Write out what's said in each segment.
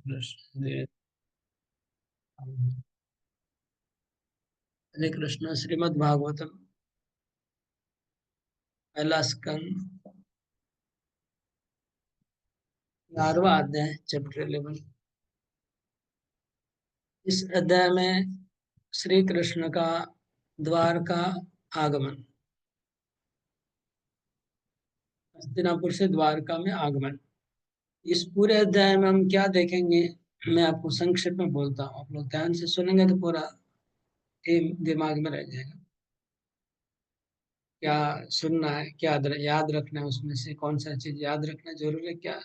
कृष्ण। हरे कृष्ण। श्रीमद् भागवतम पहला स्कंद 11वां अध्याय चैप्टर 11। इस अध्याय में श्री कृष्ण का द्वारका आगमन, हस्तिनापुर से द्वारका में आगमन। इस पूरे अध्याय में हम क्या देखेंगे, मैं आपको संक्षेप में बोलता हूँ। आप लोग ध्यान से सुनेंगे तो पूरा दिमाग में रह जाएगा। क्या सुनना है, क्या याद रखना है, उसमें से कौन सा चीज याद रखना जरूरी है, क्या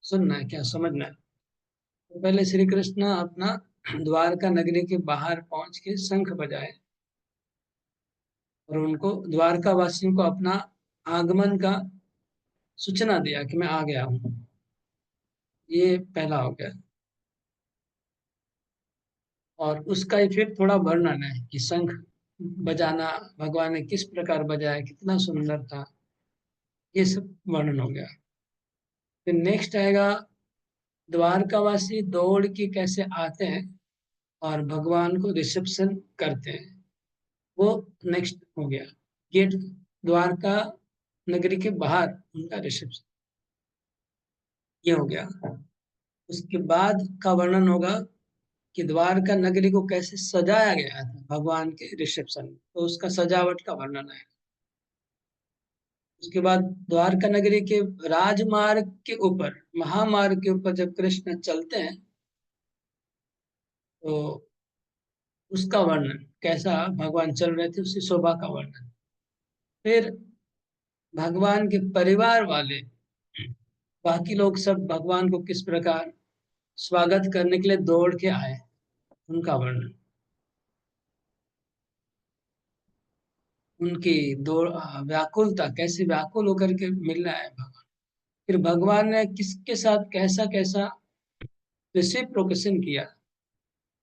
सुनना है, क्या समझना है। तो पहले श्री कृष्ण अपना द्वारका नगरी के बाहर पहुंच के शंख बजाए और उनको द्वारका वासियों को अपना आगमन का सूचना दिया कि मैं आ गया हूँ। ये पहला हो गया। और उसका ही फिर थोड़ा वर्णन है कि शंख बजाना भगवान ने किस प्रकार बजाया, कितना सुंदर था, ये सब वर्णन हो गया। फिर नेक्स्ट आएगा द्वारकावासी दौड़ के कैसे आते हैं और भगवान को रिसेप्शन करते हैं, वो नेक्स्ट हो गया। गेट, द्वारका नगरी के बाहर उनका रिसेप्शन, ये हो गया। उसके बाद का वर्णन होगा कि द्वारका नगरी को कैसे सजाया गया था भगवान के रिसेप्शन में, तो उसका सजावट का वर्णन है। उसके बाद द्वारका नगरी के राजमार्ग के ऊपर, महामार्ग के ऊपर जब कृष्ण चलते हैं तो उसका वर्णन, कैसा भगवान चल रहे थे उसकी शोभा का वर्णन। फिर भगवान के परिवार वाले, बाकी लोग सब भगवान को किस प्रकार स्वागत करने के लिए दौड़ के आए, उनका वर्णन। उनकी दौड़, व्याकुलता, कैसे व्याकुल होकर के मिल रहा है भगवान। फिर भगवान ने किसके साथ कैसा कैसा रेसिप्रोकेशन किया,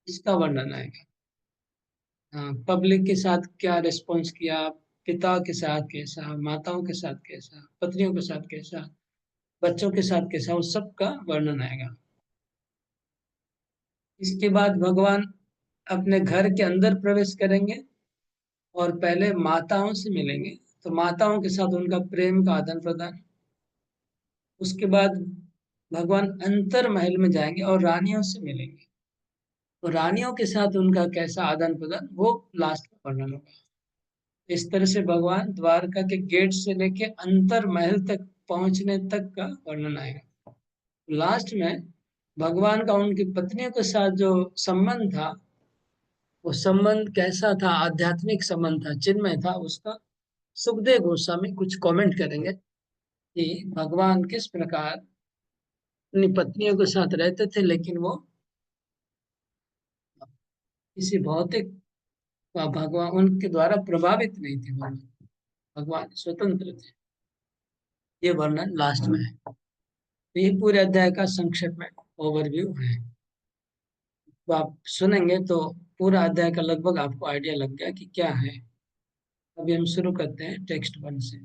इसका वर्णन आएगा। पब्लिक के साथ क्या रिस्पॉन्स किया, पिता के साथ कैसा, माताओं के साथ कैसा, पत्नियों के साथ कैसा, बच्चों के साथ कैसा, उस सब का वर्णन आएगा। इसके बाद भगवान अपने घर के अंदर प्रवेश करेंगे और पहले माताओं से मिलेंगे, तो माताओं के साथ उनका प्रेम का आदान प्रदान। उसके बाद भगवान अंतर महल में जाएंगे और रानियों से मिलेंगे, तो रानियों के साथ उनका कैसा आदान प्रदान, वो लास्ट में वर्णन होगा। इस तरह से भगवान द्वारका के गेट से लेके अंतर महल तक पहुंचने तक का वर्णन आएगा। लास्ट में भगवान का उनकी पत्नियों के साथ जो संबंध था, वो संबंध कैसा था, आध्यात्मिक संबंध था, चिन्मय था, उसका सुखदेव गोस्वामी कुछ कमेंट करेंगे कि भगवान किस प्रकार अपनी पत्नियों के साथ रहते थे, लेकिन वो किसी भौतिक भगवान उनके द्वारा प्रभावित नहीं थे, वो भगवान स्वतंत्र थे। ये वर्णन लास्ट में है। तो ये पूरे अध्याय का संक्षेप में ओवरव्यू है। तो आप सुनेंगे तो पूरा अध्याय का लगभग आपको आइडिया लग गया कि क्या है। अभी हम शुरू करते हैं टेक्स्ट 1 से।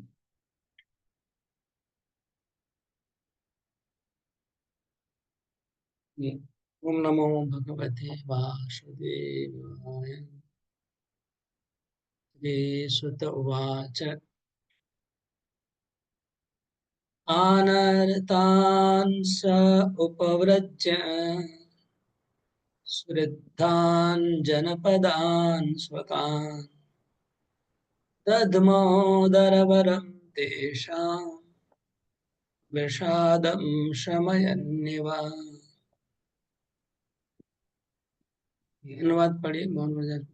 ये, ओम नमो भगवते वासुदेवाय। श्रीसुत उवाच आनर्तान् स उपव्रज्य स्वृद्धान् जनपदान् स्वकान् दद्मोदरवरं तेषां विषादं शमयन्निव। अनुवाद पढ़िए मोहन बजाज।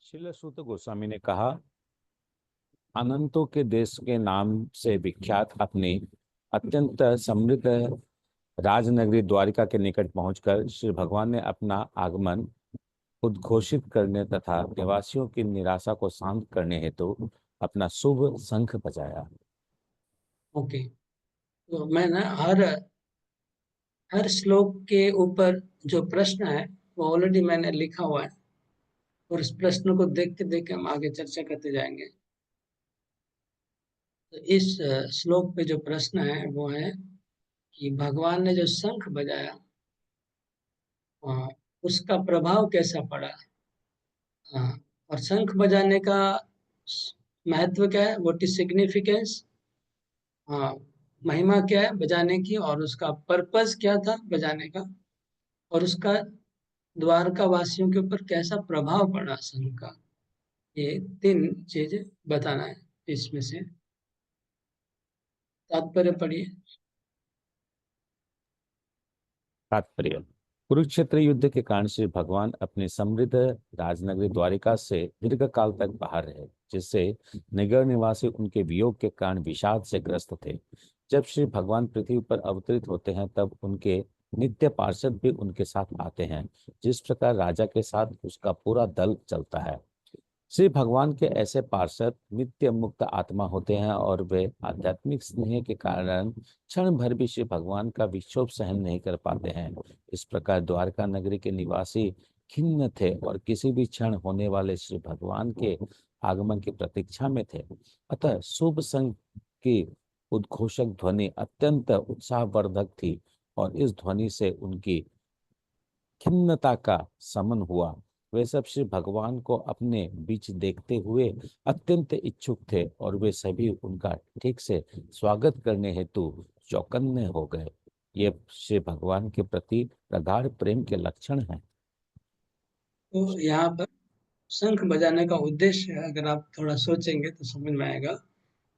श्रील सूत गोस्वामी ने कहा, अनंतों के देश के नाम से विख्यात अपनी अत्यंत समृद्ध राजनगरी द्वारिका के निकट पहुंचकर श्री भगवान ने अपना आगमन उद्घोषित करने तथा निवासियों की निराशा को शांत करने हेतु अपना शुभ शंख बजाया। ओके, तो मैं ना हर श्लोक के ऊपर जो प्रश्न है वो ऑलरेडी मैंने लिखा हुआ है, और इस प्रश्न को देख के हम आगे चर्चा करते जाएंगे। तो इस श्लोक पे जो प्रश्न है वो है कि भगवान ने जो शंख बजाया, हाँ, उसका प्रभाव कैसा पड़ा। हाँ, और शंख बजाने का महत्व क्या है, व्हाट इज सिग्निफिकेंस। हाँ, महिमा क्या है बजाने की, और उसका पर्पस क्या था बजाने का, और उसका द्वारका वासियों के ऊपर कैसा प्रभाव पड़ा शंख का। ये तीन चीजें बताना है इसमें से। तात्पर्य पढ़िए। तात्पर्य। कुरुक्षेत्र युद्ध के कारण श्री भगवान अपनी समृद्ध राजनगरी द्वारिका से दीर्घ काल तक बाहर रहे, जिससे नगर निवासी उनके वियोग के कारण विषाद से ग्रस्त थे। जब श्री भगवान पृथ्वी पर अवतरित होते हैं तब उनके नित्य पार्षद भी उनके साथ आते हैं, जिस प्रकार राजा के साथ उसका पूरा दल चलता है। श्री भगवान के ऐसे पार्षद नित्य मुक्त आत्मा होते हैं और वे आध्यात्मिक स्नेह के कारण क्षण भर भी श्री भगवान का विक्षोभ सहन नहीं कर पाते हैं। इस प्रकार द्वारका नगरी के निवासी खिन्न थे और किसी भी क्षण होने वाले श्री भगवान के आगमन की प्रतीक्षा में थे। अतः शुभ संघ की उद्घोषक ध्वनि अत्यंत उत्साहवर्धक थी और इस ध्वनि से उनकी खिन्नता का समन हुआ। वे सब श्री भगवान को अपने बीच देखते हुए अत्यंत इच्छुक थे और वे सभी उनका ठीक से स्वागत करने हेतु चौकन्ने हो गए। ये श्री भगवान के प्रति प्रगाढ़ प्रेम के लक्षण हैं। तो यहाँ पर शंख बजाने का उद्देश्य, अगर आप थोड़ा सोचेंगे तो समझ में आएगा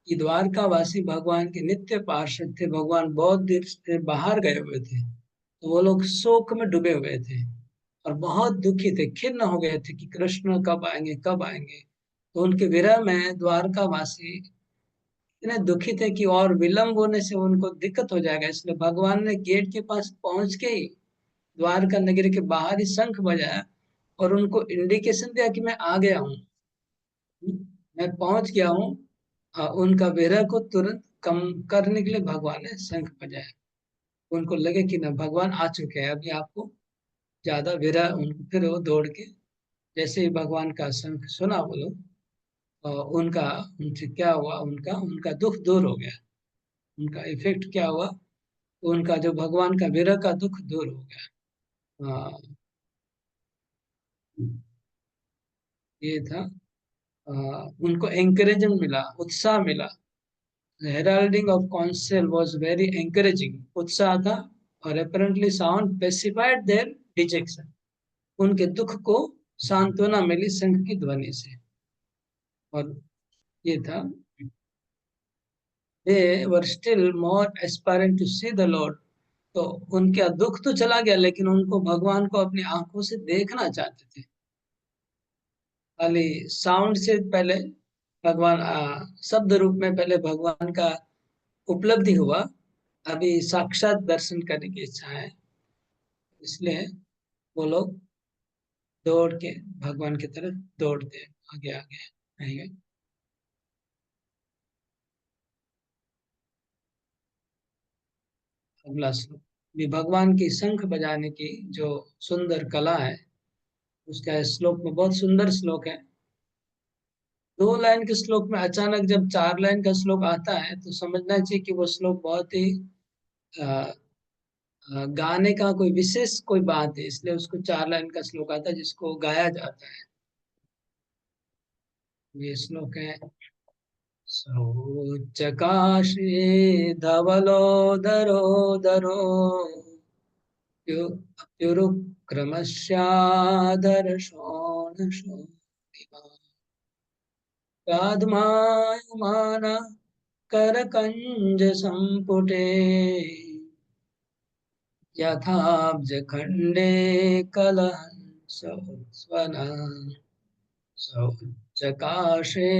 कि द्वारकावासी भगवान के नित्य पार्षद थे। भगवान बहुत देर से बाहर गए हुए थे, तो वो लोग शोक में डूबे हुए थे और बहुत दुखी थे, खिन्न हो गए थे कि कृष्ण कब आएंगे कब आएंगे। तो उनके विरह में द्वारकावासी इतने दुखी थे कि और विलंब होने से उनको दिक्कत हो जाएगा, इसलिए भगवान ने गेट के पास पहुंच के ही द्वारका नगरी के बाहर ही शंख बजाया और उनको इंडिकेशन दिया कि मैं आ गया हूँ, मैं पहुंच गया हूँ। उनका विरह को तुरंत कम करने के लिए भगवान ने शंख बजाया। उनको लगे कि ना भगवान आ चुके हैं, अभी आपको ज्यादा विरह, उनको फिर वो दौड़ के जैसे ही भगवान का शंख सुना वो लोग, उनका उनसे क्या हुआ, उनका उनका दुख दूर हो गया। उनका इफेक्ट क्या हुआ, उनका जो भगवान का विरह का दुख दूर हो गया। ये था। उनको एंकरेजमेंट मिला, उत्साह मिला। Heralding of counsel was very encouraging, उत्साह था। और apparently sound pacified their dejection, उनके दुख को सांत्वना मिली शंख की ध्वनि से। और ये था, they were still more aspiring to see the Lord. तो उनका दुख तो चला गया, लेकिन उनको भगवान को अपनी आंखों से देखना चाहते थे। खाली साउंड से पहले भगवान, शब्द रूप में पहले भगवान का उपलब्धि हुआ, अभी साक्षात दर्शन करने की इच्छा है। इसलिए वो लोग दौड़ के भगवान की तरफ दौड़ते, आगे आगे आएंगे। अगला श्लोक भी भगवान की शंख बजाने की जो सुंदर कला है, उसका श्लोक में बहुत सुंदर श्लोक है। दो लाइन के श्लोक में अचानक जब चार लाइन का श्लोक आता है तो समझना चाहिए कि वो श्लोक बहुत ही गाने का कोई विशेष कोई बात है, इसलिए उसको चार लाइन का श्लोक आता है जिसको गाया जाता है। ये श्लोक है। सौचकाशे धवलोदरोदरो प्युरुक्रमस्यादर्शोणशोभिमानायमान करकञ्जसम्पुटे यथाब्जखण्डे कलहंसोत्स्वनः सौचकाशे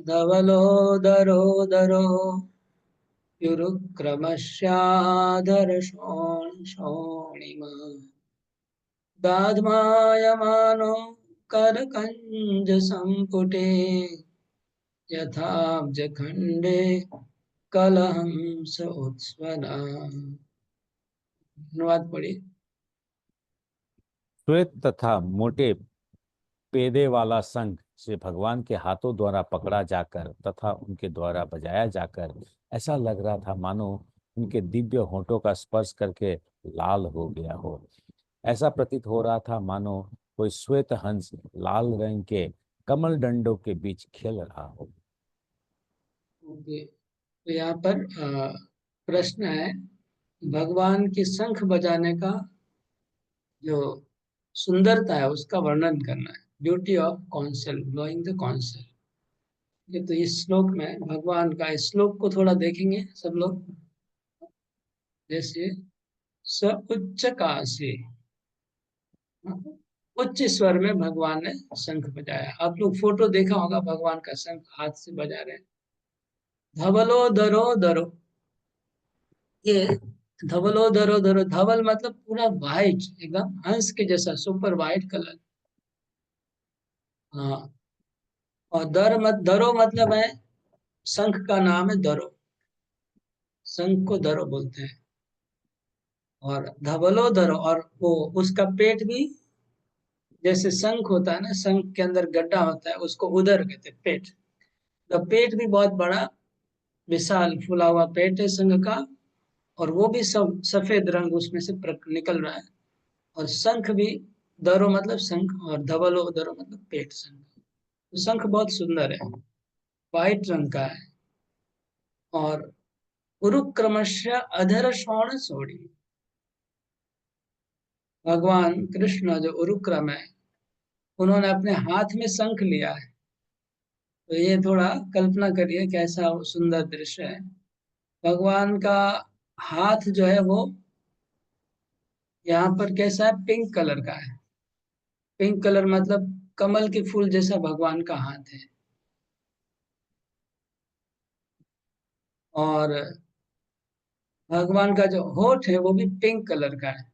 धवलोदरोदरो युरुक्रमस्याधरशोणिमा दाध्मायमानो करकञ्जसम्पुटे यथाब्जखण्डे कलहंस उत्स्वना। अनुवाद पढ़िए। श्वेत तथा मोटे पेदे वाला शंख श्री भगवान के हाथों द्वारा पकड़ा जाकर तथा उनके द्वारा बजाया जाकर ऐसा लग रहा था मानो उनके दिव्य होठों का स्पर्श करके लाल हो गया हो। ऐसा प्रतीत हो रहा था मानो कोई श्वेत हंस लाल रंग के कमल डंडों के बीच खेल रहा हो। ओके, तो यहाँ पर प्रश्न है, भगवान की शंख बजाने का जो सुंदरता है उसका वर्णन करना है। Beauty of consul, blowing the consul. ये तो इस श्लोक में भगवान का, इस श्लोक को थोड़ा देखेंगे सब लोग। जैसे स उच्च कासे, उच्च स्वर में भगवान ने शंख बजाया। आप लोग फोटो देखा होगा, भगवान का शंख हाथ से बजा रहे हैं। धवलो दरो दरो, ये धवलो दरो दरो, धवल मतलब पूरा वाइट, एकदम हंस के जैसा सुपर वाइट कलर। हाँ, और दरो मतलब है, शंख का नाम है दरो, शंख को दरो बोलते हैं। और धवलो दरो, और वो उसका पेट भी, जैसे शंख होता है ना, शंख के अंदर गड्ढा होता है, उसको उदर कहते हैं, पेट। तो पेट भी बहुत बड़ा विशाल फूला हुआ पेट है शंख का, और वो भी सब सफेद रंग उसमें से निकल रहा है। और शंख भी, दरो मतलब शंख, और धवलो दरो मतलब पेट शंख। तो शंख बहुत सुंदर है, वाइट रंग का है। और उरुक्रमश्य अधर श्रवण सोड़ी, भगवान कृष्ण जो उरुक्रम है, उन्होंने अपने हाथ में शंख लिया है। तो ये थोड़ा कल्पना करिए कैसा वो सुंदर दृश्य है। भगवान का हाथ जो है वो यहाँ पर कैसा है, पिंक कलर का है। पिंक कलर मतलब कमल के फूल जैसा भगवान का हाथ है। और भगवान का जो होठ है वो भी पिंक कलर का है।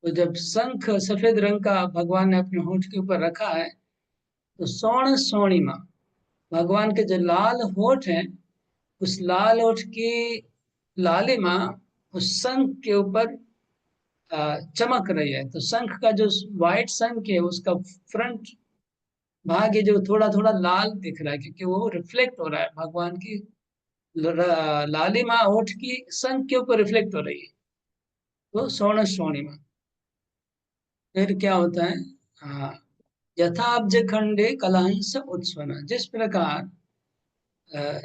तो जब शंख सफेद रंग का भगवान ने अपने होठ के ऊपर रखा है, तो स्वर्ण स्वर्णिमा, भगवान के जो लाल होठ है, उस लाल होठ की लालिमा उस शंख के ऊपर चमक रही है। तो शंख का जो व्हाइट शंख है, उसका फ्रंट भाग है जो थोड़ा थोड़ा लाल दिख रहा है, क्योंकि वो रिफ्लेक्ट हो रहा है भगवान की लालिमा होठ की शंख के ऊपर रिफ्लेक्ट हो रही है। तो स्वर्ण स्वर्णिमा। फिर क्या होता है, हाँ, यथाब्ज खंडे कलहंस उत्स्वना, जिस प्रकार अ,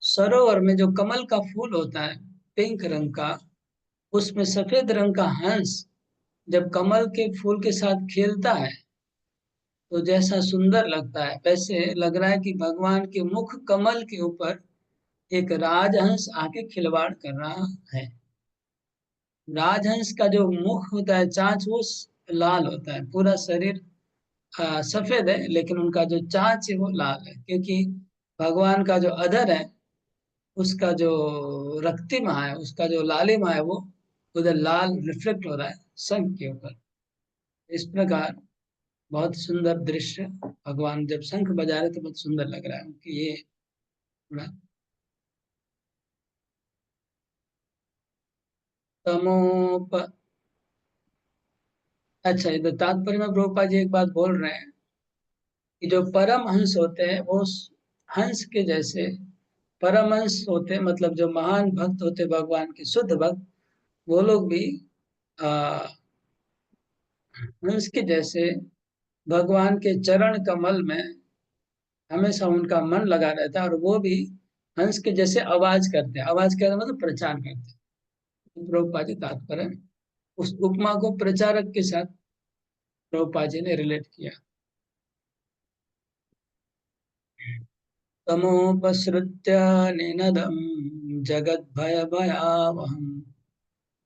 सरोवर में जो कमल का फूल होता है पिंक रंग का, उसमें सफेद रंग का हंस जब कमल के फूल के साथ खेलता है, तो जैसा सुंदर लगता है, वैसे लग रहा है कि भगवान के मुख कमल के ऊपर एक राजहंस आके खिलवाड़ कर रहा है। राजहंस का जो मुख होता है, चांच, वो लाल होता है। पूरा शरीर सफेद है, लेकिन उनका जो चांच है वो लाल है, क्योंकि भगवान का जो अधर है, उसका जो रक्तिमा है, उसका जो लालिमा है, वो उधर लाल रिफ्लेक्ट हो रहा है शंख के ऊपर। इस प्रकार बहुत सुंदर दृश्य, भगवान जब शंख बजा रहे तो बहुत सुंदर लग रहा है कि ये थोड़ा तमोप। अच्छा, ये तो तात्पर्य में प्रभुपाद जी एक बात बोल रहे हैं कि जो परम हंस होते हैं वो हंस के जैसे, परम हंस होते हैं मतलब जो महान भक्त होते हैं भगवान के, शुद्ध भक्त, वो लोग भी आ, हंस के जैसे भगवान के चरण कमल में हमेशा उनका मन लगा रहता है, और वो भी हंस के जैसे आवाज करते हैं। आवाज करते मतलब प्रचार करते हैं। प्रभुपाद जी तात्पर्य उस उपमा को प्रचारक के साथ प्रभुपाद जी ने रिलेट किया। तमोपसृत्य निनदम जगद्भय भयावहम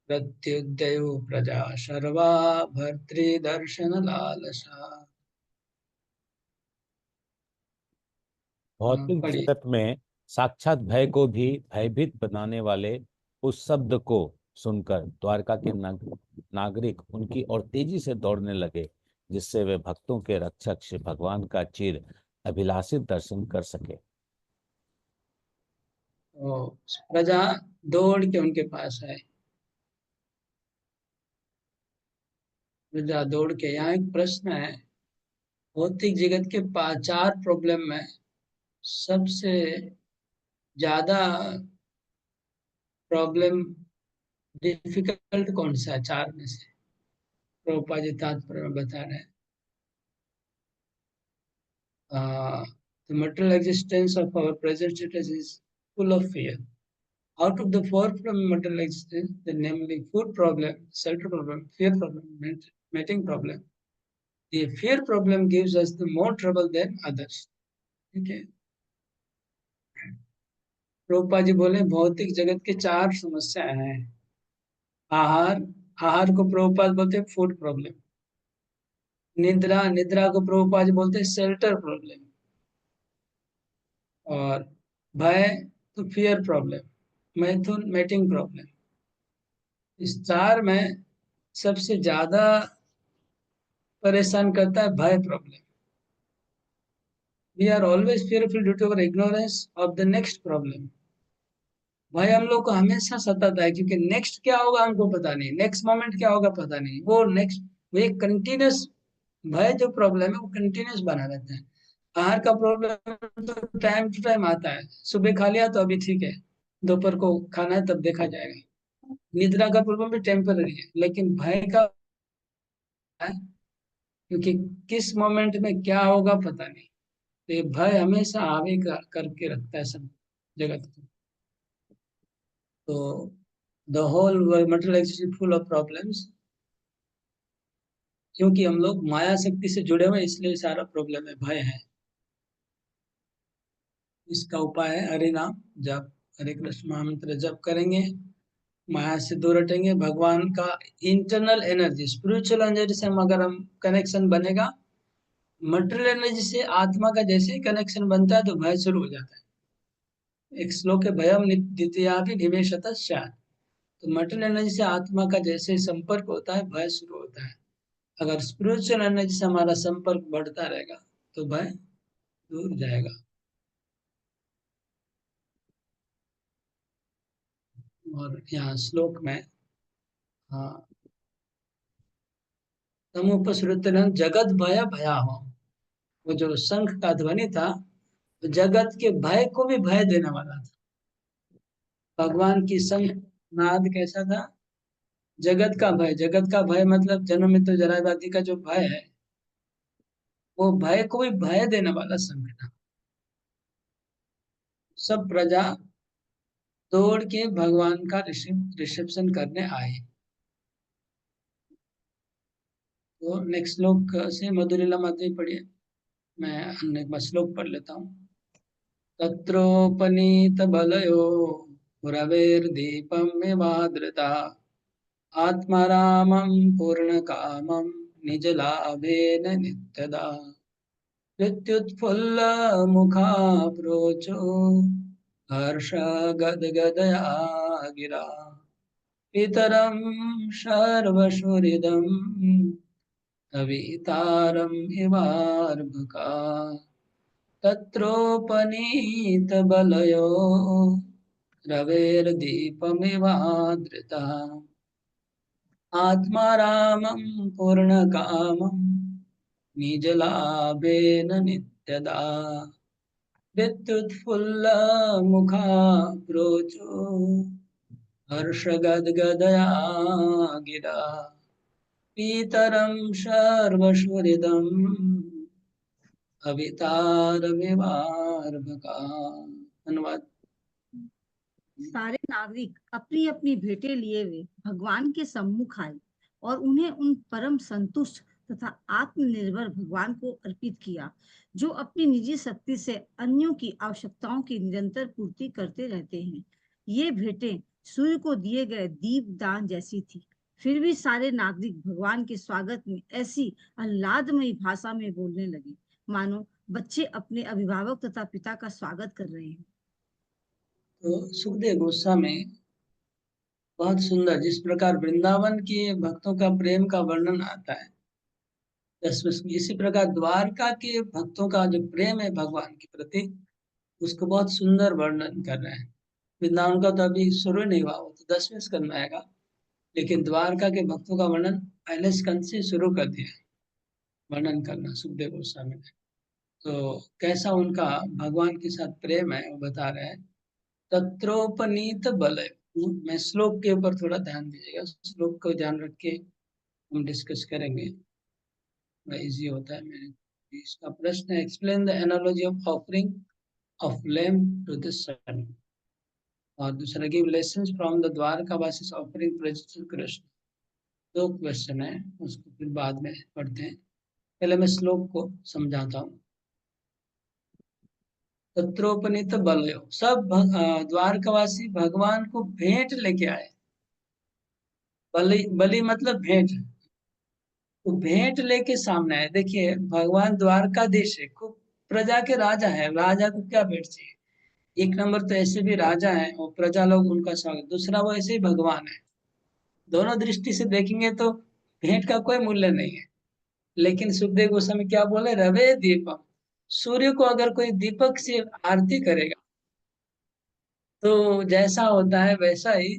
प्रत्युदयो प्रजा शर्वा भर्तृदर्शन लालसा। भौतिक पढ़िए। जगत में साक्षात भय को भी भयभीत बनाने वाले उस शब्द को सुनकर द्वारका के नागरिक उनकी ओर तेजी से दौड़ने लगे, जिससे वे भक्तों के रक्षक श्री भगवान का चिर अभिलाषित दर्शन कर सके। तो प्रजा दौड़ के उनके पास आए, प्रजा दौड़ के। यहाँ एक प्रश्न है, भौतिक जगत के चार प्रॉब्लम में सबसे ज्यादा प्रॉब्लम डिफिकल्ट कौन सा है चार में से? प्रभुपाद जी तात्पर्य में बता रहे हैं, the material existence of our present status is full of fear. Out of the four from material existence, the namely food problem, shelter problem, fear problem, mating problem, the fear problem gives us the more trouble than others. ठीक है। प्रभुपाद जी बोले भौतिक जगत के चार समस्याएं हैं। आहार, आहार को प्रभुपाद बोलते हैं फूड प्रॉब्लम। निद्रा, निद्रा को प्रभुपाद जी बोलते हैं शेल्टर प्रॉब्लम। और भय तो फियर प्रॉब्लम, मैथुन मेटिंग प्रॉब्लम। इस चार में सबसे ज्यादा परेशान करता है भय problem. We are always fearful due to our ignorance of the next problem. भय हम लोग को हमेशा सताता है क्योंकि नेक्स्ट क्या होगा हमको पता नहीं, नेक्स्ट मोमेंट क्या होगा पता नहीं। वो नेक्स्ट, वो एक कंटिन्यूस भय जो प्रॉब्लम है वो कंटिन्यूस बना रहता है। आहार का प्रॉब्लम तो टाइम टू टाइम आता है, सुबह खा लिया तो अभी ठीक है, दोपहर को खाना है तब देखा जाएगा। निद्रा का प्रॉब्लम भी टेम्पररी है, लेकिन भय का है क्योंकि किस मोमेंट में क्या होगा पता नहीं। तो ये भय हमेशा हावी करके रखता है सब जगत को। तो the whole material existence full of problems. क्योंकि हम लोग माया शक्ति से जुड़े हुए हैं, इसलिए सारा प्रॉब्लम है, भय है। इसका उपाय है हरि नाम जप, हरे कृष्ण महामंत्र जप करेंगे, माया से दूर हटेंगे। भगवान का इंटरनल एनर्जी, स्पिरिचुअल एनर्जी से हम अगर हम कनेक्शन बनेगा, मटेरियल एनर्जी से आत्मा का जैसे ही कनेक्शन बनता है तो भय शुरू हो जाता है। एक श्लोक है, भयम द्वितीयापि निवेशतः स्यात्। तो मटेरियल एनर्जी से आत्मा का जैसे संपर्क होता है भय शुरू होता है। अगर स्पिरिचुअल एनर्जी से हमारा संपर्क बढ़ता रहेगा तो भय दूर जाएगा। और यहाँ श्लोक में, हाँ, तमुपसृतन जगत भय भया हो, वो जो शंख का ध्वनि था तो जगत के भय को भी भय देने वाला था। भगवान की शंख नाद कैसा था? जगत का भय, जगत का भय मतलब जन्म मृत्यु जरा व्याधि का जो भय है, वो भय को भी भय देने वाला शंख था। सब प्रजा दौड़ के भगवान का रिसेप्शन करने आए। तो नेक्स्ट श्लोक से मधुरीला माते पढ़िए, मैं अन्य श्लोक पढ़ लेता हूँ। तत्रोपनीत बलयो रवेर्दीपम विवादृता आत्मारामं पूर्णकामं निजलाभेन नित्यदा प्रत्युत्फुल्लमुखा प्रोचो हर्षगदगदया गिरा पितरं शर्वशुहृदं कवितारम् इवार्भका तत्रोपनीतबलयो रवेर्दीपमिवादृता आत्मारामं पूर्णकामं निजलाभेन नित्यदा विद्युत्फुल्लमुखा प्रोचो हर्षगद्गदया गिरा पीतरं शर्वशुहृदम् अवितारमिवार्भका। अनुवाद। सारे नागरिक अपनी अपनी भेंटें लिए हुए भगवान के सम्मुख आए और उन्हें उन परम संतुष्ट तथा आत्मनिर्भर भगवान को अर्पित किया, जो अपनी निजी शक्ति से अन्यों की आवश्यकताओं की निरंतर पूर्ति करते रहते हैं। ये भेंटें सूर्य को दिए गए दीप दान जैसी थी। फिर भी सारे नागरिक भगवान के स्वागत में ऐसी आह्लादमयी भाषा में बोलने लगे, मानो बच्चे अपने अभिभावक तथा पिता का स्वागत कर रहे हैं। तो सुखदेव गोस्वामी बहुत सुंदर, जिस प्रकार वृंदावन के भक्तों का प्रेम का वर्णन आता है, इसी प्रकार द्वारका के भक्तों का जो प्रेम है भगवान के प्रति, उसको बहुत सुंदर वर्णन कर रहे हैं। वृंदावन का तो अभी शुरू नहीं हुआ, वो तो 10वें स्कंद में आएगा, लेकिन द्वारका के भक्तों का वर्णन पहले स्कंद से शुरू कर दिया है वर्णन करना सुखदेव गोस्वामी ने। तो कैसा उनका भगवान के साथ प्रेम है वो बता रहे हैं। तत्रोपनीत बलय, मैं श्लोक के ऊपर थोड़ा ध्यान दीजिएगा, श्लोक को ध्यान रख के हम डिस्कस करेंगे, थोड़ा इजी होता है मेरे लिए। इसका प्रश्न है, explain the analogy of offering of lamp to the sun. और दूसरा, गिव लेसन्स फ्रॉम द द्वारकावासी ऑफरिंग प्रेजेंट टू कृष्ण। दो क्वेश्चन है, उसको फिर बाद में पढ़ते हैं। पहले मैं श्लोक को समझाता हूँ। तत्रोपनीत बलयो, सब द्वारकावासी भगवान को भेंट लेके आए। बलि बलि मतलब भेंट, तो भेंट लेके सामने आए। देखिए भगवान द्वारकाधीश है, खूब प्रजा के राजा है, राजा को क्या भेंट चाहिए। एक नंबर तो ऐसे भी राजा है और प्रजा लोग उनका स्वागत, दूसरा वो ऐसे ही भगवान है। दोनों दृष्टि से देखेंगे तो भेंट का कोई मूल्य नहीं है। लेकिन सुखदेव गोस्वामी क्या बोले, रवे दीपम, सूर्य को अगर कोई दीपक से आरती करेगा तो जैसा होता है वैसा ही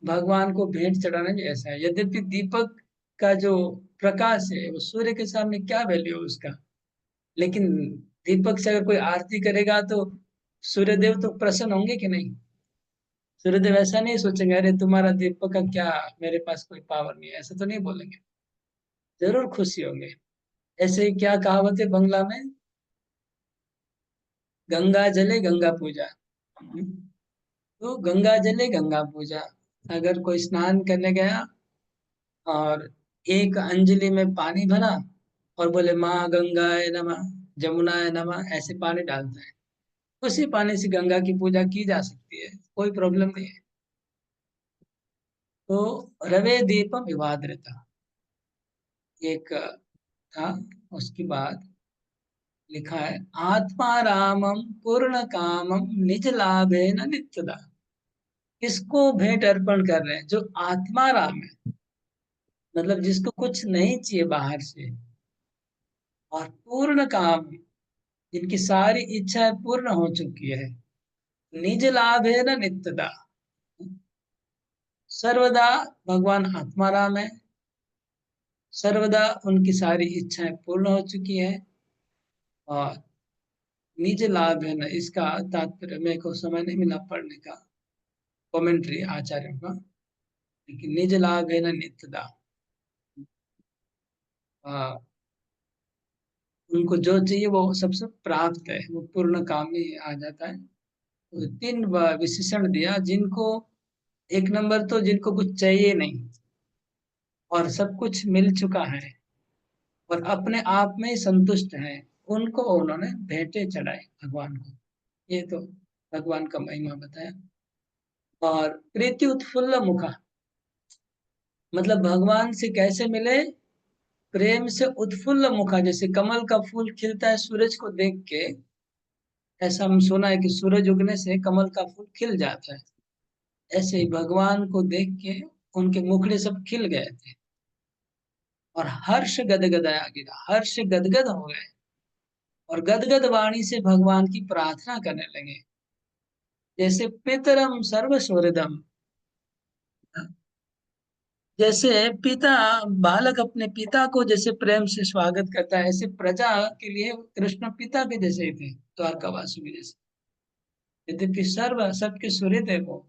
भगवान को भेंट चढ़ाना भी ऐसा है। यद्यपि दीपक का जो प्रकाश है वो सूर्य के सामने क्या वैल्यू है उसका, लेकिन दीपक से अगर कोई आरती करेगा तो सूर्यदेव तो प्रसन्न होंगे कि नहीं। सूर्यदेव ऐसा नहीं सोचेंगे अरे तुम्हारा दीपक का क्या, मेरे पास कोई पावर नहीं है, ऐसा तो नहीं बोलेंगे, जरूर खुशी होंगे। ऐसे ही क्या कहावत है बंगला में, गंगा जले गंगा पूजा। तो गंगा जले गंगा पूजा, अगर कोई स्नान करने गया और एक अंजलि में पानी भरा और बोले माँ गंगाए नमः, जमुनाए नमः, ऐसे पानी डालता है, उसी पानी से गंगा की पूजा की जा सकती है, कोई प्रॉब्लम नहीं है। तो रवे दीपम विवादृता एक था। उसके बाद लिखा है, आत्मा रामम पूर्ण कामम निज लाभे न नित्यदा। किसको भेंट अर्पण कर रहे हैं, जो आत्मा राम है, मतलब जिसको कुछ नहीं चाहिए बाहर से, और पूर्ण काम, जिनकी सारी इच्छाएं पूर्ण हो चुकी है। निज लाभ है ना नित्यदा, सर्वदा भगवान आत्माराम है, सर्वदा उनकी सारी इच्छाएं पूर्ण हो चुकी है। और निज लाभ है ना, इसका तात्पर्य मेरे को समय नहीं मिला पढ़ने का, कमेंट्री आचार्यों का, लेकिन निज लाभ है ना नित्यदा, उनको जो चाहिए वो सबसे प्राप्त है, वो पूर्ण काम में आ जाता है। तो तीन विशेषण दिया, जिनको एक नंबर तो जिनको कुछ चाहिए नहीं और सब कुछ मिल चुका है और अपने आप में ही संतुष्ट है, उनको उन्होंने भेंटे चढ़ाई भगवान को। ये तो भगवान का महिमा बताया। और प्रीति उत्फुल्ल मुखा, मतलब भगवान से कैसे मिले, प्रेम से उत्फुल्ल मुखा, जैसे कमल का फूल खिलता है सूरज को देख के, ऐसा हम सुना है कि सूरज उगने से कमल का फूल खिल जाता है। ऐसे ही भगवान को देख के उनके मुखड़े सब खिल गए थे और हर्ष गदगदाया गिरा, हर्ष गदगद हो गए और गदगद वाणी से भगवान की प्रार्थना करने लगे। जैसे पितरम सर्व सुहृदम, जैसे पिता, बालक अपने पिता को जैसे प्रेम से स्वागत करता है, ऐसे प्रजा के लिए कृष्ण पिता के जैसे ही थे, द्वारकावासी के जैसे। यद्यपि सर्व सबके सुहृद है वो,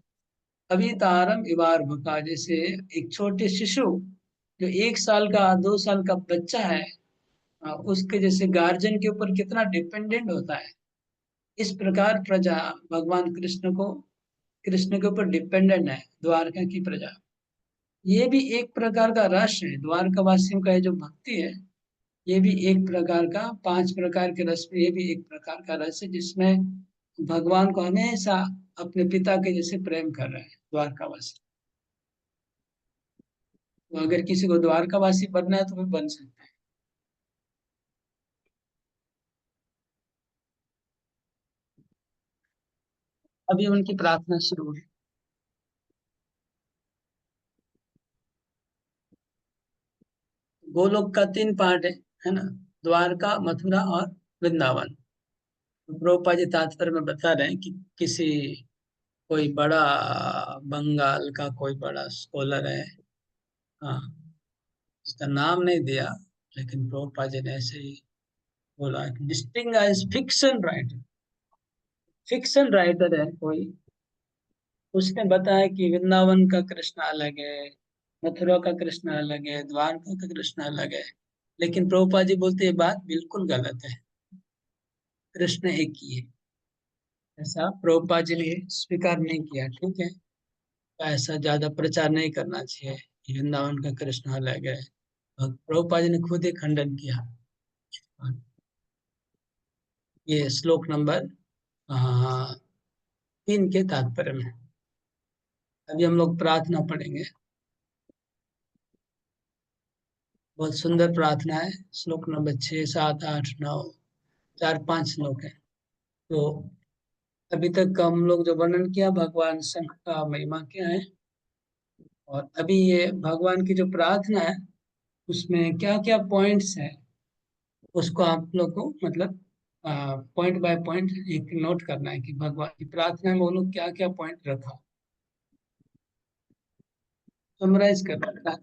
अभी तारम इवार भुका, जैसे एक छोटे शिशु जो 1 साल का 2 साल का बच्चा है, उसके जैसे गार्जियन के ऊपर कितना डिपेंडेंट होता है, इस प्रकार प्रजा भगवान कृष्ण के ऊपर डिपेंडेंट है, द्वारका की प्रजा। ये भी एक प्रकार का रस है, द्वारका वासियों का ये जो भक्ति है, ये भी एक प्रकार का, 5 प्रकार के रस में ये भी एक प्रकार का रस है, जिसमें भगवान को हमेशा अपने पिता के जैसे प्रेम कर रहे हैं द्वारकावासी। तो अगर किसी को द्वारकावासी बनना है तो वो बन सकता है। अभी उनकी प्रार्थना शुरू है। गोलोक का 3 पार्ट है ना, द्वारका, मथुरा और वृंदावन। तो प्रभुपाद जी तात्पर्य में बता रहे हैं कि किसी, कोई बड़ा, बंगाल का कोई बड़ा स्कॉलर है, हाँ, उसका नाम नहीं दिया, लेकिन प्रभुपाद जी ने ऐसे ही बोला, distinguished fiction writer, fiction writer है कोई, उसने बताया कि वृंदावन का कृष्ण अलग है, मथुरा का कृष्ण अलग है, द्वारका का कृष्ण अलग है। लेकिन प्रभुपाद जी बोलते ये बात बिल्कुल गलत है, कृष्ण एक ही है। ऐसा प्रभुपाद जी ने स्वीकार नहीं किया, ठीक है। ऐसा ज्यादा प्रचार नहीं करना चाहिए कि वृंदावन का कृष्ण अलग है। और प्रभुपाद जी ने खुद ही खंडन किया। और ये श्लोक नंबर 3 के तात्पर्य में। अभी हम लोग प्रार्थना पढ़ेंगे। बहुत सुंदर प्रार्थना है। श्लोक नंबर 6, 7, 8, 9, 4-5 श्लोक है। तो अभी तक हम लोग जो वर्णन किया भगवान शंख का महिमा क्या है, और अभी ये भगवान की जो प्रार्थना है उसमें क्या क्या पॉइंट्स है, उसको आप लोग को मतलब पॉइंट बाय पॉइंट एक नोट करना है कि भगवान की प्रार्थना में वो लोग क्या क्या पॉइंट रखा, समराइज करना है।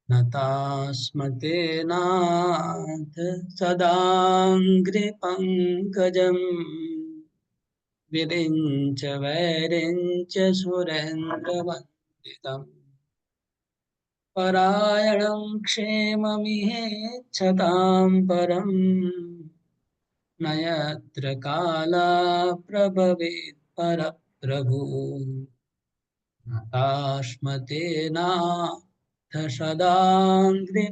नतास्मते नाथ सदाङ्घ्रिपङ्कजम् विरिञ्च वैरिञ्च सुरेन्द्रवन्दितम् परायणं क्षेममिहेच्छतां परम् न यत्र काला प्रभवेत् परप्रभु नतास्मते नाथ सदाङ्घ्रिपङ्कजम्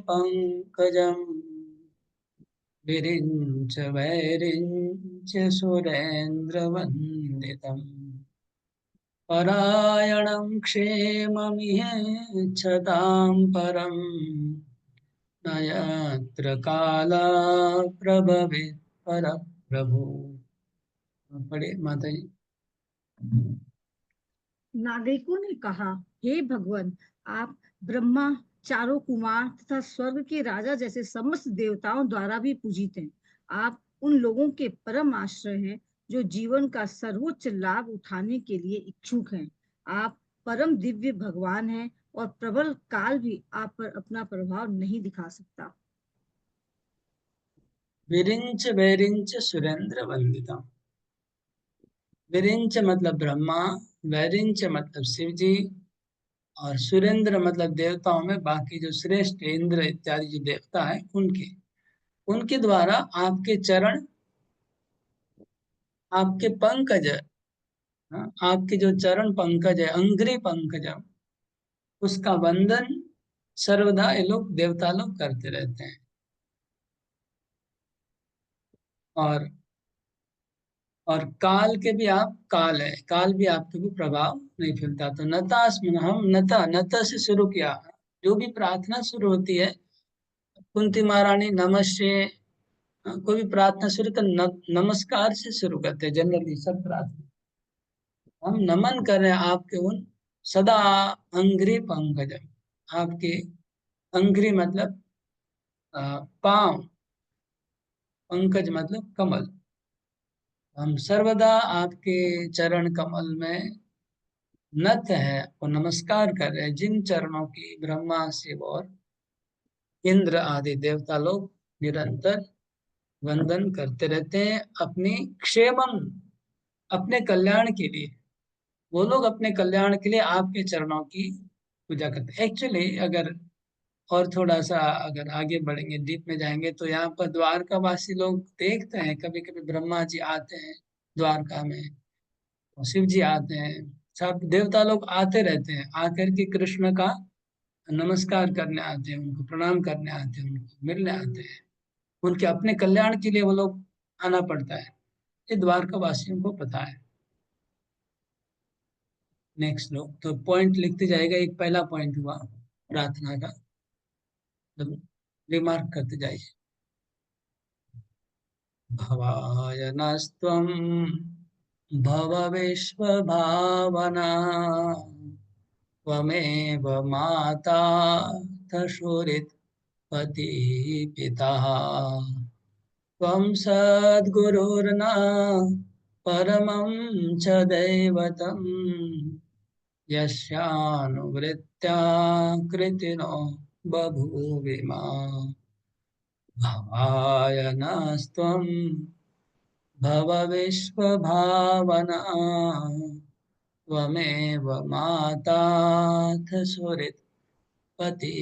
विरिञ्च वैरिञ्च सुरेन्द्रवन्दितम् परायणं क्षेममिहेच्छतां परम् न यत्र काला प्रभवेत् परप्रभु। पढ़े माता जी। नागरिकों ने कहा, हे भगवान, आप ब्रह्मा, चारों कुमार तथा स्वर्ग के राजा जैसे समस्त देवताओं द्वारा भी पूजित हैं। आप उन लोगों के परम आश्रय हैं जो जीवन का सर्वोच्च लाभ उठाने के लिए इच्छुक हैं। आप परम दिव्य भगवान हैं और प्रबल काल भी आप पर अपना प्रभाव नहीं दिखा सकता। विरिंच वैरिंच सुरेंद्र वंदितम। विरिंच मतलब ब्रह्मा, वैरिंच मतलब शिव जी, और सुरेंद्र मतलब देवताओं में बाकी जो श्रेष्ठ इंद्र इत्यादि जो देवता है उनके उनके द्वारा आपके चरण, आपके पंकज, हाँ, आपके जो चरण पंकज है, अंग्री पंकज, उसका वंदन सर्वदा ये लोग देवता लोग करते रहते हैं। और और काल के भी आप काल है, काल भी आपके भी प्रभाव नहीं फैलता। तो नतास्मिन, हम नता नता से शुरू किया। जो भी प्रार्थना शुरू होती है, कुंती महारानी नमस्ते, कोई भी प्रार्थना शुरू कर नमस्कार से शुरू करते हैं जनरली सब प्रार्थना। हम नमन कर रहे हैं आपके उन सदा अंग्री पंकज, आपके अंग्री मतलब पांव, पंकज मतलब कमल। हम सर्वदा आपके चरण कमल में नत है और नमस्कार कर रहे हैं, जिन चरणों की ब्रह्मा शिव और इंद्र आदि देवता लोग निरंतर वंदन करते रहते हैं अपनी क्षेमम, अपने कल्याण के लिए। वो लोग अपने कल्याण के लिए आपके चरणों की पूजा करते हैं। एक्चुअली अगर और थोड़ा सा अगर आगे बढ़ेंगे, डीप में जाएंगे, तो यहाँ पर द्वारकावासी लोग देखते हैं कभी कभी ब्रह्मा जी आते हैं द्वारका में, और शिव जी आते हैं, सब देवता लोग आते रहते हैं, आकर के कृष्ण का नमस्कार करने आते हैं, उनको प्रणाम करने आते हैं, उनको मिलने आते हैं। उनके अपने कल्याण के लिए वो लोग आना पड़ता है, ये द्वारका वासियों को पता है। नेक्स्ट लोग तो पॉइंट लिखते जाएगा, एक पहला पॉइंट हुआ प्रार्थना का, तो रिमार्क करते जाइए। भवाय नस्त्वं भव विश्वभावना, त्वमेव माता शूरित् पिता, त्वं सद्गुरुर्न परमं च दैवतम्, यस्यानुवृत्त्या कृतिनो बभूविमा। भवाय नस्त्वं भव विश्वभावना त्वमेव माताथ सुहृत्पति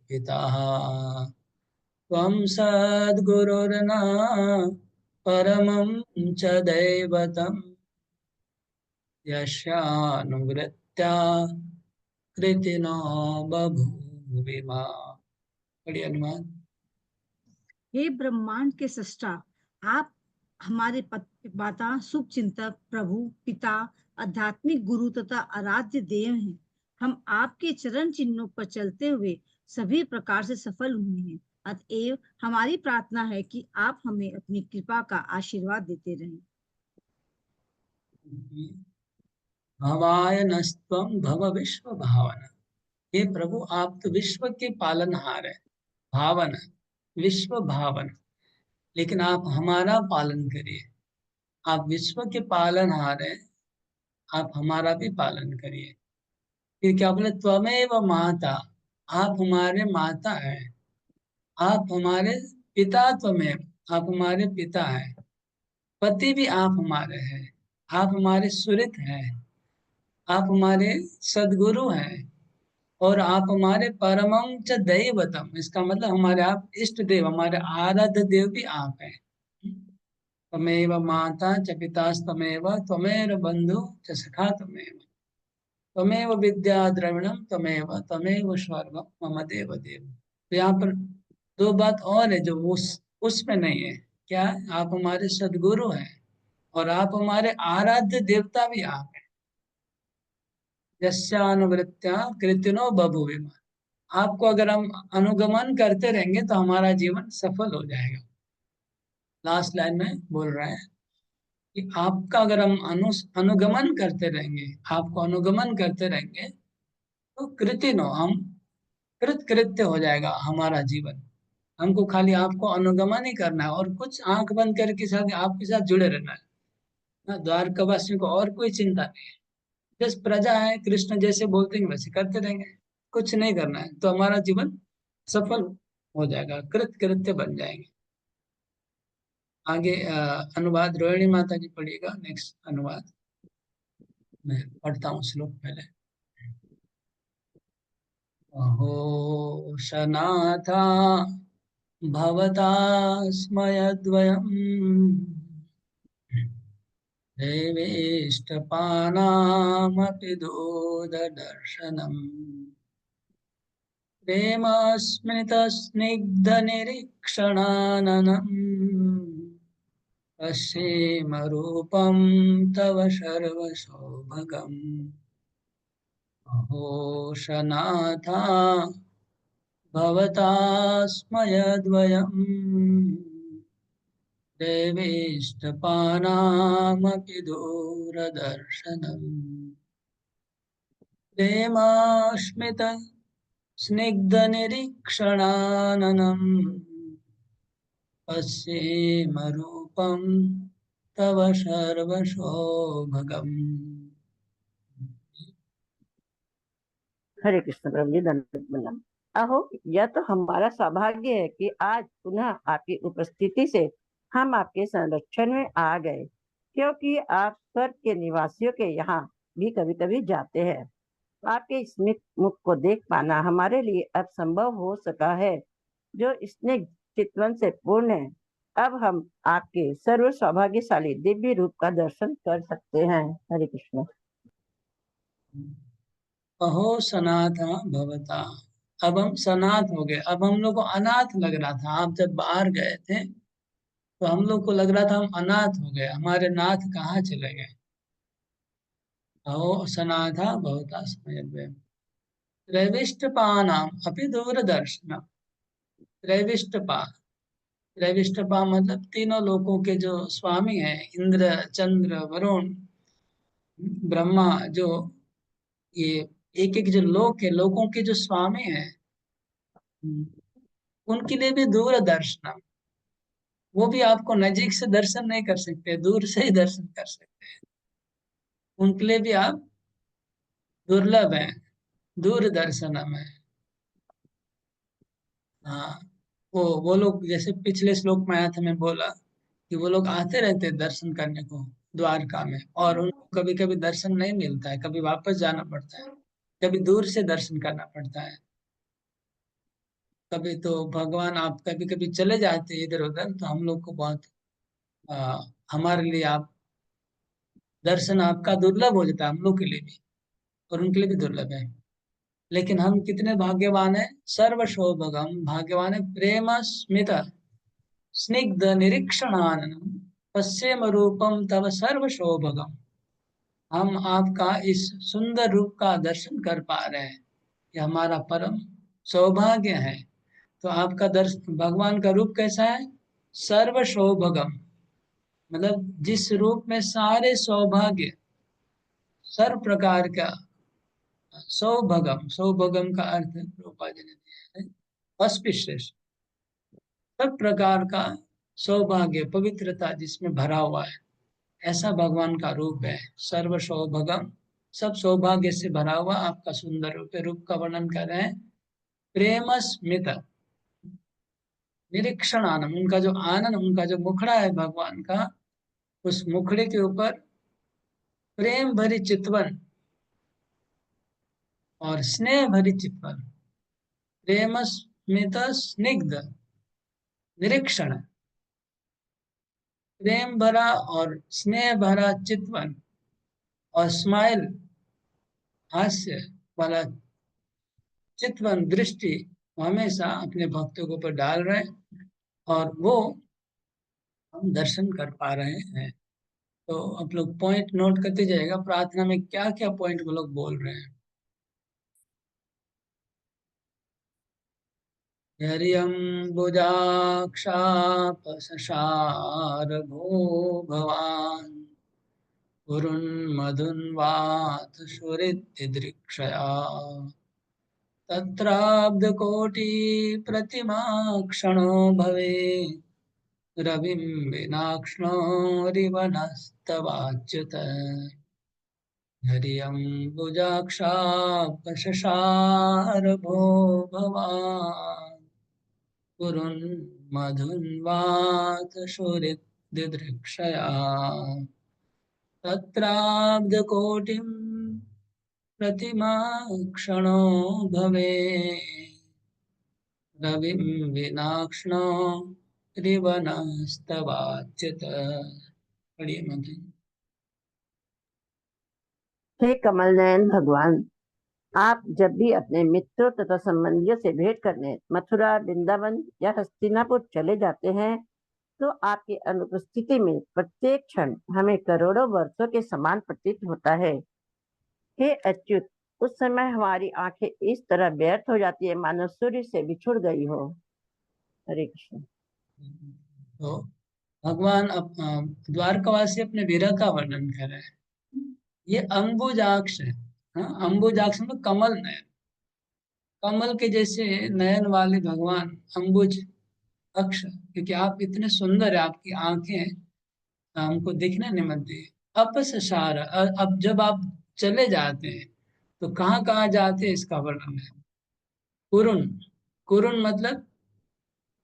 पिता त्वं सद्गुरुर्न परमं च दैवतं यस्यानुवृत्त्या कृतिनो बभूविमा। बड़ी अनुवाद। हे ब्रह्मांड के सृष्टा, आप हमारे माता, शुभ चिंतक, प्रभु, पिता, आध्यात्मिक गुरु तथा आराध्य देव हैं। हम आपके चरण चिन्हों पर चलते हुए सभी प्रकार से सफल हुए हैं। अतएव हमारी प्रार्थना है कि आप हमें अपनी कृपा का आशीर्वाद देते रहें। भवाय नस्त्वं भव विश्व भावना। हे प्रभु, आप तो विश्व के पालनहार है। भावना, विश्व भावना, लेकिन आप हमारा पालन करिए। आप विश्व के पालनहार हैं, आप हमारा भी पालन करिए। फिर क्या बोले, त्वमेव माता, आप हमारे माता हैं। आप हमारे पिता, त्वमेव, आप हमारे पिता हैं। पति भी आप हमारे हैं। आप हमारे सुहृद हैं। आप हमारे सदगुरु हैं। और आप हमारे परमं च दैवतम, इसका मतलब हमारे आप इष्ट देव, हमारे आराध्य देव भी आप हैं। त्वमेव माता च पितास्तमेव त्वमेव बंधु च सखा त्वमेव त्वमेव विद्या द्रविणम त्वमेव त्वमेव स्वर्गम मम देव देव। तो यहाँ पर दो बात और है जो उसमें नहीं है। क्या? आप हमारे सदगुरु हैं और आप हमारे आराध्य देवता भी आप हैं। यस्यानुवृत्त्या कृतिनो बभूविमा। आपको अगर हम अनुगमन करते रहेंगे तो हमारा जीवन सफल हो जाएगा। लास्ट लाइन में बोल रहा है कि आपका अगर हम अनुगमन करते रहेंगे, आपको अनुगमन करते रहेंगे तो कृतिनो, हम कृत कृत्य हो जाएगा हमारा जीवन। हमको खाली आपको अनुगमन ही करना है और कुछ आंख बंद करके साथ आपके साथ जुड़े रहना है ना। द्वारकावासियों को और कोई चिंता नहीं है। बस प्रजा है, कृष्ण जैसे बोलते हैं वैसे करते रहेंगे, कुछ नहीं करना है तो हमारा जीवन सफल हो जाएगा, कृत कृत्य बन जाएंगे। आगे अनुवाद रोहिणी माता जी पढ़िएगा। नेक्स्ट अनुवाद मैं पढ़ता हूँ श्लोक पहले। अहो शनाथा भवता स्मयद्वयम् देवेष्टपानामपि दूरदर्शनम् प्रेमस्मृतस्निग्धनिरीक्षणाननम् पश्येम रूपं तव सर्वसौभगम्। अहो शनाथा भवता स्मयद्वयम् देवेष्टपानामपि दूरदर्शनम् प्रेमास्मित स्निग्धनिरीक्षणाननम् पश्येम रूपं तव सर्वसौभगम्। हरे कृष्ण प्रभु जी, दंडवत प्रणाम। अहो, यह तो हमारा सौभाग्य है कि आज पुनः आपकी उपस्थिति से हम आपके संरक्षण में आ गए, क्योंकि आप स्वर्ग के निवासियों के यहाँ भी कभी कभी जाते हैं। आपके स्मित मुख को देख पाना हमारे लिए अब संभव हो सका है, जो स्नेह चितवन से पूर्ण है। अब हम आपके सर्व सौभाग्यशाली दिव्य रूप का दर्शन कर सकते हैं। हरे कृष्ण। अहो सनाथा भवता, अब हम सनाथ हो गए। अब हम लोग को अनाथ लग रहा था। आप जब बाहर गए थे तो हम लोग को लग रहा था हम अनाथ हो गए, हमारे नाथ कहाँ चले गए। अहो सनाथा भवता स्मयद्वयम् त्रैविष्टपानाम अपि दूरदर्शनम्। त्रैविष्टपा, त्रैविष्टपा मतलब तीनों लोकों के जो स्वामी हैं, इंद्र, चंद्र, वरुण, ब्रह्मा, जो ये एक एक जो लोक है, लोकों के जो स्वामी हैं, उनके लिए भी दूरदर्शन। वो भी आपको नजीक से दर्शन नहीं कर सकते, दूर से ही दर्शन कर सकते हैं। उनके लिए भी आप दुर्लभ हैं, दूरदर्शनम है। हाँ, वो लोग जैसे पिछले श्लोक में आया था, मैं बोला कि वो लोग आते रहते हैं दर्शन करने को द्वारका में, और उनको कभी कभी दर्शन नहीं मिलता है, कभी वापस जाना पड़ता है, कभी दूर से दर्शन करना पड़ता है। कभी तो भगवान आप कभी कभी चले जाते हैं इधर उधर, तो हम लोग को बहुत हमारे लिए आप दर्शन आपका दुर्लभ हो जाता है, हम लोग के लिए भी और उनके लिए भी दुर्लभ है। लेकिन हम कितने भाग्यवान है, सर्व सौभगम भाग्यवान है, प्रेम स्मित स्निग्ध निरीक्षणाननम पश्येम रूपम तव सर्व सौभगम। हम आपका इस सुंदर रूप का दर्शन कर पा रहे हैं, ये हमारा परम सौभाग्य है। तो आपका दर्शन, भगवान का रूप कैसा है, सर्व सौभगम, मतलब जिस रूप में सारे सौभाग्य, सर्व प्रकार का सौभगम, सौभगम का अर्थ प्रभुपाद जी ने दिया है auspicious, सब प्रकार का सौभाग्य पवित्रता जिसमें भरा हुआ है, ऐसा भगवान का रूप है। सर्व सौभगम, सब सौभाग्य से भरा हुआ आपका सुंदर रूप है। रूप का वर्णन कर रहे हैं, प्रेम स्मित निरीक्षण आनंद, उनका जो आनंद, उनका जो मुखड़ा है भगवान का, उस मुखड़े के ऊपर प्रेम भरी चितवन और स्नेह भरी चितवन, प्रेम स्मित स्निग्ध निरीक्षण, प्रेम भरा और स्नेह भरा चितवन और स्माइल, हास्य वाला चितवन दृष्टि हमेशा अपने भक्तों के ऊपर डाल रहे हैं, और वो हम दर्शन कर पा रहे हैं। तो आप लोग पॉइंट नोट करते जाइएगा, प्रार्थना में क्या क्या पॉइंट वो लोग बोल रहे हैं। हरियम्बुजाक्षापशशार भो भवान् पुरुन्मधुन्वाथ सुहृद्दृक्षया तत्राब्धकोटिप्रतिमा क्षणो भवेत् रविं विनाक्ष्णोरिवनस्तवाच्युत हरियम्बुजाक्षापशशार भो भवान् पुरुन्मधुन्वाथ सुहृद्दृक्षया तत्राब्धकोटिं प्रतिमा क्षणो भवेत् रविं विनाक्ष्णो रिवनस्तवाच्युत। पढ़िए मंत्र। हे कमल नयन भगवान, आप जब भी अपने मित्रों तथा संबंधियों से भेंट करने मथुरा, वृंदावन या हस्तिनापुर चले जाते हैं, तो आपकी अनुपस्थिति में प्रत्येक क्षण हमें करोड़ों वर्षों के समान प्रतीत होता है। हे अच्युत, उस समय हमारी आंखें इस तरह व्यर्थ हो जाती है मानो सूर्य से बिछुड़ गई हो। हरे कृष्ण। तो भगवान द्वारकावासी अपने विरह का वर्णन कर रहे हैं। ये अंबुजाक्ष है, हाँ, अंबुजाक्ष में कमल नयन, कमल के जैसे नयन वाले भगवान, अंबुज अक्ष, क्योंकि आप इतने सुंदर है, आपकी आंखें हमको दिखने नहीं मिलती। अपससार, अब जब आप चले जाते हैं तो कहाँ कहाँ जाते हैं इसका वर्णन है। कुरुन, कुरुन मतलब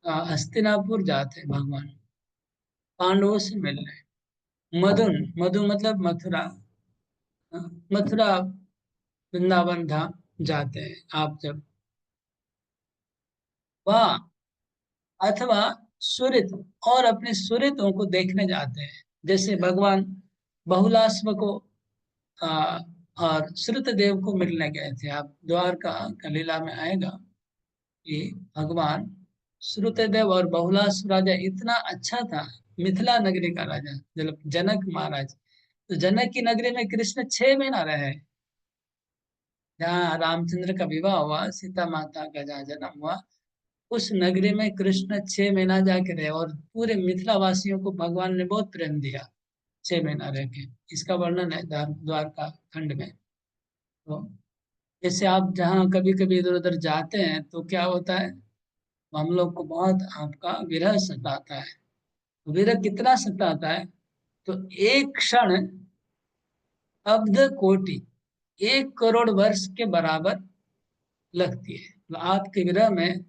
हस्तिनापुर जाते हैं भगवान, पांडवों से मिलने। मधुन, मधु मतलब मथुरा, मथुरा वृंदावन धाम जाते हैं आप जब, वह अथवा सुरित, और अपने सुरितों को देखने जाते हैं। जैसे भगवान बहुलाश्व को आ, और श्रुतदेव को मिलने गए थे। आप द्वारका का लीला में आएगा कि भगवान श्रुतदेव और बहुलाश्व राजा इतना अच्छा था, मिथिला नगरी का राजा जनक महाराज, तो जनक की नगरी में कृष्ण 6 महीना रहे, जहाँ रामचंद्र का विवाह हुआ, सीता माता का जहाँ जन्म हुआ, उस नगरी में कृष्ण 6 महीना जाके रहे, और पूरे मिथिला वासियों को भगवान ने बहुत प्रेम दिया 6 महीना रह के। इसका वर्णन है द्वारका खंड में। तो जैसे आप जहाँ कभी कभी इधर उधर जाते हैं तो क्या होता है, हम लोग को बहुत आपका विरह सताता है। विरह कितना सताता है, तो एक क्षण अब्ध कोटि, 1 करोड़ वर्ष के बराबर लगती है। तो आपके विरह में,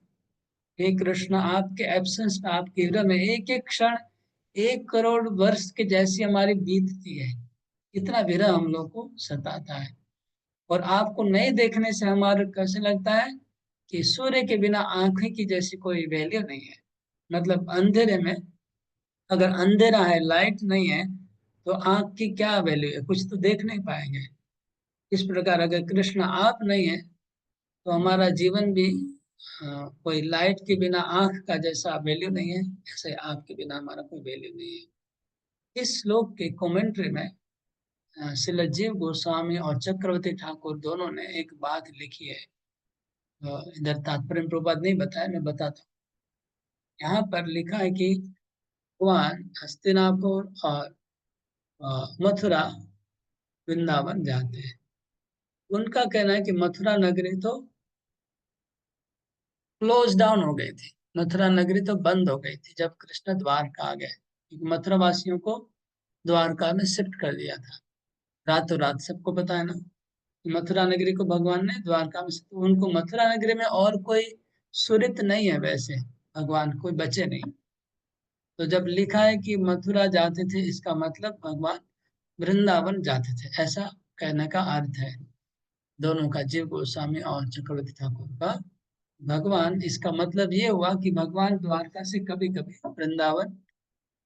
हे कृष्ण, आपके एब्सेंस में, आपके विरह में एक एक क्षण 1 करोड़ वर्ष के जैसी हमारी बीतती है। इतना विरह हम लोग को सताता है। और आपको नहीं देखने से हमारे कैसे लगता है कि सूर्य के बिना आंखें की जैसी कोई वैल्यू नहीं है। मतलब अंधेरे में, अगर अंधेरा है, लाइट नहीं है, तो आंख की क्या वैल्यू है, कुछ तो देख नहीं पाएंगे। इस प्रकार अगर कृष्ण आप नहीं है तो हमारा जीवन भी कोई लाइट के बिना आंख का जैसा वैल्यू नहीं है, ऐसे आपके बिना हमारा कोई वैल्यू नहीं है। इस श्लोक के कमेंट्री में श्रील जीव गोस्वामी और चक्रवर्ती ठाकुर दोनों ने एक बात लिखी है। इधर तात्पर्य प्रभुपाद नहीं बताया, मैं बताता हूँ। यहाँ पर लिखा है कि भगवान हस्तिनापुर और मथुरा वृंदावन जाते हैं। उनका कहना है कि मथुरा नगरी तो क्लोज डाउन हो गई थी, मथुरा नगरी तो बंद हो गई थी जब कृष्ण द्वारका आ गए, क्योंकि मथुरा वासियों को द्वारका में शिफ्ट कर दिया था रातों रात। सबको पता है ना, मथुरा नगरी को भगवान ने द्वारका में, तो उनको मथुरा नगरी में और कोई सुरित नहीं है, वैसे भगवान कोई बचे नहीं। तो जब लिखा है कि मथुरा जाते थे, इसका मतलब भगवान वृंदावन जाते थे, ऐसा कहने का अर्थ है दोनों का, जीव गोस्वामी और चक्रवर्ती ठाकुर का। भगवान, इसका मतलब ये हुआ कि भगवान द्वारका से कभी कभी वृंदावन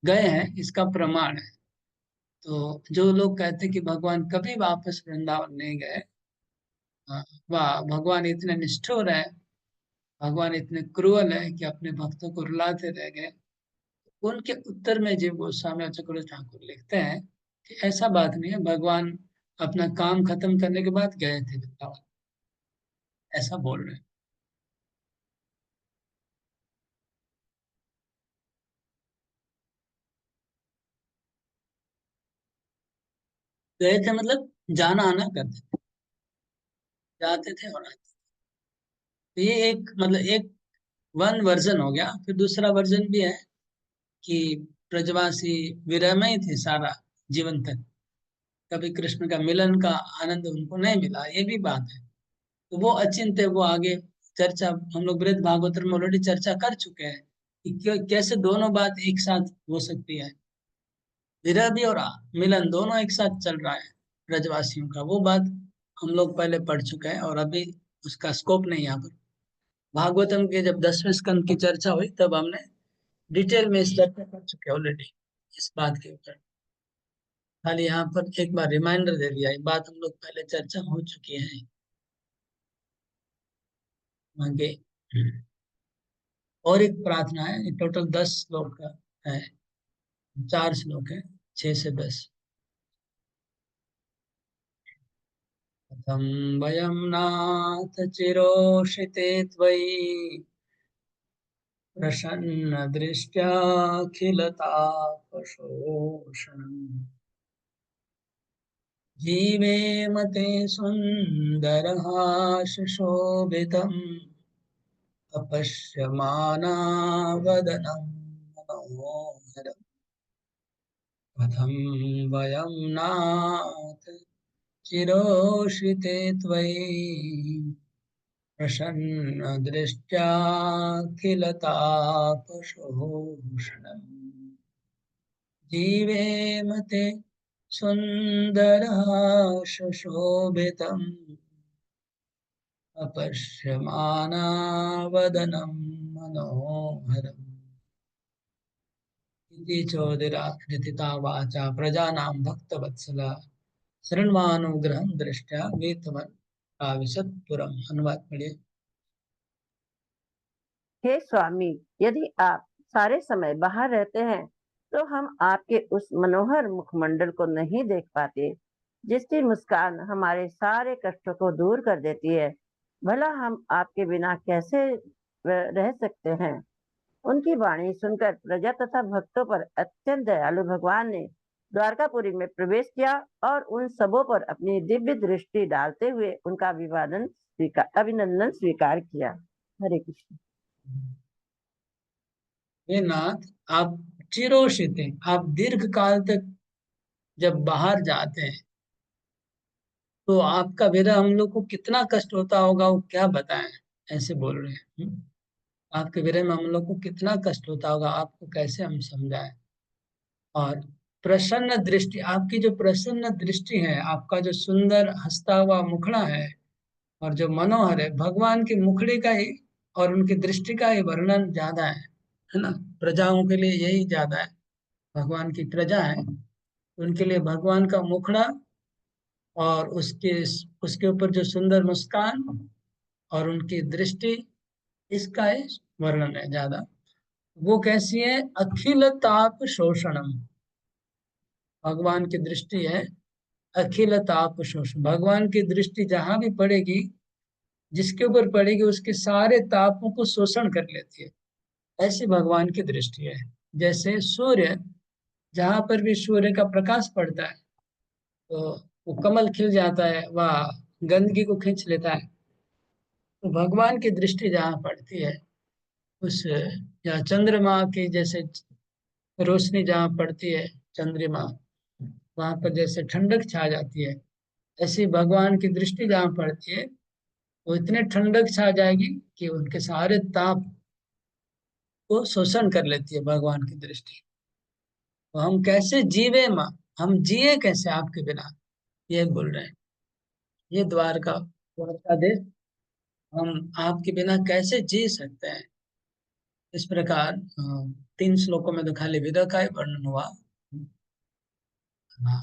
गए हैं, इसका प्रमाण है। तो जो लोग कहते हैं कि भगवान कभी वापस वृंदावन नहीं गए, वाह, भगवान इतने निष्ठुर है, भगवान इतने क्रूअल है कि अपने भक्तों को रुलाते रह गए। उनके उत्तर में जीव गोस्वामी और चक्रवर्ती ठाकुर लिखते हैं कि ऐसा बात नहीं है, भगवान अपना काम खत्म करने के बाद गए थे वृंदावन, ऐसा बोल रहे हैं। गए थे मतलब जाना आना करते थे, जाते थे और आते थे। तो ये एक मतलब एक वन वर्जन हो गया। फिर दूसरा वर्जन भी है कि ब्रजवासी विरह में ही थे सारा जीवन तक, कभी कृष्ण का मिलन का आनंद उनको नहीं मिला, ये भी बात है। तो वो अचिंत है, वो आगे चर्चा हम लोग बृहद भागवत में ऑलरेडी चर्चा कर चुके हैं कि कैसे दोनों बात एक साथ हो सकती है। विरह भी और मिलन दोनों एक साथ चल रहा है ब्रजवासियों का, वो बात हम लोग पहले पढ़ चुके हैं और अभी उसका स्कोप नहीं यहाँ पर। भागवतम के जब 10वें स्कंद की चर्चा हुई तब हमने डिटेल में इस चर्चा कर चुके हैं ऑलरेडी इस बात के ऊपर। खाली यहाँ पर एक बार रिमाइंडर दे दिया, ये बात हम लोग पहले चर्चा हो चुकी है आगे। और एक प्रार्थना है, टोटल 10 श्लोक का है, 4 श्लोक है, 6 से 10। कथं वयं नाथ चिरोषिते त्वयि प्रसन्नदृष्ट्याखिलतापशोषणम् जीवेम ते सुन्दरहासशोभितम् अपश्यमानावदनं मनोहरम्। कथं वयं नाथ चिरोषिते त्वयि प्रसन्नदृष्ट्याखिलतापशोषणम् जीवेम ते सुन्दरहासशोभितम् अपश्यमानावदनं मनोहरम्। इति चोदिरादिता वाचा प्रजानां भक्तवत्सल शृण्वानुग्रहं दृष्ट्या वेतवन आविशत्पुरम्। अनुवाद पढ़िए। हे स्वामी, यदि आप सारे समय बाहर रहते हैं तो हम आपके उस मनोहर मुखमंडल को नहीं देख पाते जिसकी मुस्कान हमारे सारे कष्टों को दूर कर देती है। भला हम आपके बिना कैसे रह सकते हैं। उनकी वाणी सुनकर प्रजा तथा भक्तों पर अत्यंत दयालु भगवान ने द्वारकापुरी में प्रवेश किया और उन सबों पर अपनी दिव्य दृष्टि डालते हुए उनका अभिनंदन स्वीकार किया। हरे कृष्ण। हे नाथ, आप चिरोषित हैं, आप दीर्घ काल तक जब बाहर जाते हैं तो आपका विरह हम लोग को कितना कष्ट होता होगा, वो क्या बताएं, ऐसे बोल रहे हैं। आपके विरह में हम लोग को कितना कष्ट होता होगा, आपको कैसे हम समझाएं। और प्रसन्न दृष्टि, आपकी जो प्रसन्न दृष्टि है, आपका जो सुंदर हंसता हुआ मुखड़ा है और जो मनोहर है, भगवान की मुखड़ी का ही और उनकी दृष्टि का ही वर्णन ज्यादा है ना। प्रजाओं के लिए यही ज्यादा है, भगवान की प्रजा है, उनके लिए भगवान का मुखड़ा और उसके ऊपर जो सुंदर मुस्कान और उनकी दृष्टि, इसका ही वर्णन है ज्यादा। वो कैसी है? अखिल ताप शोषणम, भगवान की दृष्टि है अखिल ताप शोषण। भगवान की दृष्टि जहां भी पड़ेगी, जिसके ऊपर पड़ेगी, उसके सारे तापों को शोषण कर लेती है, ऐसी भगवान की दृष्टि है। जैसे सूर्य, जहां पर भी सूर्य का प्रकाश पड़ता है तो वो कमल खिल जाता है, वह गंदगी को खींच लेता है। तो भगवान की दृष्टि जहाँ पड़ती है, उस या चंद्रमा की जैसे रोशनी जहाँ पड़ती है, चंद्रमा, वहां पर जैसे ठंडक छा जाती है, ऐसी भगवान की दृष्टि जहाँ पड़ती है, वो इतने ठंडक छा जाएगी कि उनके सारे ताप को शोषण कर लेती है भगवान की दृष्टि। तो हम कैसे जीवे माँ, हम जिए कैसे आपके बिना, ये बोल रहे हैं। ये द्वारका देश, हम आपके बिना कैसे जी सकते हैं। इस प्रकार 3 श्लोकों में तो खाली विदा का ही वर्णन हुआ। हाँ,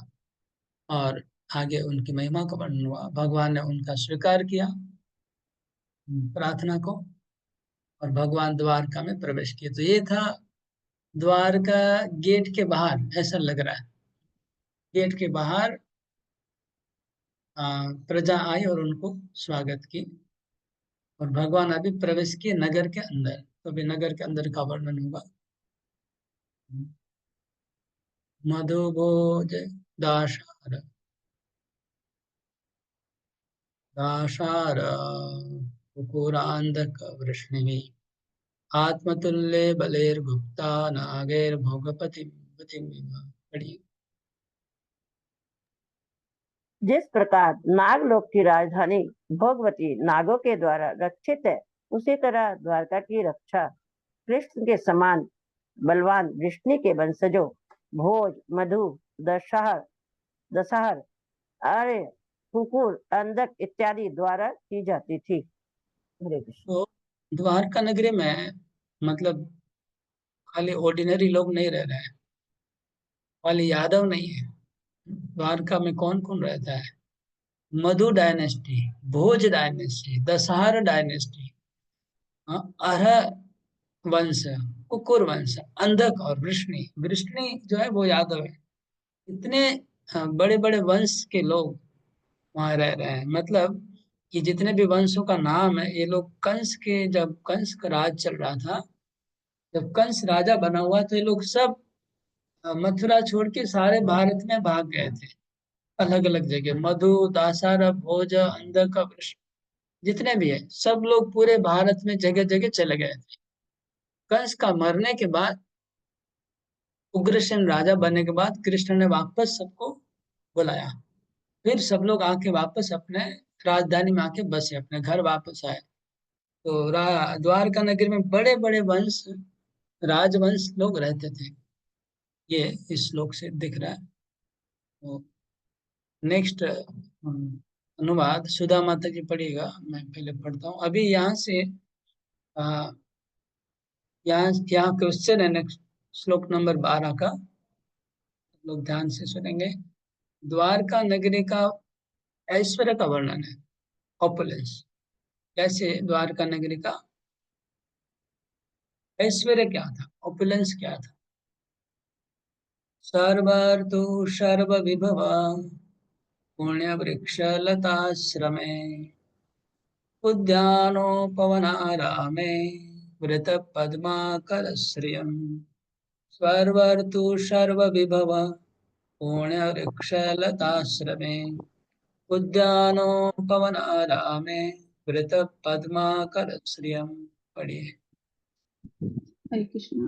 और आगे उनकी महिमा का वर्णन हुआ। भगवान ने उनका स्वीकार किया प्रार्थना को, और भगवान द्वारका में प्रवेश किए। तो ये था द्वारका गेट के बाहर, ऐसा लग रहा है। गेट के बाहर प्रजा आई और उनको स्वागत की, और भगवान अभी प्रवेश किए नगर के अंदर। तो अभी नगर के अंदर का वर्णन होगा। मधुभोज दाशार दाशार कुकुरांधक वृष्णिः आत्मतुल्ये बलेर्भुक्ता नागैर्भोगपतिं पतिमिव। पढ़िए। जिस प्रकार नागलोक की राजधानी भोगवती नागों के द्वारा रक्षित है, उसी तरह द्वारका की रक्षा कृष्ण के समान बलवान विष्णु के वंशजों भोज, मधु, दशहर दशहर आर्य, कुकुर, अंधक इत्यादि द्वारा की जाती थी। हरे कृष्ण। तो द्वारका नगरी में मतलब खाली ऑर्डिनरी लोग नहीं रह रहे हैं, खाली यादव नहीं है। द्वारका में कौन कौन रहता है? मधु डायनेस्टी, भोज डायनेस्टी, दशहर डायनेस्टी, अरह वंश, कुकुर वंश, अंधक और वृष्णि। वृष्णि जो है वो यादव है। इतने बड़े बड़े वंश के लोग वहां रह रहे हैं। मतलब कि जितने भी वंशों का नाम है, ये लोग कंस के, जब कंस का राज चल रहा था, जब कंस राजा बना हुआ, तो ये लोग सब मथुरा छोड़ के सारे भारत में भाग गए थे, अलग अलग जगह। मधु, दासारा, भोज, अंधक, वृष्णि, जितने भी है सब लोग पूरे भारत में जगह जगह चले गए थे। कंस का मरने के बाद, उग्रसेन राजा बनने के बाद, कृष्ण ने वापस सबको बुलाया। फिर सब लोग आके वापस अपने राजधानी में आके बसे, अपने घर वापस आए। तो द्वारका नगरी में बड़े बड़े वंश, राजवंश लोग रहते थे। ये इस श्लोक से दिख रहा है। तो नेक्स्ट अनुवाद सुधा माता जी पढ़िएगा, मैं पहले पढ़ता हूँ। अभी यहाँ से आ, यहाँ यहाँ क्वेश्चन है नेक्स्ट, श्लोक नंबर 12 का, लोग ध्यान से सुनेंगे। द्वारका नगरी का ऐश्वर्य का वर्णन है, ऑपुलेंस। कैसे द्वारका नगरी का ऐश्वर्य क्या था, ऑपुलेंस क्या था? सर्वर्तु सर्व विभव पुण्य वृक्ष लताश्रमे उद्यानोपवनारामे वृत पद्माकर श्रियम्। सर्वर्तु सर्व विभव पुण्य वृक्ष लताश्रमे उद्यानोपवनारामे वृत पद्माकर श्रियम्। पढ़िए। हरे कृष्ण।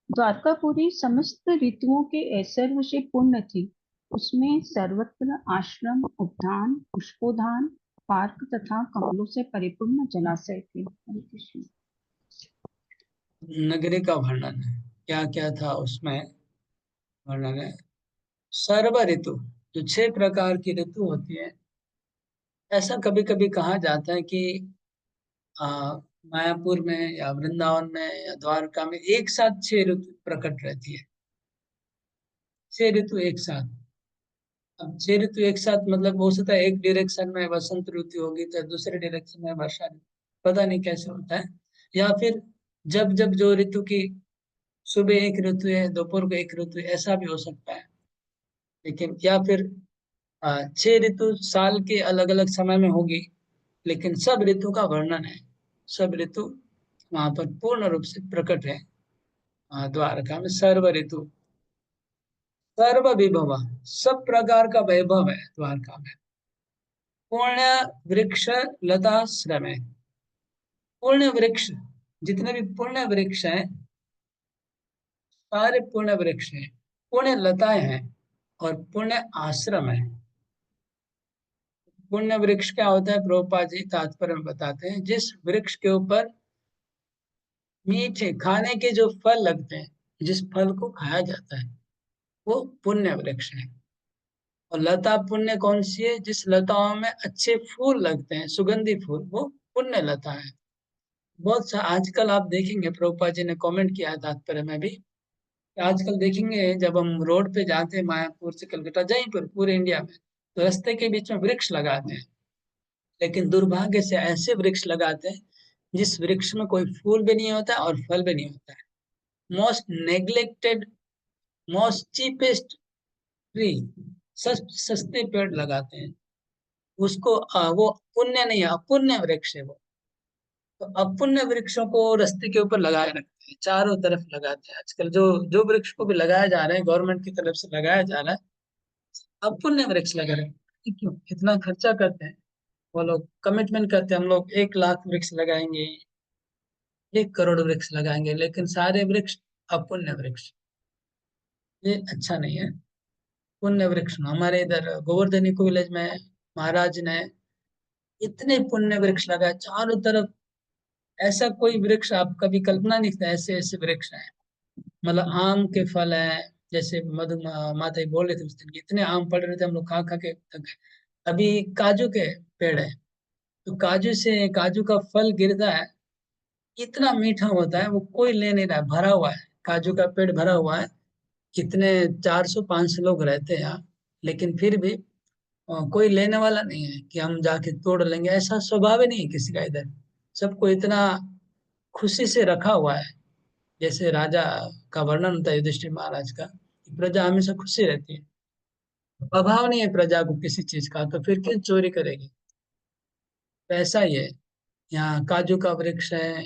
द्वारकापुरी समस्त ऋतुओं के ऐश्वर्य से पूर्ण थी। उसमें सर्वत्र आश्रम, उद्यान, पुष्पोद्यान, पार्क तथा कमलों से परिपूर्ण जलाशय थे। हरे कृष्ण। नगरी का वर्णन है, क्या क्या था उसमें। वर्णन है। सर्व ऋतु, जो 6 प्रकार की ऋतु होती है, ऐसा कभी कभी कहा जाता है कि आ, मायापुर में या वृंदावन में या द्वारका में एक साथ 6 ऋतु प्रकट रहती है। 6 ऋतु एक साथ। अब 6 ऋतु एक साथ मतलब हो सकता है एक डायरेक्शन में वसंत ऋतु होगी तो दूसरे डायरेक्शन में वर्षा ऋतु, पता नहीं कैसे होता है। या फिर जब जब जो ऋतु की सुबह एक ऋतु है, दोपहर को एक ऋतु है, ऐसा भी हो सकता है। लेकिन या फिर 6 ऋतु साल के अलग अलग समय में होगी, लेकिन सब ऋतु का वर्णन है। सब ऋतु वहां पर पूर्ण रूप से प्रकट है। द्वारका में सर्व ऋतु, सर्व विभव, सब प्रकार का वैभव है द्वारका में। पुण्य वृक्ष लता श्रम है। पुण्य वृक्ष, जितने भी पुण्य वृक्ष हैं, सारे पुण्य वृक्ष हैं, पुण्य लताएं हैं और पुण्य आश्रम है। पुण्य वृक्ष क्या होता है, प्रभुपाद जी तात्पर्य में बताते हैं, जिस वृक्ष के ऊपर मीठे खाने के जो फल लगते हैं, जिस फल को खाया जाता है, वो पुण्य वृक्ष है। और लता पुण्य कौन सी है, जिस लताओं में अच्छे फूल लगते हैं, सुगंधी फूल, वो पुण्य लता है। बहुत सा आजकल आप देखेंगे, प्रभुपाद जी ने कमेंट किया है तात्पर्य में भी, कि आजकल देखेंगे जब हम रोड पे जाते हैं मायापुर से कलकत्ता, जहीं पर पूरे इंडिया में, तो रास्ते के बीच में वृक्ष लगाते हैं। लेकिन दुर्भाग्य से ऐसे वृक्ष लगाते हैं जिस वृक्ष में कोई फूल भी नहीं होता और फल भी नहीं होता है। Most neglected, most cheapest tree, सस्ते पेड़ लगाते हैं उसको। वो पुण्य नहीं है, अपुण्य वृक्ष है वो। तो अपुण्य वृक्षों को रास्ते के ऊपर लगाए रखते हैं, चारों तरफ लगाते हैं। आजकल जो जो वृक्ष को भी लगाया जा रहा है, गवर्नमेंट की तरफ से लगाया जा रहा है, अपुण्य वृक्ष लगा रहे हैं। क्यों इतना खर्चा करते हैं? वो लोग कमिटमेंट करते हैं, हम लोग 1 लाख वृक्ष लगाएंगे, 1 करोड़ वृक्ष लगाएंगे, लेकिन सारे वृक्ष अपुण्य वृक्ष। ये अच्छा नहीं है। पुण्य वृक्ष हमारे इधर गोवर्धनी को विलेज में महाराज ने इतने पुण्य वृक्ष लगाए चारों तरफ। ऐसा कोई वृक्ष आप कभी कल्पना नहीं करते, ऐसे ऐसे वृक्ष हैं। मतलब आम के फल हैं, जैसे मधु माता ही बोल रहे थे उस दिन, इतने आम पड़ रहे थे, हम लोग खा खा के थक गए। अभी काजू के पेड़ है, तो काजू से काजू का फल गिरता है, इतना मीठा होता है, वो कोई ले नहीं रहा है, भरा हुआ है, काजू का पेड़ भरा हुआ है। कितने 400-500 लोग रहते हैं यहाँ, लेकिन फिर भी कोई लेने वाला नहीं है कि हम जाके तोड़ लेंगे, ऐसा स्वभाव ही नहीं है किसी का इधर। सबको इतना खुशी से रखा हुआ है। जैसे राजा का वर्णन होता है युधिष्ठिर महाराज का, कि प्रजा हमेशा खुशी रहती है, अभाव नहीं है प्रजा को किसी चीज का, तो फिर क्यों चोरी करेगी। तो ऐसा ही है, यहाँ काजू का वृक्ष है,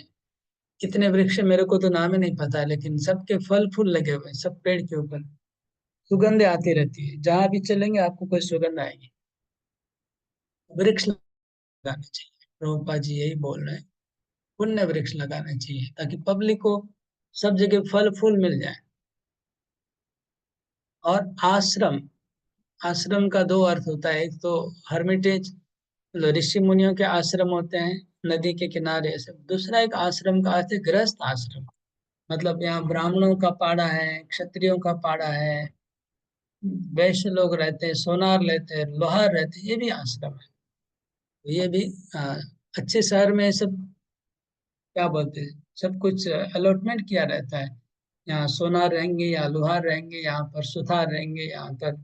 कितने वृक्ष है, मेरे को तो नाम ही नहीं पता है, लेकिन सबके फल फूल लगे हुए हैं, सब पेड़ के ऊपर सुगंध आती रहती है, जहां भी चलेंगे आपको कोई सुगंध आएगी। वृक्ष लगाने चाहिए, प्रभुपाद जी यही बोल रहे हैं, पुण्य वृक्ष लगाना चाहिए ताकि पब्लिक को सब जगह फल फूल मिल जाए। और आश्रम, आश्रम का 2 अर्थ होता है, एक तो हर्मिटेज, मतलब ऋषि मुनियों के आश्रम होते हैं नदी के किनारे से। दूसरा एक आश्रम का अर्थ है गृहस्थ आश्रम, मतलब यहाँ ब्राह्मणों का पाड़ा है, क्षत्रियों का पाड़ा है, वैश्य लोग रहते हैं, सोनार लेते हैं, लोहार रहते हैं, ये भी आश्रम है। तो ये भी आ, अच्छे शहर में सब क्या बोलते हैं, सब कुछ अलॉटमेंट किया रहता है। यहाँ सोनार रहेंगे, यहाँ लोहार रहेंगे, यहाँ पर सुथार रहेंगे, यहाँ पर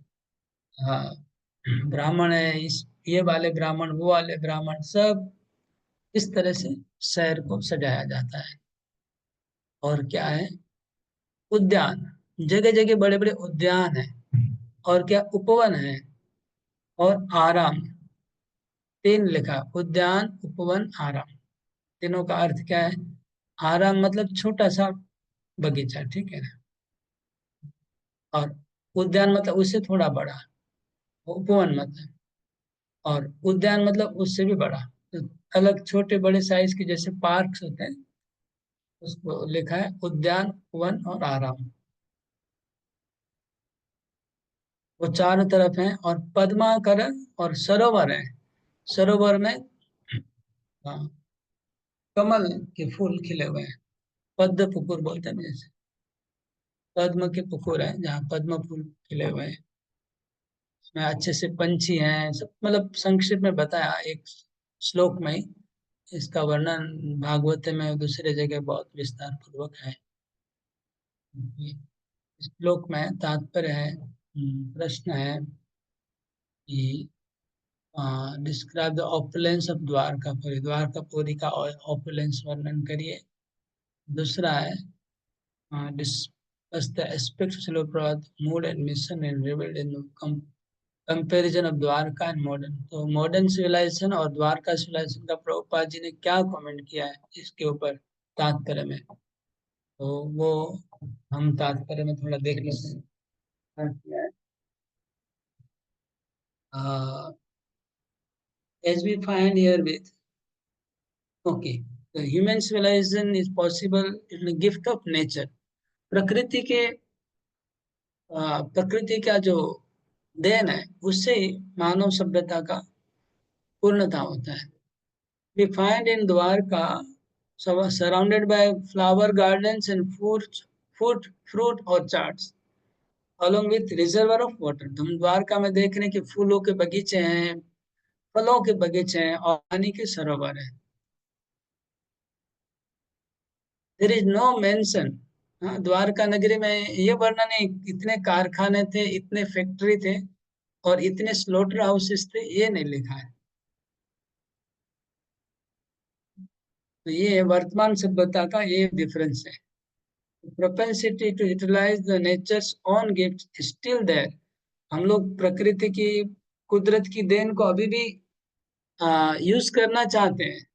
हाँ ब्राह्मण है, इस ये वाले ब्राह्मण, वो वाले ब्राह्मण, सब इस तरह से शहर को सजाया जाता है। और क्या है, उद्यान, जगह जगह बड़े बड़े उद्यान है। और क्या, उपवन है और आराम। 3 लिखा, उद्यान, उपवन, आराम। तीनों का अर्थ क्या है? आराम मतलब छोटा सा बगीचा, ठीक है ना, और उद्यान मतलब उससे थोड़ा बड़ा, उपवन मतलब, और उद्यान मतलब उससे भी बड़ा। तो अलग छोटे बड़े साइज के जैसे पार्क्स होते हैं, उसको लिखा है उद्यान, वन और आराम। वो चारों तरफ हैं, और पद्माकर और सरोवर है। सरोवर में हाँ, कमल के फूल खिले हुए हैं, पद्म पुकुर बोलते हैं ना जैसे। पद्म के पुकुर है जहाँ पद्म फूल खिले हुए हैं, उसमें अच्छे से पंछी हैं, सब मतलब संक्षिप्त में बताया एक श्लोक में ही। इसका वर्णन भागवत में और दूसरे जगह बहुत विस्तार पूर्वक है। इस श्लोक में तात्पर्य है, प्रश्न है कि describe the opulence of Dwarkapuri, Dwarkapuri का ऑपुलेंस वर्णन करिए। दूसरा है discuss the aspects of Srila Prabhupada's mood and mission and revealed in the comparison of Dwarka and modern। तो मॉडर्न सिविलाइजेशन और द्वारका सिविलाइजेशन का प्रभुपाद जी ने क्या कमेंट किया है इसके ऊपर तात्पर्य में, तो वो हम तात्पर्य में थोड़ा देख लेते हैं क्या किया है। As we find here with, okay, the human civilization is possible in the gift of nature। प्रकृति के प्रकृति का जो देन है उससे ही मानव सभ्यता का पूर्णता होता है। We find in Dwarka surrounded by flower gardens and fruit orchards along with reservoir of water। हम द्वारका में देख रहे हैं कि फूलों के बगीचे हैं, फलों के बगीचे हैं और पानी के सरोवर हैं। There is no mention, Dwarka नगरी में ये वर्णन है इतने कारखाने थे, इतने फैक्ट्री थे और इतने स्लॉटर हाउसेस थे, ये नहीं लिखा है। तो ये वर्तमान सभ्यता का ये डिफरेंस है। Propensity to utilize the nature's own gifts is still there। हम लोग प्रकृति की, कुदरत की देन को अभी भी यूज करना चाहते हैं,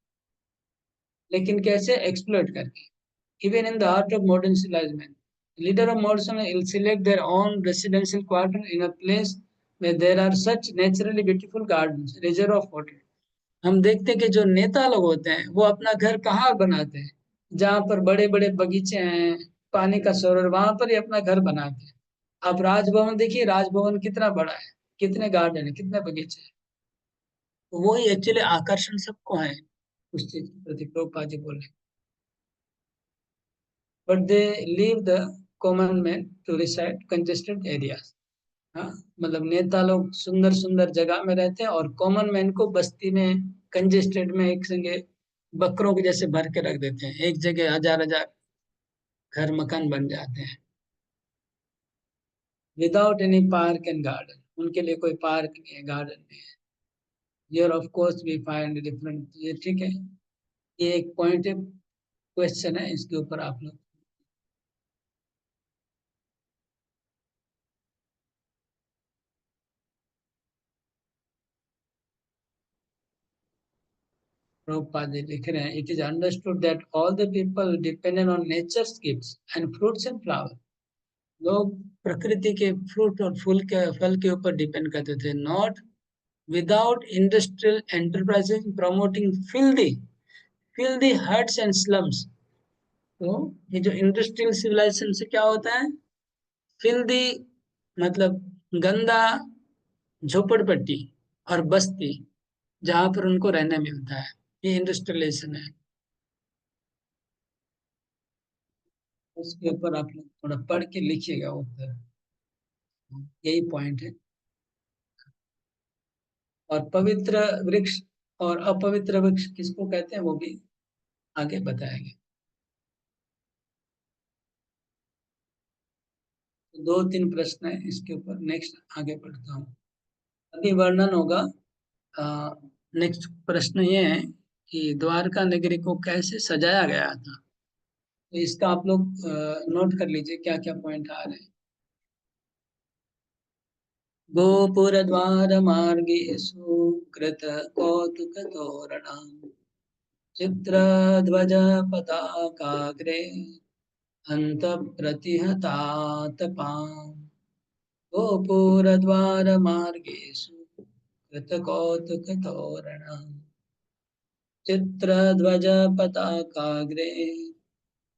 लेकिन कैसे? एक्सप्लॉइट करके। Even in the heart of modern civilization, leader of modern will select their own residential quarter in a place where there are such naturally beautiful gardens, reservoir of water। हम देखते हैं कि जो नेता लोग होते हैं वो अपना घर कहाँ बनाते हैं? जहाँ पर बड़े बड़े बगीचे हैं, पानी का सरोवर, वहां पर ही अपना घर बनाते हैं। आप राजभवन देखिए, राजभवन कितना बड़ा है, कितने गार्डन है, कितने बगीचे हैं। तो वो ही एक्चुअली आकर्षण सबको है उस चीज के प्रति, प्रभुपाद जी बोले। But they leave the common man to reside congested areas. हाँ, मतलब नेता लोग सुंदर सुंदर जगह में रहते हैं और कॉमन मैन को बस्ती में, कंजेस्टेड में एक संगे बकरों के जैसे भर के रख देते हैं। एक जगह हजार हजार घर मकान बन जाते हैं without any park and garden. उनके लिए कोई पार्क नहीं है, गार्डन नहीं है। Here of course we find different, ये ठीक है, ये एक पॉइंट है, क्वेश्चन है, इसके ऊपर आप लोग प्रभुपाद जी लिख रहे हैं। It is understood that all the people dependent on natures gifts and fruits and flower. लोग प्रकृति के फ्रूट और फूल के फल के ऊपर डिपेंड करते थे, not without industrial enterprises promoting filthy huts and slums. तो ये जो इंडस्ट्रियल सिविलाइजेशन से क्या होता है? फिल्दी मतलब गंदा झोपड़पट्टी और बस्ती जहां पर उनको रहने मिलता है, ये इंडस्ट्रियलाइजेशन है। उसके ऊपर आप लोग थोड़ा पढ़ के लिखिएगा उत्तर, यही पॉइंट है। और पवित्र वृक्ष और अपवित्र वृक्ष किसको कहते हैं वो भी आगे बताएंगे। तो 2-3 प्रश्न है इसके ऊपर, नेक्स्ट आगे बढ़ता हूँ। अभी वर्णन होगा। नेक्स्ट प्रश्न ये है कि द्वारका नगरी को कैसे सजाया गया था। तो इसका आप लोग नोट कर लीजिए क्या क्या पॉइंट आ रहे हैं। गोपुर द्वार मार्गेषु कृत कौतुक तोरणम् चित्र ध्वज पताकाग्रे अंत प्रतिहतातपाम् गोपुर द्वार मार्गेषु कृत कौतुक तोरणम् चित्र ध्वज पताकाग्रे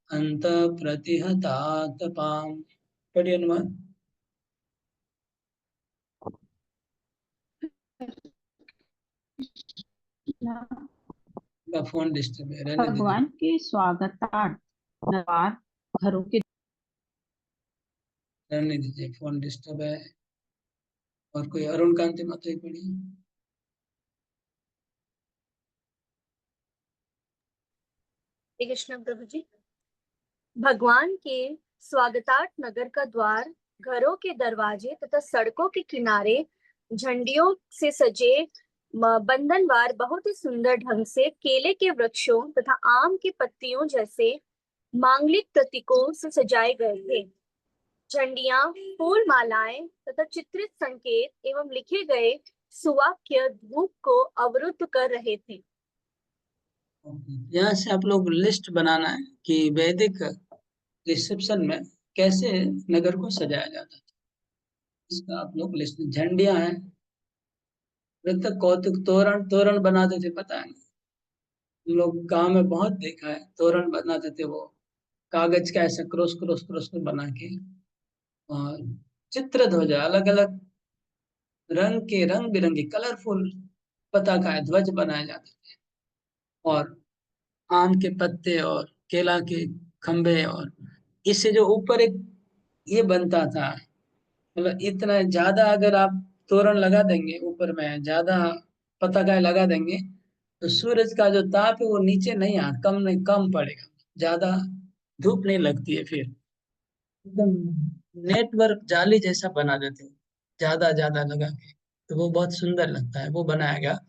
अंत प्रतिहतातपाम्। पढ़िए अनुमान। का फोन डिस्टर्ब है, रहने दीजिए। भगवान के स्वागतार्थ द्वार घरों के रहने दीजिए, फोन डिस्टर्ब है। और कोई अरुण कांति माता ही पढ़ी। श्री कृष्ण प्रभु जी। भगवान के स्वागतार्थ नगर का द्वार, घरों के दरवाजे तथा सड़कों के किनारे झंडियों से सजे बंधनवार बहुत ही सुंदर ढंग से केले के वृक्षों तथा आम की पत्तियों जैसे मांगलिक प्रतीकों से सजाए गए थे। झंडियां, फूल मालाएं तथा चित्रित संकेत एवं लिखे गए सुवाक्य धूप को अवरुद्ध कर रहे थे। यहाँ से आप लोग लिस्ट बनाना है कि वैदिक रिसेप्शन में कैसे नगर को सजाया जाता था, इसका आप लोग लिस्ट। झंडियां हैं, मृतक कौतुक, तोरण तोरण बनाते थे, पता है ना? हम लोग गांव में बहुत देखा है, तोरण बनाते थे वो कागज का ऐसा क्रॉस क्रॉस क्रॉस बना के, और चित्र ध्वजा, अलग अलग रंग के रंग बिरंगे कलरफुल पताका ध्वज बनाए जाते थे। और आम के पत्ते और केला के खंभे, और इससे जो ऊपर एक ये बनता था, मतलब इतना ज्यादा अगर आप तोरण लगा देंगे, ऊपर में ज्यादा पताका लगा देंगे, तो सूरज का जो ताप है वो नीचे नहीं आ, कम नहीं, कम पड़ेगा, ज्यादा धूप नहीं लगती है। फिर एकदम नेटवर्क जाली जैसा बना देते हैं, ज्यादा ज्यादा लगा के, तो वो बहुत सुंदर लगता है। वो बनाया गया।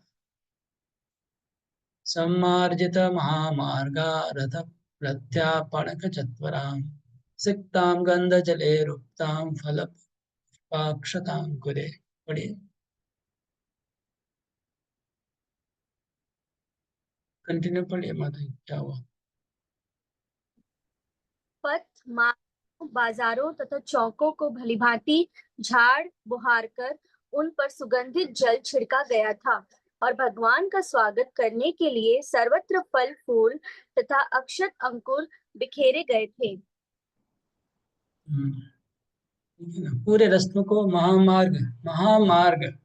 सम्मार्जित महामार्गा रथ प्रत्यापणक चत्वराम सिक्ताम गंध जले रुक्ताम फल पाक्षताम कुरे। पढ़िए, कंटिन्यू पढ़िए माता जी, क्या हुआ? पथ, मार्गों, बाजारों तथा चौकों को भलीभांति झाड़ बुहार कर उन पर सुगंधित जल छिड़का गया था और भगवान का स्वागत करने के लिए सर्वत्र फल फूल तथा अक्षत अंकुर बिखेरे गए थे। ठीक है ना? पूरे रास्तों को महामार्ग, महामार्ग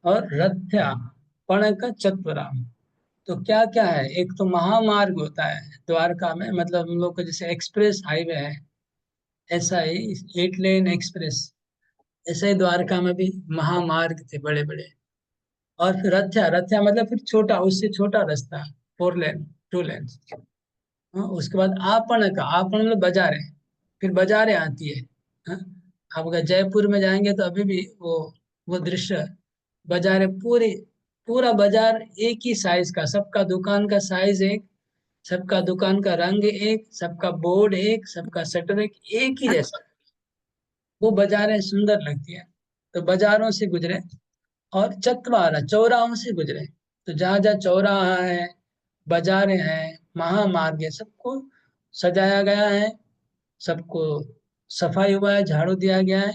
और रथ्या पणक चत्वराम। तो क्या क्या है? एक तो महामार्ग होता है द्वारका में, मतलब हम लोग को जैसे एक्सप्रेस हाईवे है, ऐसा ही 8 लेन एक्सप्रेस, ऐसे ही द्वारका में भी महामार्ग थे बड़े बड़े। और फिर रथ्या, रथ्या मतलब फिर छोटा, उससे छोटा रास्ता, 4 लेन, 2 लेन। हाँ, उसके बाद आपण का, आपण मतलब बाजारें, फिर बाजारें आती है। हाँ, आप अगर जयपुर में जाएंगे तो अभी भी वो दृश्य, बाजारें पूरी, पूरा बाजार एक ही साइज का, सबका दुकान का साइज एक, सबका दुकान का रंग एक, सबका बोर्ड एक, सबका शटर एक ही जैसा। वो बाजारें सुंदर लगती है। तो बाजारों से गुजरे, और चतवारा, चौराहों से गुजरे। तो जहां जहां चौराहा है, बाजारें हैं, महामार्ग है, सबको सजाया गया है, सबको सफाई हुआ है, झाड़ू दिया गया है,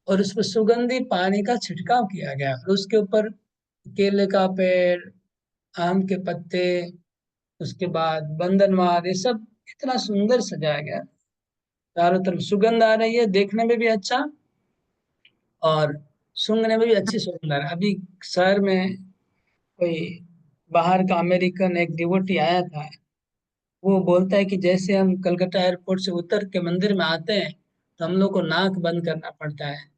और उस पर सुगंधी पानी का छिड़काव किया गया, और उसके ऊपर केले का पेड़, आम के पत्ते, उसके बाद बंधनवार, ये सब इतना सुंदर सजाया गया। चारों तरफ सुगंध आ रही है, देखने में भी अच्छा और सूंघने में भी अच्छी सुगंध आ रही है। अभी शहर में कोई बाहर का अमेरिकन एक डिवोटी आया था, वो बोलता है कि जैसे हम कलकत्ता एयरपोर्ट से उतर के मंदिर में आते हैं तो हम लोग को नाक बंद करना पड़ता है,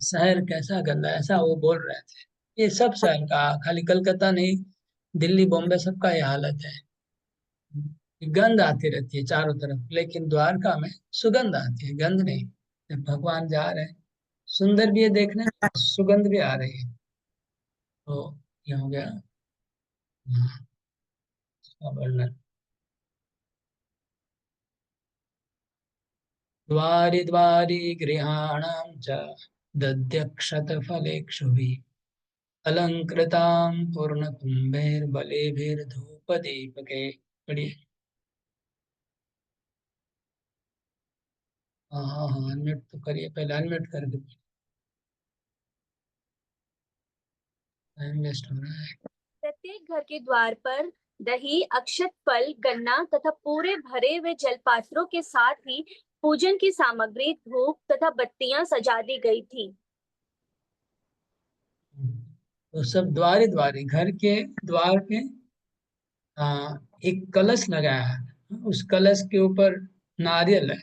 शहर कैसा गंदा है, ऐसा वो बोल रहे थे। ये सब शहर का, खाली कलकत्ता नहीं, दिल्ली बॉम्बे सबका ये हालत है। गंध आती रहती है चारों तरफ, लेकिन द्वारका में सुगंध आती है, गंध नहीं। जब भगवान जा रहे हैं, सुंदर भी है देखने में, सुगंध भी आ रही है। तो ये हो गया इसका वर्णन। द्वारि द्वारि गृहाणां च दध्यक्षतफलेक्षुभिः अलङ्कृतां पूर्णकुम्भैर्बलेभिर्धूपदीपके। पढ़िए। हाँ हाँ हाँ, अनम्यूट तो करिए, पहले अनम्यूट करके, टाइम वेस्ट हो रहा है। प्रत्येक घर के द्वार पर दही, अक्षत फल, गन्ना तथा पूरे भरे हुए जलपात्रों के साथ ही पूजन की सामग्री, धूप तथा बत्तियां सजा दी गई थी। तो सब द्वारे द्वारे, घर के द्वार पे एक कलश लगाया है, उस कलश के ऊपर नारियल है,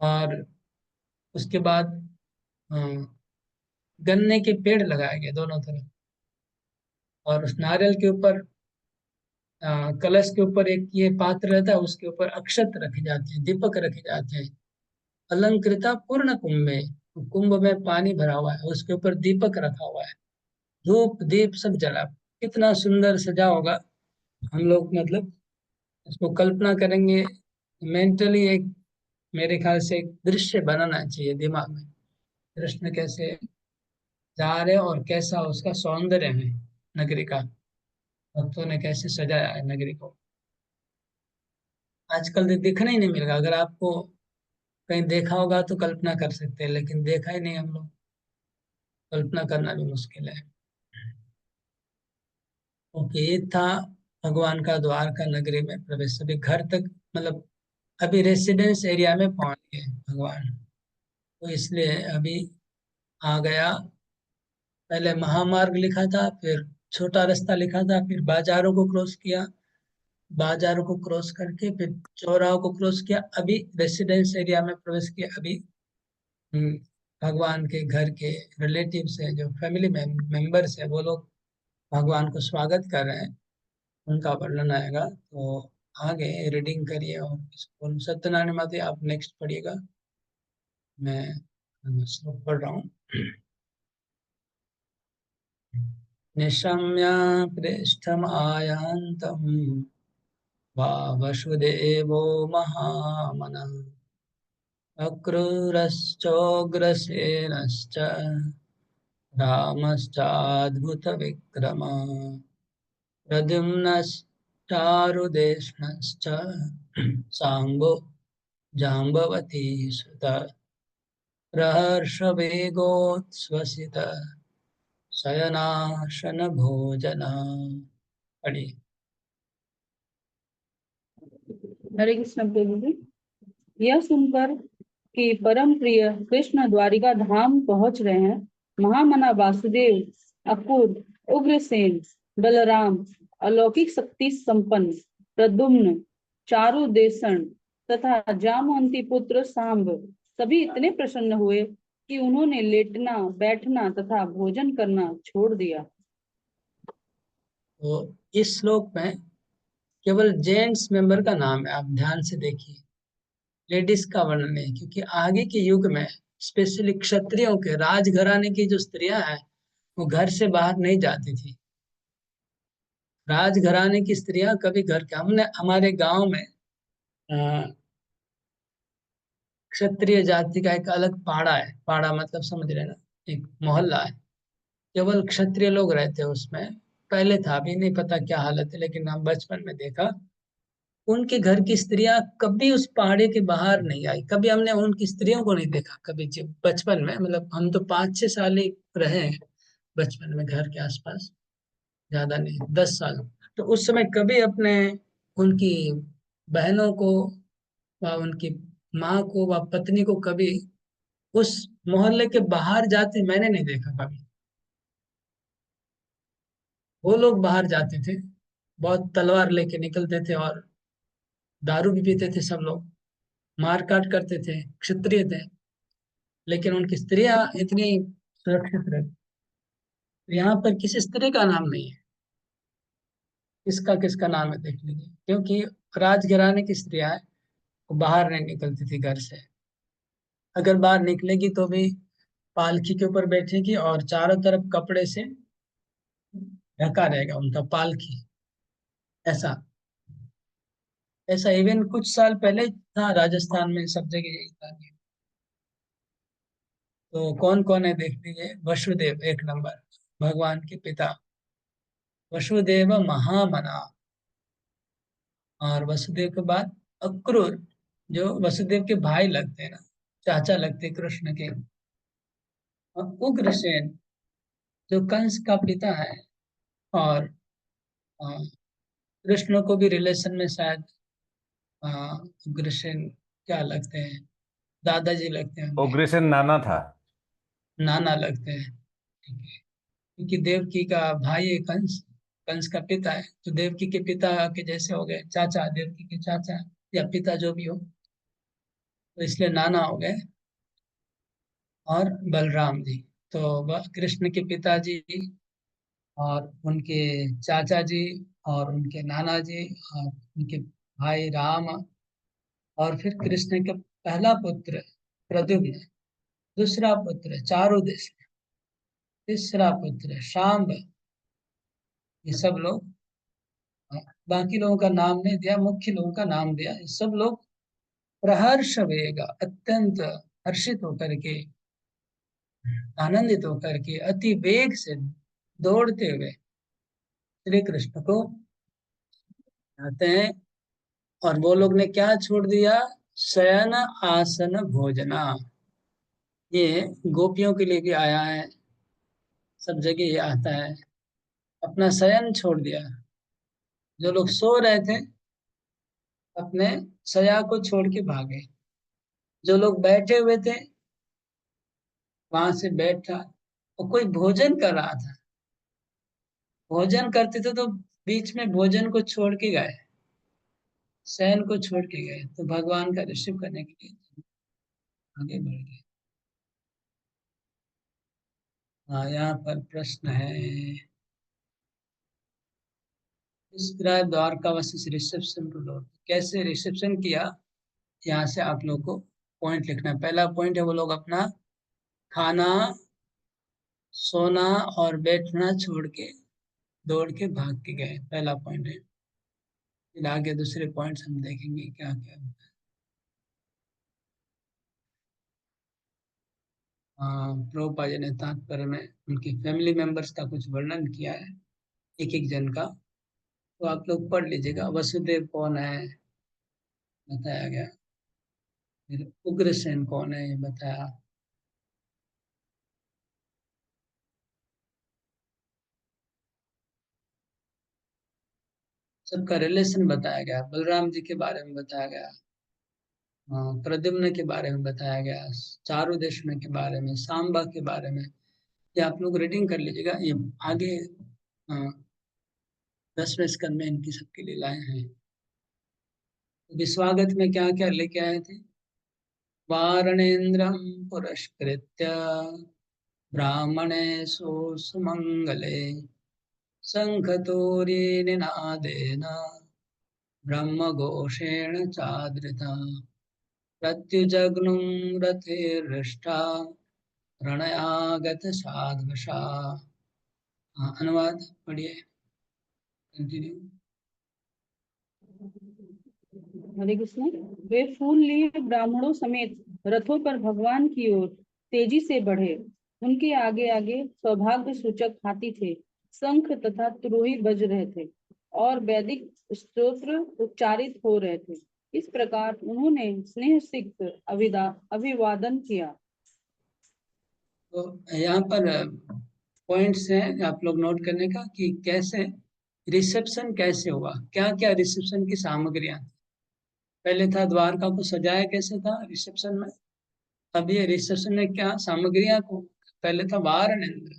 और उसके बाद अ, गन्ने के पेड़ लगाए गए दोनों तरफ, और उस नारियल के ऊपर कलश के ऊपर एक ये पात्र रहता है, उसके ऊपर अक्षत रखे जाते हैं, दीपक रखे जाते हैं। अलंकृता पूर्ण कुंभ में, कुंभ में पानी भरा हुआ है, उसके ऊपर दीपक रखा हुआ है, धूप दीप सब जला। कितना सुंदर सजा होगा। हम लोग मतलब इसको कल्पना करेंगे मेंटली, एक मेरे ख्याल से एक दृश्य बनाना चाहिए दिमाग में। कृष्ण कैसे जा रहे हैं और कैसा उसका सौंदर्य है नगरी का, भक्तों ने कैसे सजाया है नगरी को। आजकल तो दिखने ही नहीं मिलेगा। अगर आपको कहीं देखा होगा तो कल्पना कर सकते हैं, लेकिन देखा ही नहीं हम लोग, कल्पना करना भी मुश्किल है। ओके, ये था भगवान का द्वारका नगरी में प्रवेश। अभी घर तक मतलब अभी रेसिडेंस एरिया में पहुंच गए भगवान, तो इसलिए अभी आ गया। पहले महामार्ग लिखा था, फिर छोटा रास्ता लिखा था, फिर बाजारों को क्रॉस किया, बाजारों को क्रॉस करके फिर चौराहों को क्रॉस किया, अभी रेसिडेंस एरिया में प्रवेश किया। अभी हम्म, भगवान के घर के रिलेटिव्स हैं, जो फैमिली मेंबर्स है, वो लोग भगवान को स्वागत कर रहे हैं, उनका वर्णन आएगा। तो आगे रीडिंग करिए और इसको सत्यनारायण माते आप नेक्स्ट पढ़िएगा। मैं श्लोक पढ़ रहा हूँ। निशम्य पृष्ठम आयान्तम वा वसुदेवो महामनः अक्रूरश्चोग्रसेनश्च रामश्चाद्भुतविक्रमः प्रद्युम्नश्चारुदेष्णश्च साम्बो जाम्बवती सुत प्रहर्षवेगोत्स्वसित शयनाशन भोजना। पढ़िए। हरे कृष्ण प्रभु जी। यह सुनकर कि परम प्रिय कृष्ण द्वारिका धाम पहुंच रहे हैं, महामना वासुदेव, अक्रूर, उग्रसेन, बलराम, अलौकिक शक्ति संपन्न प्रद्युम्न, चारुदेशन तथा जामवंती पुत्र सांब सभी इतने प्रसन्न हुए कि उन्होंने लेटना, बैठना तथा भोजन करना छोड़ दिया। तो इस श्लोक में केवल जेंट्स मेंबर का नाम है, आप ध्यान से देखिए, लेडीज का वर्णन नहीं, क्योंकि आगे के युग में स्पेशली क्षत्रियों के राजघराने की जो स्त्रियां हैं वो घर से बाहर नहीं जाती थी। राजघराने की स्त्रियां कभी घर के, हमने हमारे गांव में अ, क्षत्रिय जाति का एक अलग पाड़ा है। पाड़ा मतलब समझ रहे ना, एक मोहल्ला है, केवल क्षत्रिय लोग रहते हैं उसमें। पहले था, अभी नहीं पता क्या हालत है, लेकिन हम बचपन में देखा उनके घर की स्त्रियां कभी उस पहाड़े के बाहर नहीं आई। कभी हमने उनकी स्त्रियों को नहीं देखा कभी, जब बचपन में, मतलब हम तो 5-6 साल ही रहे हैं बचपन में घर के आसपास, ज्यादा नहीं, 10 साल। तो उस समय कभी अपने उनकी बहनों को व उनकी माँ को व पत्नी को कभी उस मोहल्ले के बाहर जाते मैंने नहीं देखा कभी। वो लोग बाहर जाते थे, बहुत तलवार लेके निकलते थे, और दारू भी पीते थे सब लोग, मार काट करते थे, क्षत्रिय थे। लेकिन उनकी स्त्रियां इतनी सुरक्षित रहती। यहाँ पर किसी स्त्री का नाम नहीं है, किसका किसका नाम है देख लीजिए, क्योंकि राजघराने की स्त्रियां हैं, वो बाहर नहीं निकलती थी घर से। अगर बाहर निकलेगी तो भी पालकी के ऊपर बैठेगी और चारों तरफ कपड़े से ढका रहेगा उनका पालकी। ऐसा ऐसा इवन कुछ साल पहले था राजस्थान में, सब जगह यही था। तो कौन कौन है देख लीजिए। वसुदेव एक नंबर, भगवान के पिता वसुदेव महामना। और वसुदेव के बाद अक्रूर, जो वसुदेव के भाई लगते हैं ना, चाचा लगते हैं कृष्ण के। और उग्रसेन, जो कंस का पिता है, और अ, कृष्ण को भी रिलेशन में शायद अ, उग्रसेन क्या लगते हैं, दादाजी लगते हैं हमें, उग्रसेन नाना था। नाना लगते हैं। ठीक है, क्योंकि देवकी का भाई है कंस, कंस का पिता है, तो देवकी के पिता के जैसे हो गए, चाचा, देवकी के चाचा या पिता जो भी हो। तो इसलिए नाना हो गए, और बलराम जी। तो कृष्ण के पिताजी और उनके चाचा जी और उनके नाना जी और उनके भाई राम, और फिर कृष्ण का पहला पुत्र प्रद्युम्न, दूसरा पुत्र चारुदेश, तीसरा पुत्र शांब। ये सब लोग, बाकी लोगों का नाम नहीं दिया, मुख्य लोगों का नाम दिया। ये सब लोग प्रहर्ष वेग, अत्यंत हर्षित होकर के, आनंदित होकर के, अति वेग से दौड़ते हुए श्री कृष्ण को आते हैं। और वो लोग ने क्या छोड़ दिया? शयन आसन भोजना। ये गोपियों के लिए भी आया है, सब जगह ये आता है। अपना शयन छोड़ दिया। जो लोग सो रहे थे अपने शया को छोड़ के भागे। जो लोग बैठे हुए थे वहां से बैठा, और कोई भोजन कर रहा था, भोजन करते थे तो बीच में भोजन को छोड़ के गए, शयन को छोड़ के गए, तो भगवान का रिसीव करने के लिए आगे बढ़ गए। हाँ, यहाँ पर प्रश्न है, डिस्क्राइब द्वारकावासीज रिसेप्शन टू लॉर्ड। कैसे रिसेप्शन किया, यहाँ से आप लोग को पॉइंट लिखना है। पहला पॉइंट है, वो लोग अपना खाना, सोना और बैठना छोड़ के दौड़ के भाग के गए, पहला पॉइंट है। फिर आगे दूसरे पॉइंट्स हम देखेंगे क्या क्या होता है। प्रभुपाद जी ने तात्पर्य में उनकी फैमिली मेंबर्स का कुछ वर्णन किया है, एक एक जन का, तो आप लोग पढ़ लीजिएगा। वसुदेव कौन है बताया गया, फिर उग्रसेन कौन है ये बताया, सबका रिलेशन बताया गया, बलराम जी के बारे में बताया गया, प्रद्युम्न के बारे में बताया गया, चारुदेशन के बारे में, सांबा के बारे में। ये आप लोग रीडिंग कर लीजिएगा। ये आगे 10वें स्कंद में इनकी सबकी लीलाएं हैं। विश्वागत में क्या क्या लेके आए थे? वारणेन्द्रं पुरस्कृत्य ब्राह्मणेषु सुमंगले शंखतूरीनिनादेन ब्रह्मघोषेण चादृता प्रत्युजग्नुं रथेर्हृष्टा रणयागत साध्वशा। अनुवाद पढ़िए, कंटिन्यू। हरे कृष्ण। वे फूल लिए ब्राह्मणों समेत रथों पर भगवान की ओर तेजी से बढ़े। उनके आगे आगे सौभाग्य सूचक हाथी थे, शंख तथा तुरही बज रहे थे और वैदिक स्तोत्र उच्चारित हो रहे थे। इस प्रकार उन्होंने स्नेह सिक्त अभिवादन किया। तो यहाँ पर पॉइंट्स हैं आप लोग नोट करने का, कि कैसे रिसेप्शन कैसे हुआ, क्या क्या रिसेप्शन की सामग्रियां। पहले था द्वारका को सजाया कैसे था रिसेप्शन में, अब ये रिसेप्शन में क्या सामग्रियां को। पहले था वारणेन्द्र,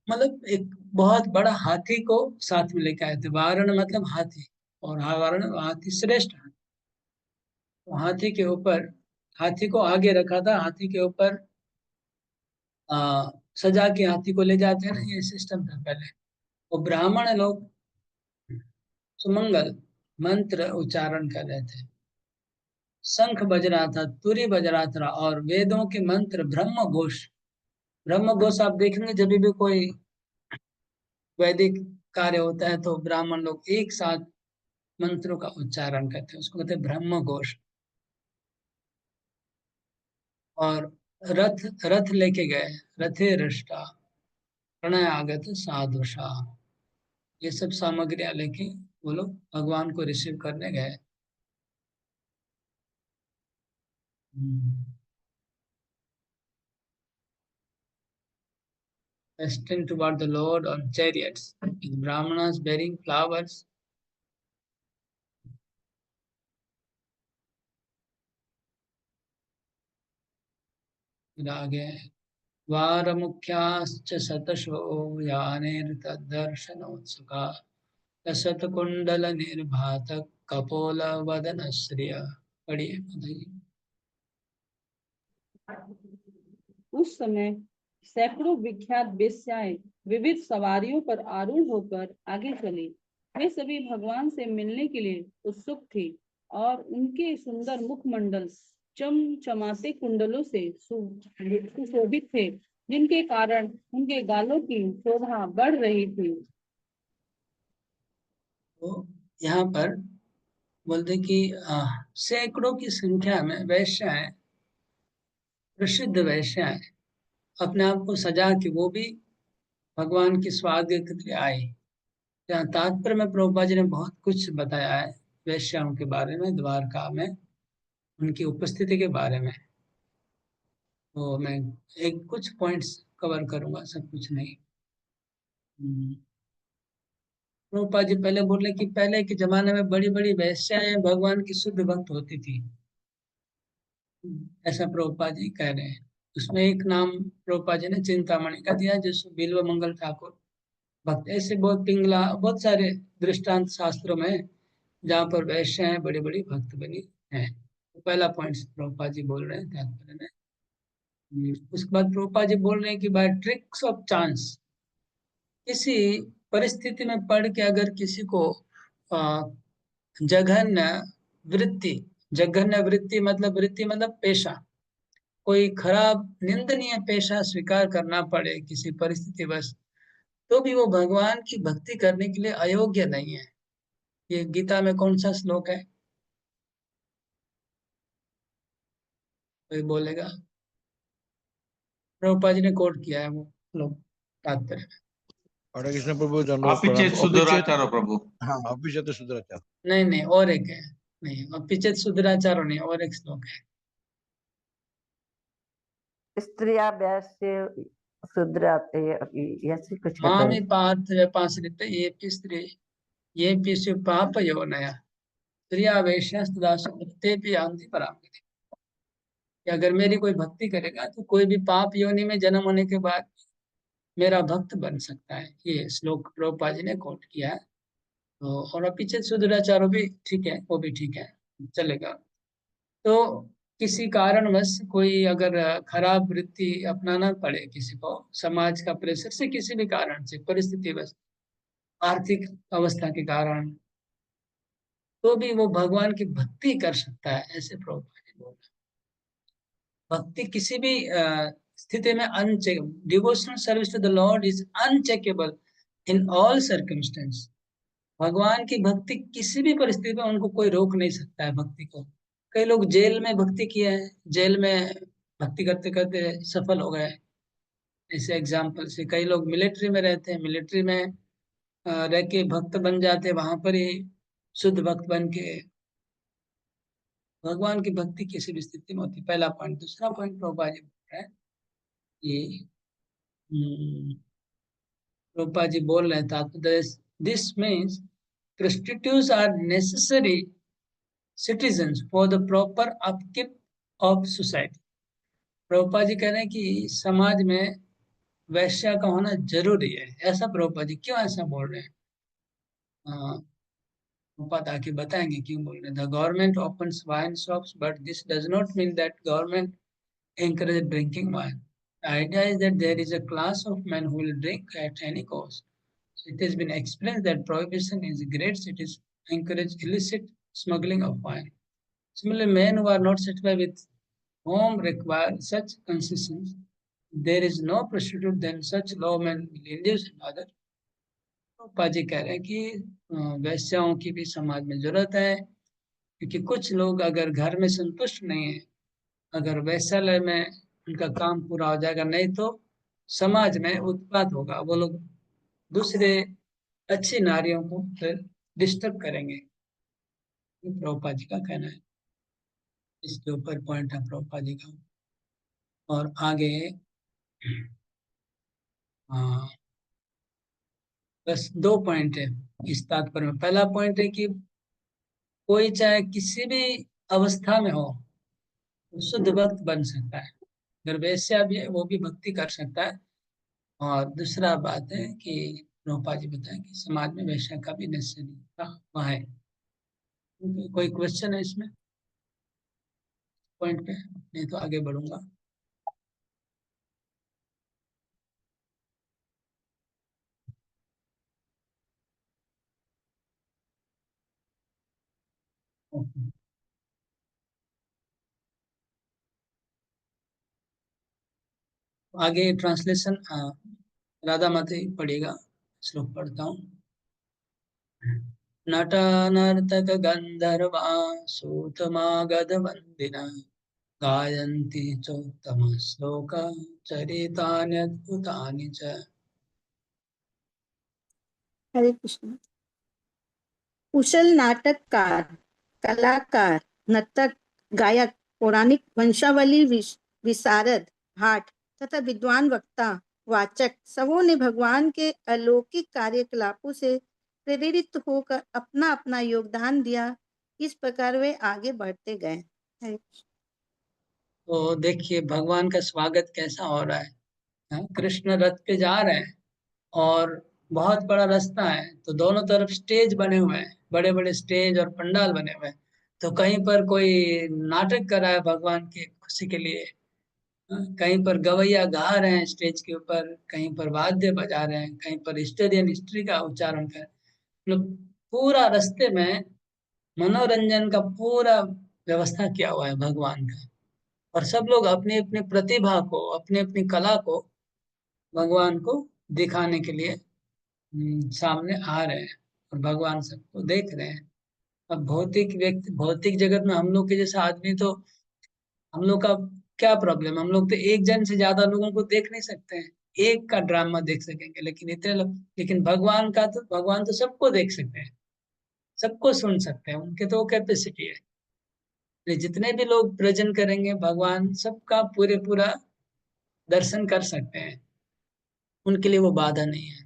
मतलब एक बहुत बड़ा हाथी को साथ में लेके आए थे। वारण मतलब हाथी, और वारण हाथी श्रेष्ठ है। तो हाथी के ऊपर, हाथी को आगे रखा था, हाथी के ऊपर सजा के हाथी को ले जाते हैं ना, ये सिस्टम था पहले। और ब्राह्मण लोग सुमंगल मंत्र उच्चारण कर रहे थे, शंख बज रहा था, तुरी बज रहा था, और वेदों के मंत्र ब्रह्म घोष। ब्रह्म घोष आप देखेंगे जब भी कोई वैदिक कार्य होता है तो ब्राह्मण लोग एक साथ मंत्रों का उच्चारण करते हैं, उसको कहते हैं ब्रह्म घोष। और रथ रथ लेके गए, रथे रष्टा प्रणय आगत साधुषा। ये सब सामग्रियां लेके वो लोग भगवान को रिसीव करने गए। Destined toward the Lord on chariots, with Brahmanas bearing flowers. फिर आगे वारमुख्याश्च शतशो यानेर्तद्दर्शनोत्सुका शतकुण्डलनिर्भातः कपोलवदनश्रिय। पढ़िए बताइए। उस समय सैकड़ों विख्यात वेश्याएं विविध सवारियों पर आरूढ़ होकर आगे चली। वे सभी भगवान से मिलने के लिए उत्सुक थी और उनके सुंदर मुखमंडल चमचमाते कुंडलों से सुशोभित थे, जिनके कारण उनके गालों की शोभा बढ़ रही थी। तो यहाँ पर बोलते कि सैकड़ों की संख्या में वेश्याएं, प्रसिद्ध वेश्याएं अपने आप को सजा के वो भी भगवान के स्वागत के लिए आई। यहाँ तात्पर्य में प्रभुपाद जी ने बहुत कुछ बताया है वेश्याओं के बारे में, द्वारका में उनकी उपस्थिति के बारे में। तो मैं एक कुछ पॉइंट्स कवर करूंगा, सब कुछ नहीं। प्रभुपाद जी पहले बोले कि पहले के जमाने में बड़ी बड़ी वेश्याएं भगवान की शुद्ध भक्त होती थी, ऐसा प्रभुपाद जी कह रहे हैं। उसमें एक नाम प्रभुपाद जी ने चिंतामणि का दिया, जिसको बिल्व मंगल ठाकुर भक्त। ऐसे बहुत पिंगला बहुत सारे दृष्टांत शास्त्रों में जहाँ पर वैश्याएं बड़ी बड़ी भक्त बनी हैं। तो पहला पॉइंट प्रभुपाद जी बोल रहे हैं तात्पर्य में। उसके बाद प्रभुपाद जी बोल रहे हैं कि बाय ट्रिक्स ऑफ चांस, किसी परिस्थिति में पढ़ के अगर किसी को जघन्य वृत्ति, जघन्य वृत्ति मतलब पेशा, कोई खराब निंदनीय पेशा स्वीकार करना पड़े किसी परिस्थिति बस, तो भी वो भगवान की भक्ति करने के लिए अयोग्य नहीं है। ये गीता में कौन सा श्लोक है, कोई बोलेगा? प्रभुपाद जी ने कोट किया है वो श्लोक तात्पर्य में। हरे कृष्ण प्रभु, दंडवत अपिचेत प्रणाम। सुदुराचार प्रभु। हाँ, अपिचेत सुदुराचार नहीं और एक है, नहीं अपिचेत सुदुराचारो नहीं, और एक श्लोक है। स्त्रिया वैश्य शूद्राते ऐसे कुछ है। मामी पार्थ व्यपाश्रित ये स्त्री ये पिशु पाप यो नया स्त्रिया वैश्यस्ते भी आंति परामगति। कि अगर मेरी कोई भक्ति करेगा तो कोई भी पाप योनि में जन्म होने के बाद मेरा भक्त बन सकता है। ये श्लोक प्रभुपाद जी ने कोट किया है। तो और अपिचेत सुदुराचारो भी ठीक है, वो भी ठीक है, चलेगा। तो किसी कारणवश कोई अगर खराब वृत्ति अपनाना पड़े किसी को, समाज का प्रेशर से, किसी भी कारण से, परिस्थिति बस, आर्थिक अवस्था के कारण, तो भी वो भगवान की भक्ति कर सकता है, ऐसे प्रभुपाद जी बोल रहे हैं। भक्ति किसी भी स्थिति में uncheck, devotional service to the Lord is uncheckable in all circumstance. भगवान की भक्ति किसी भी परिस्थिति में उनको कोई रोक नहीं सकता है भक्ति को। कई लोग जेल में भक्ति किए हैं, जेल में भक्ति करते करते सफल हो गए। ऐसे एग्जाम्पल से कई लोग मिलिट्री में रहते हैं, मिलिट्री में रह के भक्त बन जाते हैं, वहां पर ही शुद्ध भक्त बन के। भगवान की भक्ति किसी भी स्थिति में होती, पहला पॉइंट। दूसरा पॉइंट प्रभुपाद जी बोल रहे हैं कि प्रभुपाद जी बोल रहे था, this means prostitutes are necessary citizens for the proper upkeep of society। Prabhupada ji कह रहे हैं कि समाज में वैश्या का होना जरूरी है। ऐसा प्रभुपाद जी क्यों ऐसा बोल रहे हैं? प्रभुपाद आके बताएंगे क्यों बोल रहे हैं। The government opens wine shops, but this does not mean that government encourages drinking wine. The idea is that there is a class of men who will drink at any cost. So it has been explained that prohibition is great cities encourage illicit smuggling of wine. Similarly, men who are not satisfied with home require such concessions. There is no prostitute then such lawmen will induce another. पाजी कह रहे हैं कि वैश्याओं की भी समाज में जरूरत है, क्योंकि कुछ लोग अगर घर में संतुष्ट नहीं है, अगर वैश्यालय में उनका काम पूरा हो जाएगा, नहीं तो समाज में उत्पात होगा, वो लोग दूसरे अच्छी नारियों को फिर डिस्टर्ब करेंगे। प्रभुपाद जी का कहना है, इसके ऊपर पॉइंट है प्रभुपाद जी का। और आगे बस 2 पॉइंट है इस तात्पर्य में। पहला पॉइंट है कि कोई चाहे किसी भी अवस्था में हो तो शुद्ध भक्त बन सकता है, अगर वैश्या भी है वो भी भक्ति कर सकता है। और दूसरा बात है कि प्रभुपाद जी बताएं कि समाज में वैश्या का भी निश्चय है। कोई क्वेश्चन है इसमें पॉइंट पे? नहीं तो आगे बढ़ूंगा। आगे ट्रांसलेशन राधा माते पढ़ेगा, श्लोक पढ़ता हूँ। नट नर्तक गंधर्वा सूतमागध वंदिना गायन्ति चोत्तम श्लोक चरितान्यद्भुतानि च। हरे कृष्ण। कुशल नाटककार, कलाकार, नर्तक, गायक, पौराणिक वंशावली विशारद, भाट तथा विद्वान वक्ता, वाचक सबों ने भगवान के अलौकिक कार्यकलापों से प्रेरित होकर अपना अपना योगदान दिया। इस प्रकार वे आगे बढ़ते गए। तो देखिए भगवान का स्वागत कैसा हो रहा है। कृष्ण रथ पे जा रहे हैं और बहुत बड़ा रास्ता है, तो दोनों तरफ स्टेज बने हुए हैं, बड़े बड़े स्टेज और पंडाल बने हुए हैं। तो कहीं पर कोई नाटक कर रहा है भगवान की खुशी के लिए, कहीं पर गवैया गा रहे हैं स्टेज के ऊपर, कहीं पर वाद्य बजा रहे हैं, कहीं पर स्टेडियम हिस्ट्री का उच्चारण कर, मतलब पूरा रास्ते में मनोरंजन का पूरा व्यवस्था किया हुआ है भगवान का। और सब लोग अपनी अपनी प्रतिभा को, अपनी अपनी कला को भगवान को दिखाने के लिए सामने आ रहे हैं और भगवान सबको देख रहे हैं। अब भौतिक जगत में हम लोग के जैसा आदमी तो, हम लोग का क्या प्रॉब्लम, हम लोग तो एक जन से ज्यादा लोगों को देख नहीं सकते हैं, एक का ड्रामा देख सकेंगे, लेकिन इतने लोग, लेकिन भगवान तो सबको देख सकते हैं, सबको सुन सकते हैं, उनके तो वो कैपेसिटी है। तो जितने भी लोग प्रेजेंट करेंगे भगवान सबका पूरा दर्शन कर सकते हैं, उनके लिए वो बाधा नहीं है।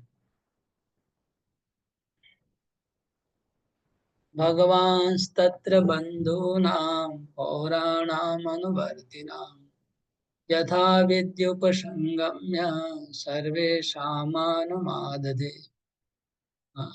भगवांस्तत्र बन्धूनां पौराणामनुवर्तिनां यथा विद्युपसंगम्य सर्वेषामानुमादधे। हाँ,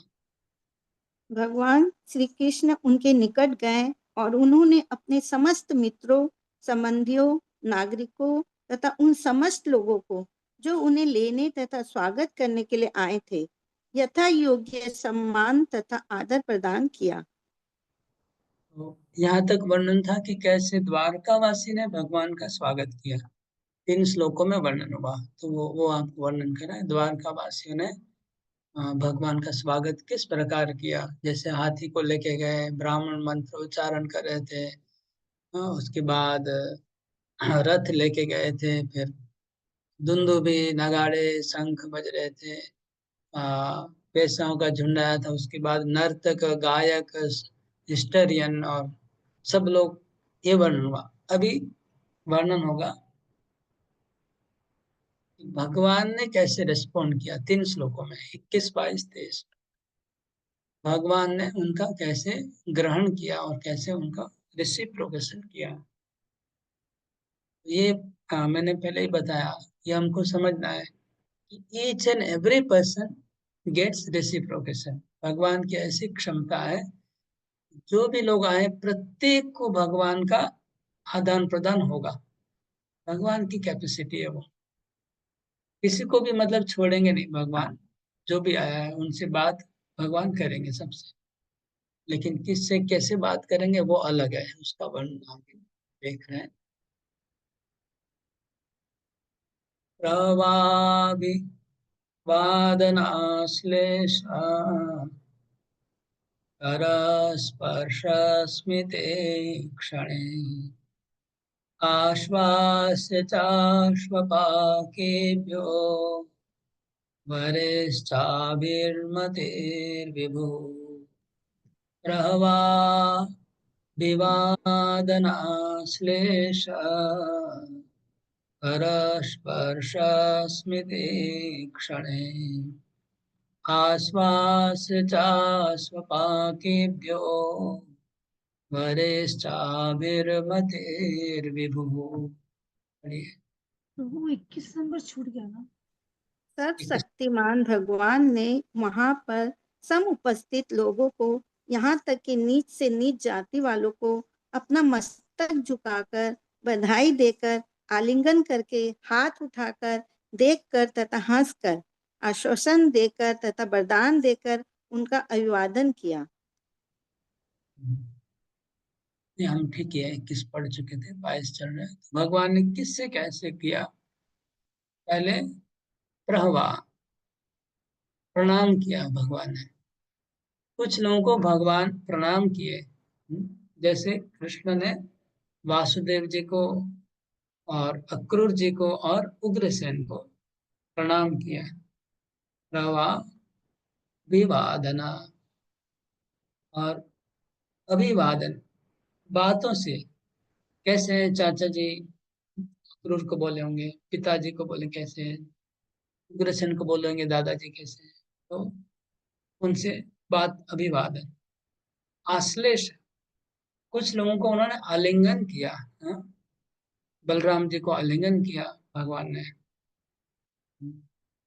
भगवान श्री कृष्ण उनके निकट गए और उन्होंने अपने समस्त मित्रों, संबंधियों, नागरिकों तथा उन समस्त लोगों को जो उन्हें लेने तथा स्वागत करने के लिए आए थे, यथा योग्य सम्मान तथा आदर प्रदान किया। तो यहाँ तक वर्णन था कि कैसे द्वारकावासी ने भगवान का स्वागत किया, 3 श्लोकों में वर्णन हुआ। तो वो आपको वर्णन करा है, द्वारकावासियों ने भगवान का स्वागत किस प्रकार किया। जैसे हाथी को लेके गए, ब्राह्मण मंत्र उच्चारण कर रहे थे, उसके बाद रथ लेके गए थे, फिर दुंदुभी, नगाड़े, शंख बज रहे थे, पेशाओं का झुंड आया था, उसके बाद नर्तक, गायक, हिस्टोरियन और सब लोग, ये वर्णन हुआ। अभी वर्णन होगा भगवान ने कैसे रिस्पॉन्ड किया 3 श्लोकों में, 21, 22, 23। भगवान ने उनका कैसे ग्रहण किया और कैसे उनका रेसिप्रोकेशन किया। ये मैंने पहले ही बताया, ये हमको समझना है कि each and every person gets reciprocation. भगवान की ऐसी क्षमता है, जो भी लोग आए प्रत्येक को भगवान का आदान प्रदान होगा। भगवान की कैपेसिटी है वो, किसी को भी मतलब छोड़ेंगे नहीं भगवान। जो भी आया है उनसे बात भगवान करेंगे सबसे, लेकिन किससे कैसे बात करेंगे वो अलग है, उसका वर्णन आगे देख रहे हैं। प्रवादि वादनाश्लेषा करस्पर्शस्मिते क्षणे आश्वास्य चाश्वपाकेभ्यो वरिश्चाभिर्मतेर्विभु प्रहवा विवादनाश्लेष करस्पर्शस्मिते क्षणे आश्वास्य चाश्वपाकेभ्यो वरिश्चाभिर्मतेर्विभु। प्रभु 21 नंबर छूट गया ना। सर्वशक्तिमान भगवान ने वहां पर सम उपस्थित लोगों को, यहाँ तक कि नीच से नीच जाति वालों को अपना मस्तक झुकाकर, बधाई देकर, आलिंगन करके, हाथ उठाकर, देखकर तथा हंसकर, आश्वासन देकर तथा वरदान देकर उनका अभिवादन किया। ये हम ठीक है 21 पढ़ चुके थे, 22 चल रहे हैं। तो भगवान ने किससे कैसे किया? पहले प्रहवा प्रणाम किया भगवान ने। कुछ लोगों को भगवान प्रणाम किए, जैसे कृष्ण ने वासुदेव जी को और अक्रूर जी को और उग्रसेन को प्रणाम किया। प्रवा विवादना और अभिवादन, बातों से। कैसे हैं चाचा जी? अक्रूर को बोले होंगे पिताजी को बोले कैसे हैं, उग्रसेन को बोले होंगे दादाजी कैसे हैं। तो उनसे बात अभिवादन। आश्लेष, कुछ लोगों को उन्होंने आलिंगन किया। हाँ? बलराम जी को आलिंगन किया भगवान ने,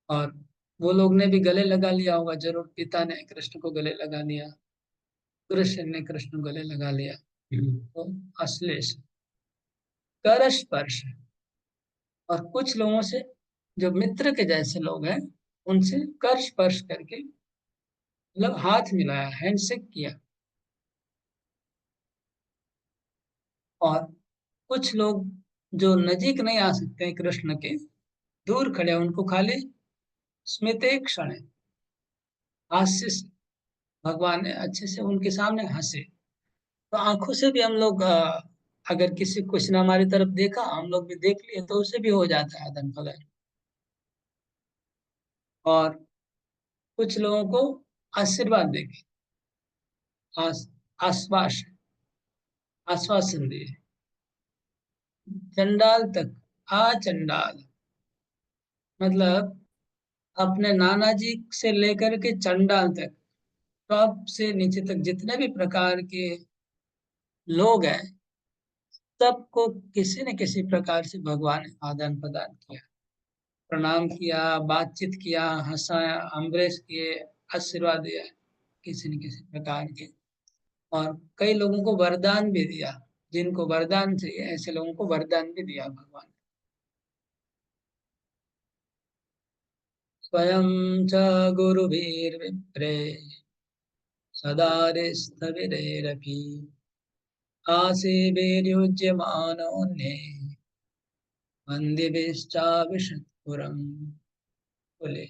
और वो लोग ने भी गले लगा लिया होगा जरूर। पिता ने कृष्ण को गले लगा लिया, कृष्ण ने कृष्ण को गले लगा लिया। तो अश्लेष। कर स्पर्श, और कुछ लोगों से जो मित्र के जैसे लोग हैं उनसे कर स्पर्श करके, मतलब हाथ मिलाया, हैंडशेक किया। और कुछ लोग जो नजीक नहीं आ सकते हैं कृष्ण के, दूर खड़े हैं, उनको खाली स्मिते क्षण हास्य से भगवान ने अच्छे से उनके सामने हंसे। तो आंखों से भी हम लोग अगर किसी कुछ ने हमारी तरफ देखा, हम लोग भी देख लिए, तो उसे भी हो जाता है आदान प्रदान। और कुछ लोगों को आशीर्वाद देके आश्वास आश्वासन दिए। चंडाल तक, चंडाल मतलब अपने नाना जी से लेकर के चंडाल तक, टॉप से नीचे तक जितने भी प्रकार के लोग हैं, सबको किसी न किसी प्रकार से भगवान ने आदान प्रदान किया, प्रणाम किया, बातचीत किया, हंसाया, अम्बरेश किए, आशीर्वाद दिया किसी न किसी प्रकार के। और कई लोगों को वरदान भी दिया, जिनको वरदान चाहिए ऐसे लोगों को वरदान भी दिया भगवान। स्वयं च गुरुभिर्विप्रे सदारिस्तविरेरपि आसेवेर्युज्यमानोऽन्ये वन्दिभिश्चाविशत्पुरम्। बोले।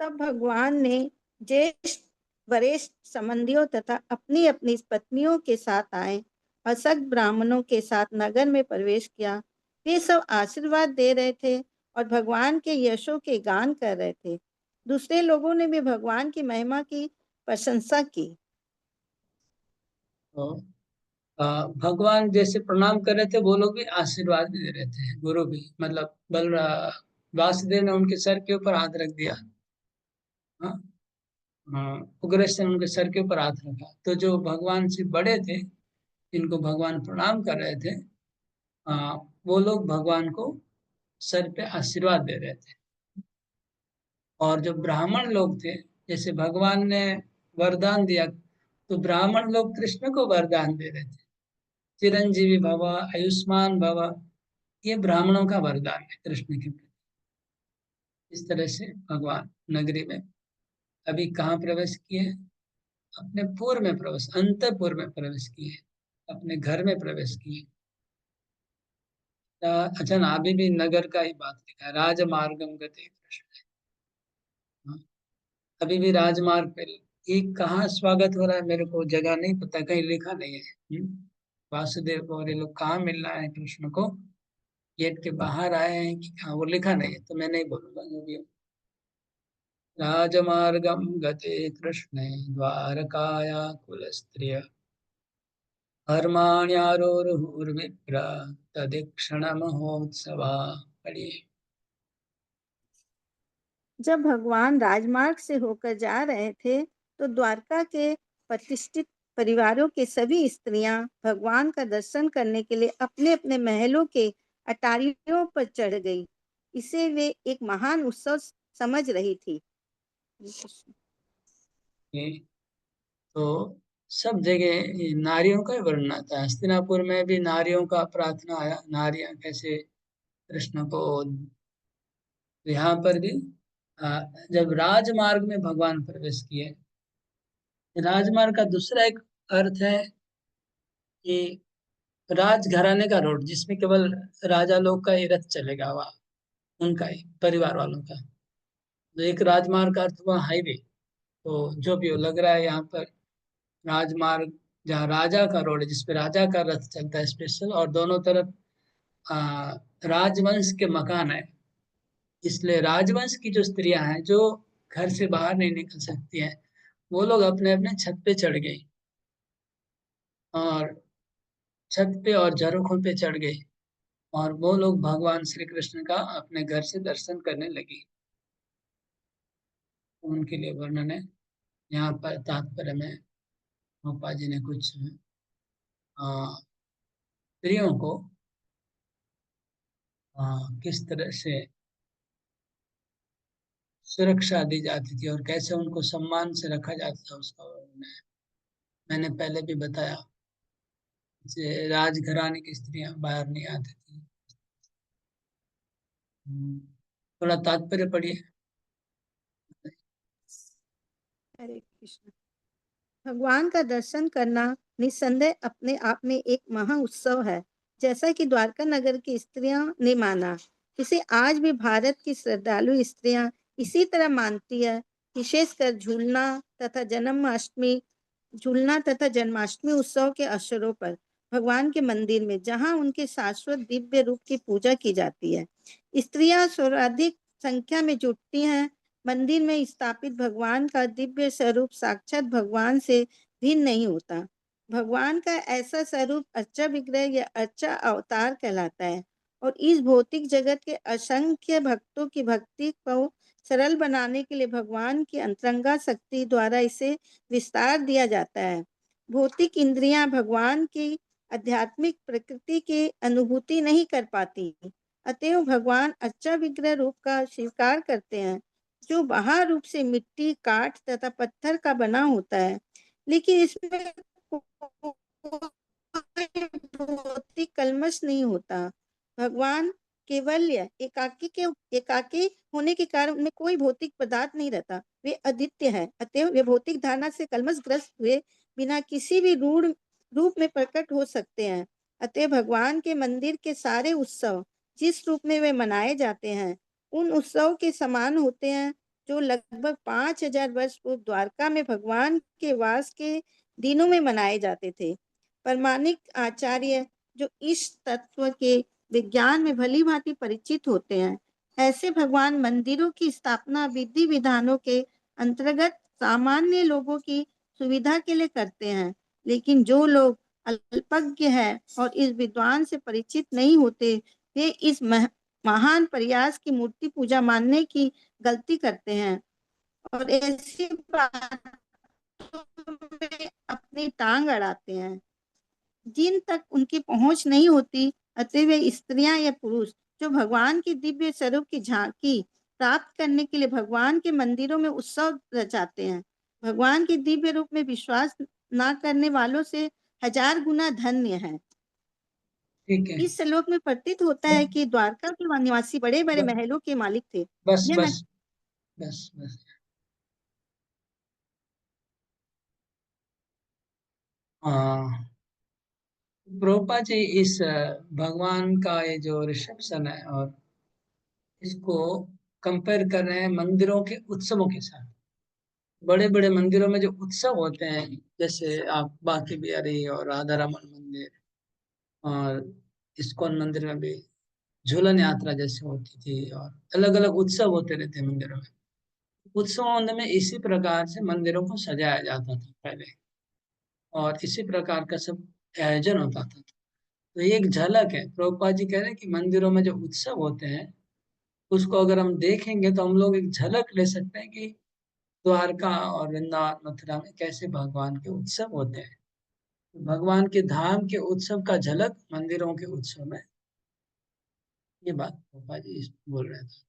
तब भगवान ने ज्येष्ठ वरिष्ठ संबंधियों तथा अपनी अपनी पत्नियों के साथ आए और सग ब्राह्मणों के साथ नगर में प्रवेश किया। वे सब आशीर्वाद दे रहे थे और भगवान के यशों के गान कर रहे थे। दूसरे लोगों ने भी भगवान की महिमा की प्रशंसा की। तो भगवान जैसे प्रणाम कर रहे थे, वो लोग भी आशीर्वाद भी दे रहे थे। गुरु भी, मतलब वासुदेव ने उनके सर के ऊपर हाथ रख दिया। हाँ, उग्रसेन उनके सर के ऊपर हाथ रखा। तो जो भगवान से बड़े थे, जिनको भगवान प्रणाम कर रहे थे, वो लोग भगवान को सर पे आशीर्वाद दे रहे थे। और जो ब्राह्मण लोग थे, जैसे भगवान ने वरदान दिया, तो ब्राह्मण लोग कृष्ण को वरदान दे रहे थे, चिरंजीवी भव, आयुष्मान भव। ये ब्राह्मणों का वरदान है कृष्ण के प्रति। इस तरह से भगवान नगरी में अभी कहाँ प्रवेश किए? अपने पूर्व में प्रवेश, अंतपुर में प्रवेश किए, अपने घर में प्रवेश किए। अच्छा ना, अभी भी नगर का ही बात लिखा है, राजमार्गम गते कृष्ण। हाँ, अभी भी राजमार्ग पे। ये कहाँ स्वागत हो रहा है मेरे को जगह नहीं पता, कहीं लिखा नहीं है। वासुदेव को और ये लोग कहाँ मिलना है कृष्ण को, गेट के बाहर आए हैं कि कहाँ, वो लिखा नहीं है, तो मैं नहीं बोलूंगा जो भी हो। राजमार्गम गते कृष्णे द्वारकाया कुलस्त्रिय कर्माण्यारोरुहुर्विप्र तदीक्षण महोत्सवा। पढ़िए। जब भगवान राजमार्ग से होकर जा रहे थे तो द्वारका के प्रतिष्ठित परिवारों के सभी स्त्रियां भगवान का दर्शन करने के लिए अपने अपने महलों के अटारियों पर चढ़ गई। इसे वे एक महान उत्सव समझ रही थी। तो सब जगह ये नारियों का ही वर्णन आता है। हस्तिनापुर में भी नारियों का प्रार्थना आया, नारियां कैसे कृष्ण को। यहाँ पर भी जब राजमार्ग में भगवान प्रवेश किए, राजमार्ग का दूसरा एक अर्थ है कि राजघराने का रोड, जिसमें केवल राजा लोग का ही रथ चलेगा, वहाँ उनका ही, परिवार वालों का। तो एक राजमार्ग का अर्थ हुआ हाईवे। तो जो भी हो, लग रहा है यहाँ पर राजमार्ग, जहाँ राजा का रोड है, जिसपे राजा का रथ चलता है स्पेशल, और दोनों तरफ आ, राजवंश के मकान है। इसलिए राजवंश की जो स्त्रियां हैं, जो घर से बाहर नहीं निकल सकती हैं, वो लोग अपने अपने छत पे चढ़ गई, और छत पे और झरोखों पे चढ़ गई, और वो लोग भगवान श्री कृष्ण का अपने घर से दर्शन करने लगी। उनके लिए वर्णन है यहाँ पर। तात्पर्य में गोपा जी ने कुछ स्त्रियों को किस तरह से सुरक्षा दी जाती थी और कैसे उनको सम्मान से रखा जाता था, उसका वर्णन है। मैंने पहले भी बताया, जैसे राजघराने की स्त्रियां बाहर नहीं आती थी। थोड़ा तात्पर्य पढ़िए। हरे कृष्ण। भगवान का दर्शन करना निस्संदेह अपने आप में एक महा उत्सव है, जैसा कि द्वारका नगर की स्त्रियां ने माना। इसे आज भी भारत की श्रद्धालु स्त्रियां इसी तरह मानती है। विशेषकर झूलना तथा जन्माष्टमी उत्सव के अवसरों पर भगवान के मंदिर में, जहां उनके शाश्वत दिव्य रूप की पूजा की जाती है, स्त्रियां सर्वाधिक संख्या में जुटती हैं। मंदिर में स्थापित भगवान का दिव्य स्वरूप साक्षात भगवान से भिन्न नहीं होता। भगवान का ऐसा स्वरूप अर्चा विग्रह या अर्चा अवतार कहलाता है, और इस भौतिक जगत के असंख्य भक्तों की भक्ति को सरल बनाने के लिए भगवान की अंतरंगा शक्ति द्वारा इसे विस्तार दिया जाता है। भौतिक इंद्रियां भगवान की आध्यात्मिक प्रकृति की अनुभूति नहीं कर पाती, अतएव भगवान अर्चा विग्रह रूप का स्वीकार करते हैं, जो बाहर रूप से मिट्टी, काठ तथा पत्थर का बना होता है, लेकिन इसमें भौतिक कलमश नहीं होता। भगवान केवल्य एकाकी होने के कारण उनमें कोई भौतिक पदार्थ नहीं रहता। वे अद्वितीय है, अतएव वे भौतिक धारणा से कलमशग्रस्त हुए बिना किसी भी रूढ़ रूप में प्रकट हो सकते हैं। अतएव भगवान के मंदिर के सारे उत्सव जिस रूप में वे मनाए जाते हैं, उन उत्सव के समान होते हैं, जो लगभग 5000 वर्ष पूर्व द्वारका में भगवान के वास के दिनों में मनाए जाते थे। प्रामाणिक आचार्य जो इस तत्व के विज्ञान में भली भांति परिचित होते हैं, ऐसे भगवान मंदिरों की स्थापना विधि विधानों के अंतर्गत सामान्य लोगों की सुविधा के लिए करते हैं। लेकिन जो लोग अल्पज्ञ है और इस विद्वान से परिचित नहीं होते, वे इस महान प्रयास की मूर्ति पूजा मानने की गलती करते हैं, और ऐसी बातों में अपनी टांग अड़ाते हैं जिन तक उनकी पहुंच नहीं होती। अतः वे स्त्रियां या पुरुष जो भगवान की दिव्य स्वरूप की झांकी प्राप्त करने के लिए भगवान के मंदिरों में उत्सव रचाते हैं, भगवान के दिव्य रूप में विश्वास न करने वालों से 1000 गुना धन्य है। ठीक है। इस श्लोक में प्रतीत होता है कि द्वारका के निवासी बड़े बड़े महलों के मालिक थे। बस यह बस बस बस। प्रभुपाद जी इस भगवान का ये जो रिसेप्शन है, और इसको कंपेयर कर रहे हैं मंदिरों के उत्सवों के साथ। बड़े बड़े मंदिरों में जो उत्सव होते हैं, जैसे आप बांके बिहारी और राधा रमन मंदिर और इस्कॉन मंदिर में भी झूलन यात्रा जैसे होती थी, और अलग अलग उत्सव होते रहते हैं मंदिरों में। उत्सवों में इसी प्रकार से मंदिरों को सजाया जाता था पहले, और इसी प्रकार का सब आयोजन होता था। तो ये एक झलक है। प्रभुपाद जी कह रहे हैं कि मंदिरों में जो उत्सव होते हैं, उसको अगर हम देखेंगे तो हम लोग एक झलक ले सकते हैं कि द्वारका और वृंदावन मथुरा में कैसे भगवान के उत्सव होते हैं। तो भगवान के धाम के उत्सव का झलक मंदिरों के उत्सव में, ये बात प्रभुपाद जी बोल रहे थे।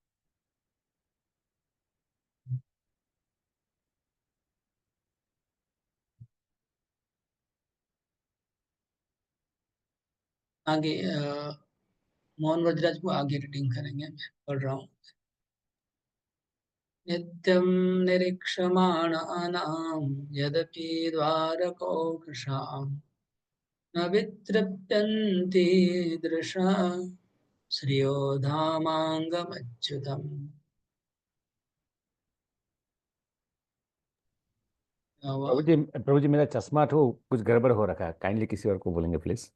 आगे मोहन वज्रराज को आगे रीडिंग करेंगे, मैं पढ़ रहा हूँ। नित्यं निरीक्षमाणानां यदपि द्वारकौकशां न वितृप्यन्ति दृशा श्रियो धामाङ्गमच्युतम्। प्रभु जी मेरा चश्मा तो कुछ गड़बड़ हो रखा है, काइंडली किसी और को बोलेंगे प्लीज।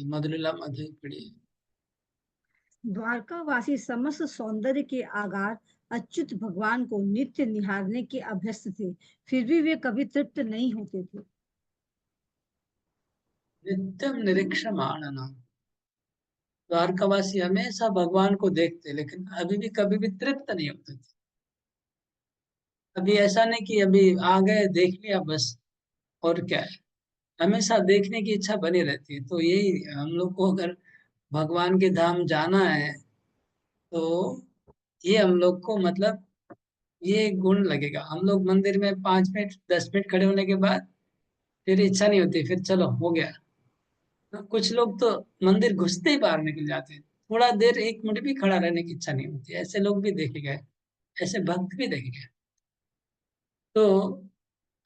मधुलीला मधु पढ़िए। द्वारकावासी समस्त सौंदर्य के आगार अच्युत भगवान को नित्य निहारने के अभ्यस्त थे, फिर भी वे कभी तृप्त नहीं होते थे। नित्यम निरीक्षमाणानां, द्वारकावासी हमेशा भगवान को देखते लेकिन अभी भी कभी भी तृप्त नहीं होते थे। अभी ऐसा नहीं कि अभी आ गए देख लिया बस, और क्या है, हमेशा देखने की इच्छा बनी रहती है। तो यही हम लोग को अगर भगवान के धाम जाना है तो ये हम लोग को मतलब ये गुण लगेगा। हम लोग मंदिर में 5 मिनट 10 मिनट खड़े होने के बाद फिर इच्छा नहीं होती, फिर चलो हो गया। कुछ लोग तो मंदिर घुसते ही बाहर निकल जाते हैं, थोड़ा देर 1 मिनट भी खड़ा रहने की इच्छा नहीं होती। ऐसे लोग भी देखे गए, ऐसे भक्त भी देखे गए। तो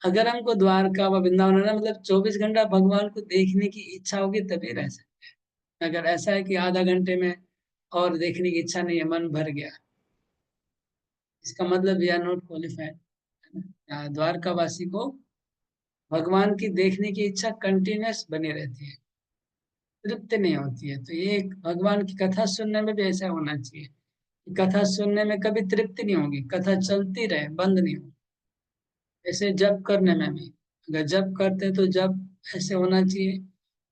अगर हमको द्वारका व वृंदावन ना मतलब 24 घंटा भगवान को देखने की इच्छा होगी तभी रह सकते हैं। अगर ऐसा है कि आधा घंटे में और देखने की इच्छा नहीं है, मन भर गया, इसका मतलब वी आर नॉट क्वालिफाइड। द्वारकावासी को भगवान की देखने की इच्छा कंटिन्यूस बनी रहती है, तृप्ति नहीं होती है। तो ये भगवान की कथा सुनने में भी ऐसा होना चाहिए कि कथा सुनने में कभी तृप्ति नहीं होगी, कथा चलती रहे, बंद नहीं हो। ऐसे जप करने में भी अगर जप करते तो जप ऐसे होना चाहिए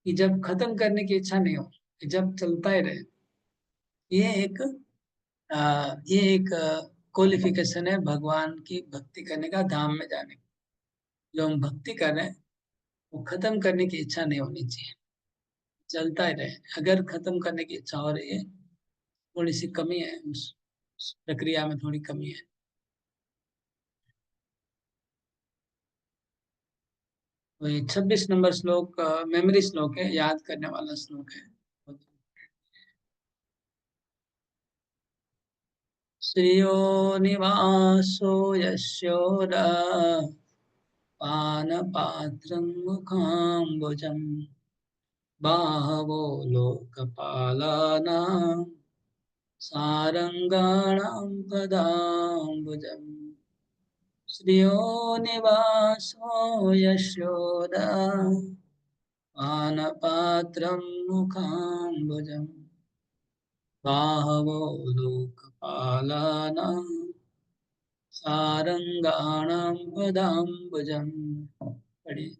कि जब खत्म करने की इच्छा नहीं हो, कि जब चलता ही रहे। ये एक ये एक क्वालिफिकेशन है भगवान की भक्ति करने का, धाम में जाने का। जो हम भक्ति कर रहे हैं वो खत्म करने की इच्छा नहीं होनी चाहिए, चलता ही रहे। अगर खत्म करने की इच्छा हो रही है, थोड़ी सी कमी है, उस प्रक्रिया में थोड़ी कमी है। तो ये 26 नंबर श्लोक मेमोरी श्लोक है, याद करने वाला श्लोक है। श्रियो निवासो यस्योदा पानपात्रं मुखाम्बुजम् बाहवो लोकपालानां सारंगाणां पदाम्बुजम्। श्रियो निवासो यशोदा पानपात्रं मुखाम्बुजम् बाहवो लोकपालानां सारंगाणां पदाम्बुजम्। पढ़िए।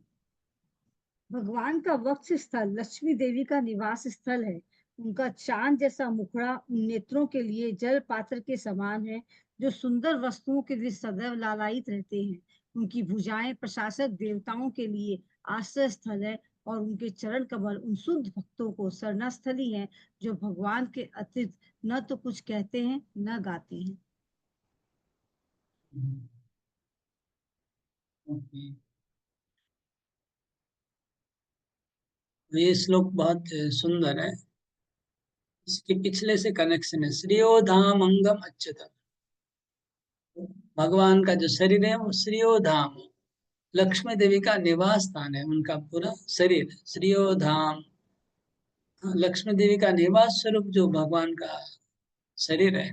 भगवान का वक्ष स्थल लक्ष्मी देवी का निवास स्थल है। उनका चांद जैसा मुखड़ा उन नेत्रों के लिए जल पात्र के समान है जो सुंदर वस्तुओं के लिए सदैव लालायित रहते हैं। उनकी भुजाएं प्रशासक देवताओं के लिए आश्रय स्थल है और उनके चरण कमल उन शुद्ध भक्तों को शरणास्थली है जो भगवान के अतिरिक्त न तो कुछ कहते हैं न गाते हैं। ओके, ये श्लोक बहुत सुंदर है। इसके पिछले से कनेक्शन है। श्रियो धाम अंगम अच्युतम, भगवान का जो शरीर है वो श्रियो धाम, लक्ष्मी देवी का निवास स्थान है। उनका पूरा शरीर श्रियो धाम, लक्ष्मी देवी का निवास स्वरूप जो भगवान का शरीर है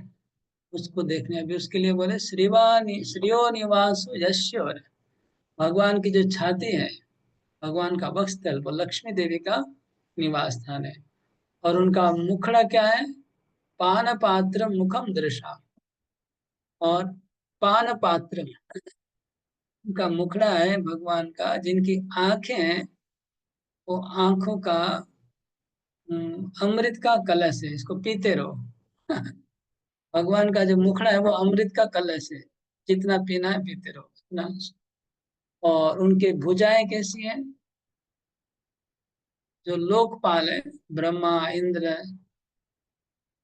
उसको देखने। अभी उसके लिए बोले श्रीवानी श्रियो निवास यश्योर, भगवान की जो छाती है, भगवान का वक्षस्थल, वो लक्ष्मी देवी का निवास स्थान है। और उनका मुखड़ा क्या है? पान पात्र मुखम दृशा, और पान पात्र उनका मुखड़ा है भगवान का। जिनकी आंखें हैं वो आंखों का अमृत का कलश है, इसको पीते रहो। भगवान का जो मुखड़ा है वो अमृत का कलश है, जितना पीना है पीते रहो उतना। और उनके भुजाएं कैसी हैं? जो लोकपाल है, ब्रह्मा इंद्र,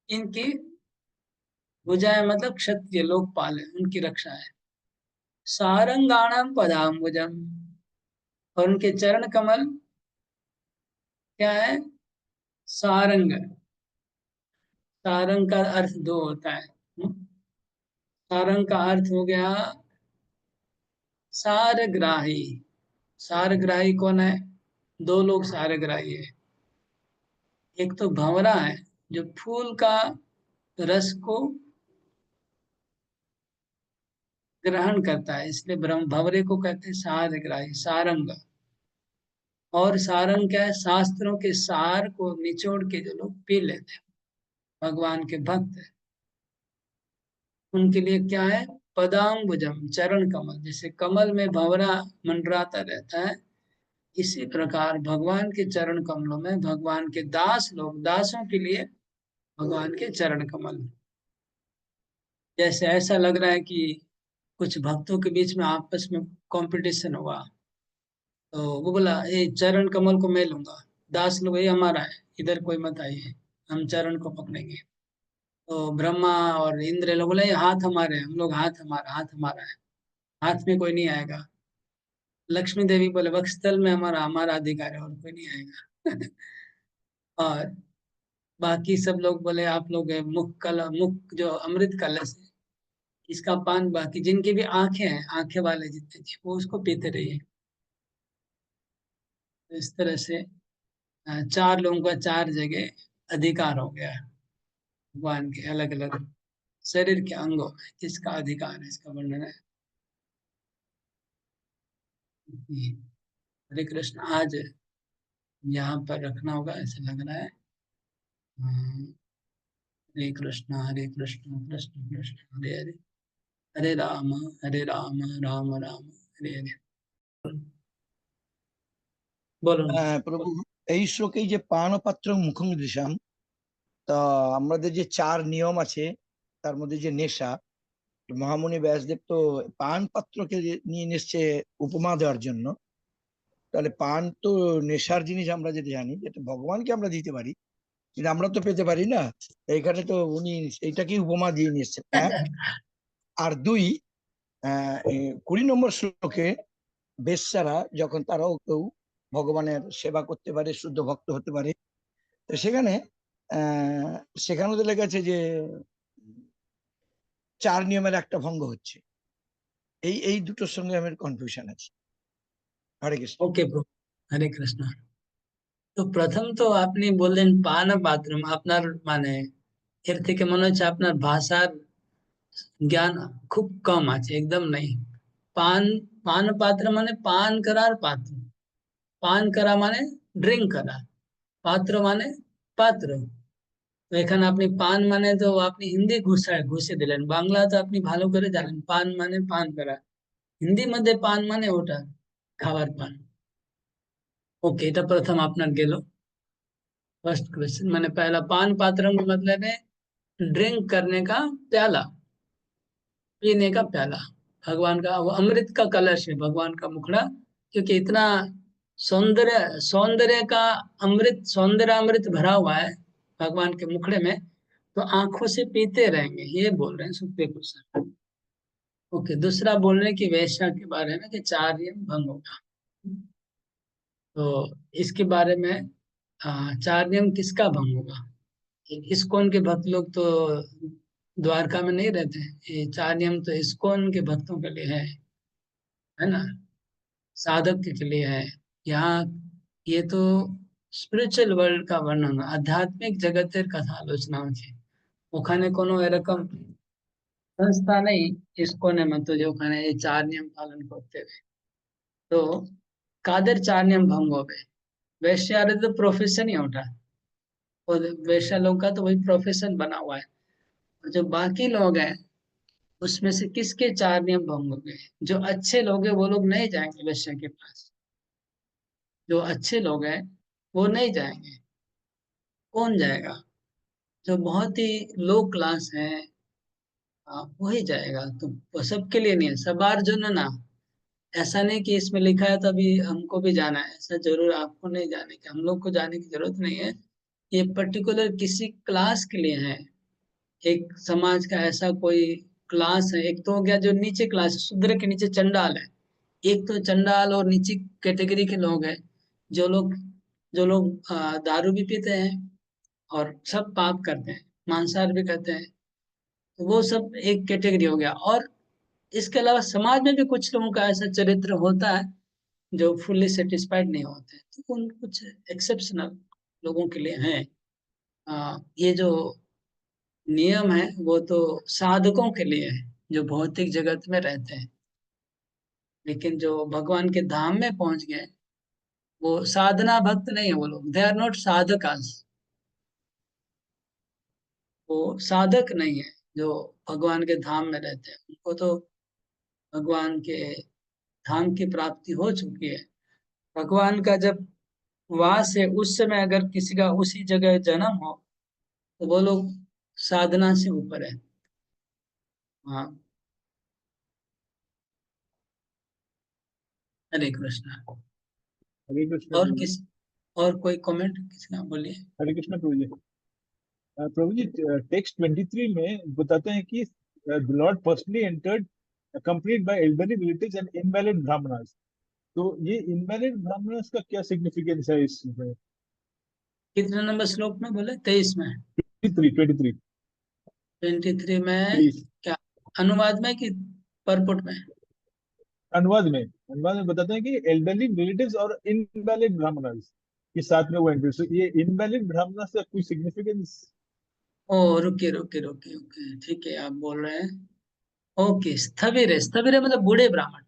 इनकी भुजाएं मतलब क्षत्रिय लोकपाल है, उनकी रक्षा है। सारंगाणाम पदाम्बुजम, और उनके चरण कमल क्या है? सारंग। सारंग का अर्थ दो होता है। सारंग का अर्थ हो गया सारग्राही। सारग्राही कौन है? दो लोग सारग्राही है। एक तो भंवरा है जो फूल का रस को ग्रहण करता है, इसलिए ब्रह्म भंवरे को कहते हैं सारग्राही, सारंग। और सारंग क्या है? शास्त्रों के सार को निचोड़ के जो लोग पी लेते हैं, भगवान के भक्त हैं, उनके लिए क्या है? पदाम्बुजम, चरण कमल। जैसे कमल में भंवरा मंडराता रहता है, इसी प्रकार भगवान के चरण कमलों में भगवान के दास लोग, दासों के लिए भगवान के चरण कमल। जैसे ऐसा लग रहा है कि कुछ भक्तों के बीच में आपस में कंपटीशन हुआ, तो वो बोला ये चरण कमल को मैं लूंगा, दास लोग ये हमारा है, इधर कोई मत आइए, हम चरण को पकड़ेंगे। तो ब्रह्मा और इंद्र लोग बोले ये हाथ हमारे हैं, हम लोग हाथ हमारा, हाथ हमारा है, हाथ में कोई नहीं आएगा। लक्ष्मी देवी बोले वक्षस्थल में हमारा, हमारा अधिकार है और कोई नहीं आएगा। और बाकी सब लोग बोले आप लोग मुख जो अमृत कलश है इसका पान, बाकी जिनकी भी आंखें हैं, आंखें वाले जितने थे वो उसको पीते रहिए। तो इस तरह से चार लोगों का चार जगह अधिकार हो गया भगवान के अलग अलग शरीर के अंगों में, किसका अधिकार है इसका वर्णन है। हरे कृष्ण, आज यहाँ पर रखना होगा ऐसा लग रहा है। हरे कृष्ण कृष्ण कृष्ण हरे हरे, हरे राम राम राम हरे हरे। बोलो। প্রভু, এই শ্লোকেই যে পানপাত্র মুখং দৃশাম, তা আমাদের যে চার নিয়ম আছে তার মধ্যে যে নেশা, মহামুনি ব্যাসদেব তো পান পাত্রকে নিয়ে নিচ্ছে উপমা দেওয়ার জন্য। তাহলে পান তো নেশার জিনিস, আমরা যেটা জানি, যেটা ভগবানকে আমরা দিতে পারি, কিন্তু আমরা তো পেতে পারি না। এইখানে তো উনি এইটাকেই উপমা দিয়ে নিচ্ছেন, এক। আর দুই, 20 নম্বর শ্লোকে বেশ্যারা যখন তারাও কেউ ভগবানের সেবা করতে পারে, শুদ্ধ ভক্ত হতে পারে, তো সেখানে সেখানে তো লেখা আছে যে চার নিয়মের একটা ভঙ্গ হচ্ছে। এই দুটোর সঙ্গে আমার কনফিউশন আছে। হরে কৃষ্ণ। ओके प्रभु, हरे कृष्ण। তো প্রথম তো আপনি বললেন পান পাত্রম, আপনার মানে এর থেকে মনে হচ্ছে আপনার ভাষার জ্ঞান খুব কম আছে, একদম নেই। পান, পান পাত্র মানে পান করার পাত্র, পান করা মানে ড্রিঙ্ক করা, পাত্র মানে পাত্র। তো এখানে আপনি পান মানে তো আপনি হিন্দি ঘুষে দিলেন, বাংলা তো আপনি ভালো করে জানেন পান মানে পান করা, হিন্দি মধ্যে পান মানে ওটা খাবার পান। ओके, এটা প্রথম আপনার গেল। फर्स्ट क्वेश्चन मैंने पहला, पान पात्र का मतलब है ड्रिंक करने का प्याला, पीने का प्याला। भगवान का वो अमृत का कलश है, भगवान का मुखड़ा, क्योंकि इतना सौंदर्य, सौंदर्य का अमृत, सौंदर्य अमृत भरा हुआ है भगवान के मुखड़े में, तो आंखों से पीते रहेंगे, ये बोल रहे हैं सुखदेव गोस्वामी। ओके, दूसरा बोल रहे हैं कि वैश्या के बारे में कि चार नियम भंग होगा। तो इसके बारे में चार नियम किसका भंग होगा? इस्कॉन के भक्त लोग तो द्वारका में नहीं रहते हैं, ये चार नियम तो इस्कॉन के भक्तों के लिए है ना, साधक के लिए है। यहाँ ये तो स्पिरिचुअल वर्ल्ड का वर्णन, आध्यात्मिक जगतेर कथा आलोचना है। ওখানে কোনো এরকম সংস্থা নেই ইসকনের মতো যে ওখানে এই চার নিয়ম পালন করতে হবে। তো কাদের চার নিয়ম ভঙ্গ হবে? वैश्य तो प्रोफेशन ही होता है, और वैश्य लोग का तो वही प्रोफेशन बना हुआ है। और जो बाकी लोग हैं उसमें से किसके चार नियम भंग हो गए? जो अच्छे लोग हैं वो लोग नहीं जाएंगे वैश्य के पास, जो अच्छे लोग हैं वो नहीं जाएंगे। कौन जाएगा? जो बहुत ही लो क्लास है वही जाएगा। तो वो सबके लिए नहीं है, सबार्जुन ना, ऐसा नहीं कि इसमें लिखा है तभी हमको भी जाना है, ऐसा जरूर आपको नहीं जाने का, हम लोग को जाने की जरूरत नहीं है। ये पर्टिकुलर किसी क्लास के लिए है, एक समाज का ऐसा कोई क्लास है। एक तो हो गया जो नीचे क्लास है, शूद्र के नीचे चंडाल है, एक तो चंडाल और नीचे कैटेगरी के लोग हैं, जो लोग दारू भी पीते हैं और सब पाप करते हैं, मांसाहार भी करते हैं। तो वो सब एक कैटेगरी हो गया। और इसके अलावा समाज में भी कुछ लोगों का ऐसा चरित्र होता है जो फुल्ली सेटिस्फाइड नहीं होते, तो उन कुछ एक्सेप्शनल लोगों के लिए हैं। ये जो नियम है वो तो साधकों के लिए है जो भौतिक जगत में रहते हैं, लेकिन जो भगवान के धाम में पहुंच गए वो साधना भक्त नहीं है, वो लोग दे आर नॉट साधकास, वो साधक नहीं है जो भगवान के धाम में रहते हैं। उनको तो भगवान के धाम की प्राप्ति हो चुकी है। भगवान का जब वास है उस समय अगर किसी का उसी जगह जन्म हो तो वो लोग साधना से ऊपर है। हाँ, हरे कृष्णा। हरे कृष्ण और प्रभु जी। किस और कोई कमेंट किसी का बोलिए। हरे कृष्ण प्रभु जी। प्रभु जी, टेक्स्ट 23 में बताते हैं कि the Lord personally entered accompanied by elderly relatives and invalid brahmanas। तो ये इनवैलिड ब्राह्मणस का क्या सिग्निफिकेंस है इसमें? कितने नंबर श्लोक में बोले? 23 में? 23 23 में प्लीज। क्या अनुवाद में कि परपुट में? अनुवाद में बताते हैं कि एल्डरली रिलेटिव्स और इनवैलिड ब्राह्मणस के साथ में वो एंटर। तो ये इनवैलिड ब्राह्मणस का कोई सिग्निफिकेंस? ओ रुकिए रुकिए रुकिए, ओके ठीक है, आप बोल रहे हैं। ओके, स्थविर, स्थविर मतलब बूढ़े ब्राह्मण।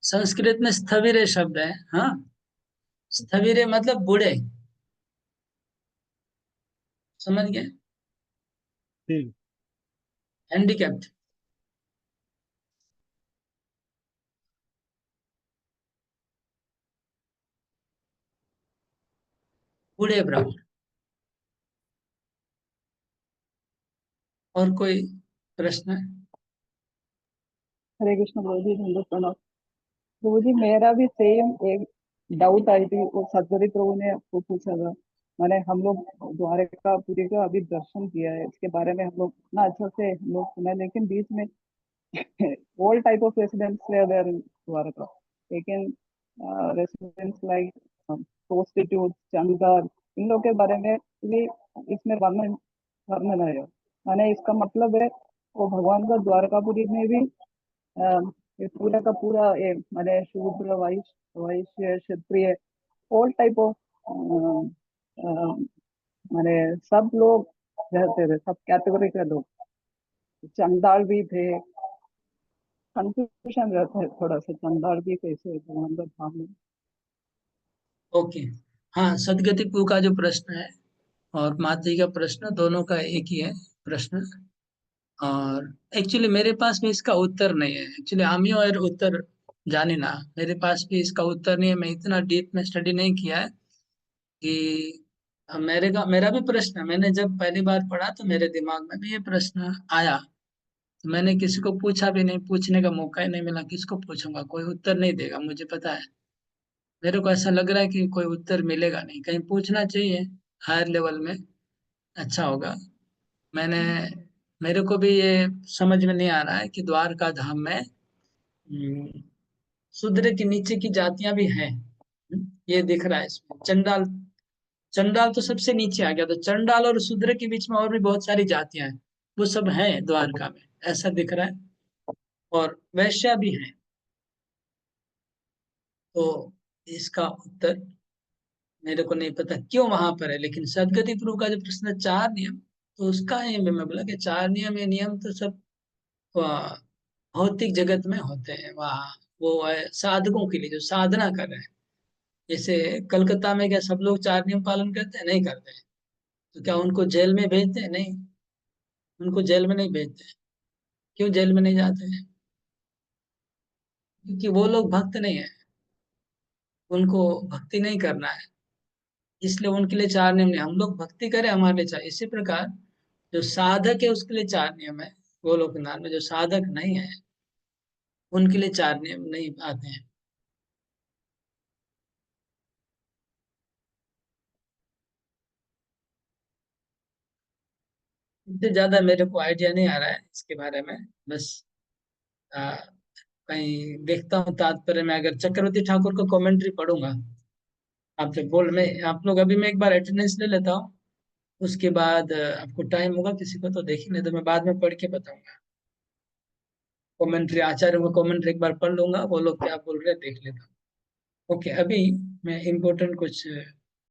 संस्कृत में स्थविर शब्द है। हाँ, स्थविर मतलब बूढ़े, समझ गए? ठीक। हैंडीकैप्ड। बूढ़े ब्राह्मण। और कोई प्रश्न? हरे कृष्ण प्रभु जी, धन्यवाद प्रणाम। प्रभु जी, मेरा भी सेम एक डाउट आई थी, वो सदगुरु प्रभु ने आपको पूछा था। मैंने हम लोग द्वारकापुरी का अभी दर्शन किया है, इसके बारे में हम लोग इतना अच्छा से हम लोग सुना है, लेकिन बीच में all type of residents were there in Dwarka, लेकिन residents like prostitutes, चंदर, इन लोग के बारे में भी इसमें वर्णन वर्णन है। माने इसका मतलब है वो भगवान का द्वारकापुरी में भी ये पूरा का पूरा ये माने शूद्र, वैश्य, क्षत्रिय, ऑल टाइप ऑफ माने सब लोग रहते थे, सब कैटेगरी के लोग। चंदाल भी थे। कंफ्यूजन रहता है थोड़ा सा, चंदाल भी कैसे भगवान का धाम में। ओके, हाँ, सदगति पू का जो प्रश्न है और माता जी का प्रश्न, दोनों का एक ही है प्रश्न। और एक्चुअली मेरे पास भी इसका उत्तर नहीं है। एक्चुअली आमियो और उत्तर जाने ना, मेरे पास भी इसका उत्तर नहीं है। मैं इतना डीप में स्टडी नहीं किया है कि मेरा भी प्रश्न, मैंने जब पहली बार पढ़ा तो मेरे दिमाग में भी ये प्रश्न आया, तो मैंने किसी को पूछा भी नहीं, पूछने का मौका ही नहीं मिला। किसको पूछूंगा, कोई उत्तर नहीं देगा, मुझे पता है। मेरे को ऐसा लग रहा है कि कोई उत्तर मिलेगा नहीं, कहीं पूछना चाहिए हायर लेवल में, अच्छा होगा। मैंने मेरे को भी ये समझ में नहीं आ रहा है कि द्वारका धाम में शूद्र के नीचे की जातियां भी हैं। ये दिख रहा है इसमें। चंडाल, चंडाल तो सबसे नीचे आ गया, तो चंडाल और शूद्र के बीच में और भी बहुत सारी जातियां हैं, वो सब हैं द्वारका में, ऐसा दिख रहा है। और वैश्या भी है। तो इसका उत्तर मेरे को नहीं पता क्यों वहां पर है, लेकिन सदगति प्रभु का जो प्रश्न 4 नियम, तो उसका ही मैं बोला कि 4 नियम, ये नियम तो सब भौतिक जगत में होते हैं। वहाँ वो है साधकों के लिए जो साधना कर रहे हैं। जैसे कलकत्ता में क्या सब लोग 4 नियम पालन करते हैं? नहीं करते हैं। तो क्या उनको जेल में भेजते हैं? नहीं, उनको जेल में नहीं भेजते हैं। क्यों जेल में नहीं जाते हैं? क्योंकि वो लोग भक्त नहीं है, उनको भक्ति नहीं करना है, इसलिए उनके लिए 4 नियम नहीं। हम लोग भक्ति करें, हमारे लिए चाहिए। इसी प्रकार जो साधक है उसके लिए 4 नियम है। गोलोकनाथ में जो साधक नहीं है उनके लिए 4 नियम नहीं आते हैं। इससे ज्यादा मेरे को आइडिया नहीं आ रहा है इसके बारे में। बस आ, कहीं देखता हूँ तात्पर्य में, अगर चक्रवर्ती ठाकुर को कमेंट्री पढ़ूंगा। आप जब बोल, मैं आप लोग अभी मैं एक बार अटेंडेंस ले लेता हूँ, उसके बाद आपको टाइम होगा किसी को तो देखिए, नहीं तो मैं बाद में पढ़ के बताऊंगा। कमेंट्री, आचार्यों का कमेंट्री एक बार पढ़ लूंगा, वो लोग क्या बोल रहे हैं देख लेता हूँ। ओके, अभी मैं इम्पोर्टेंट कुछ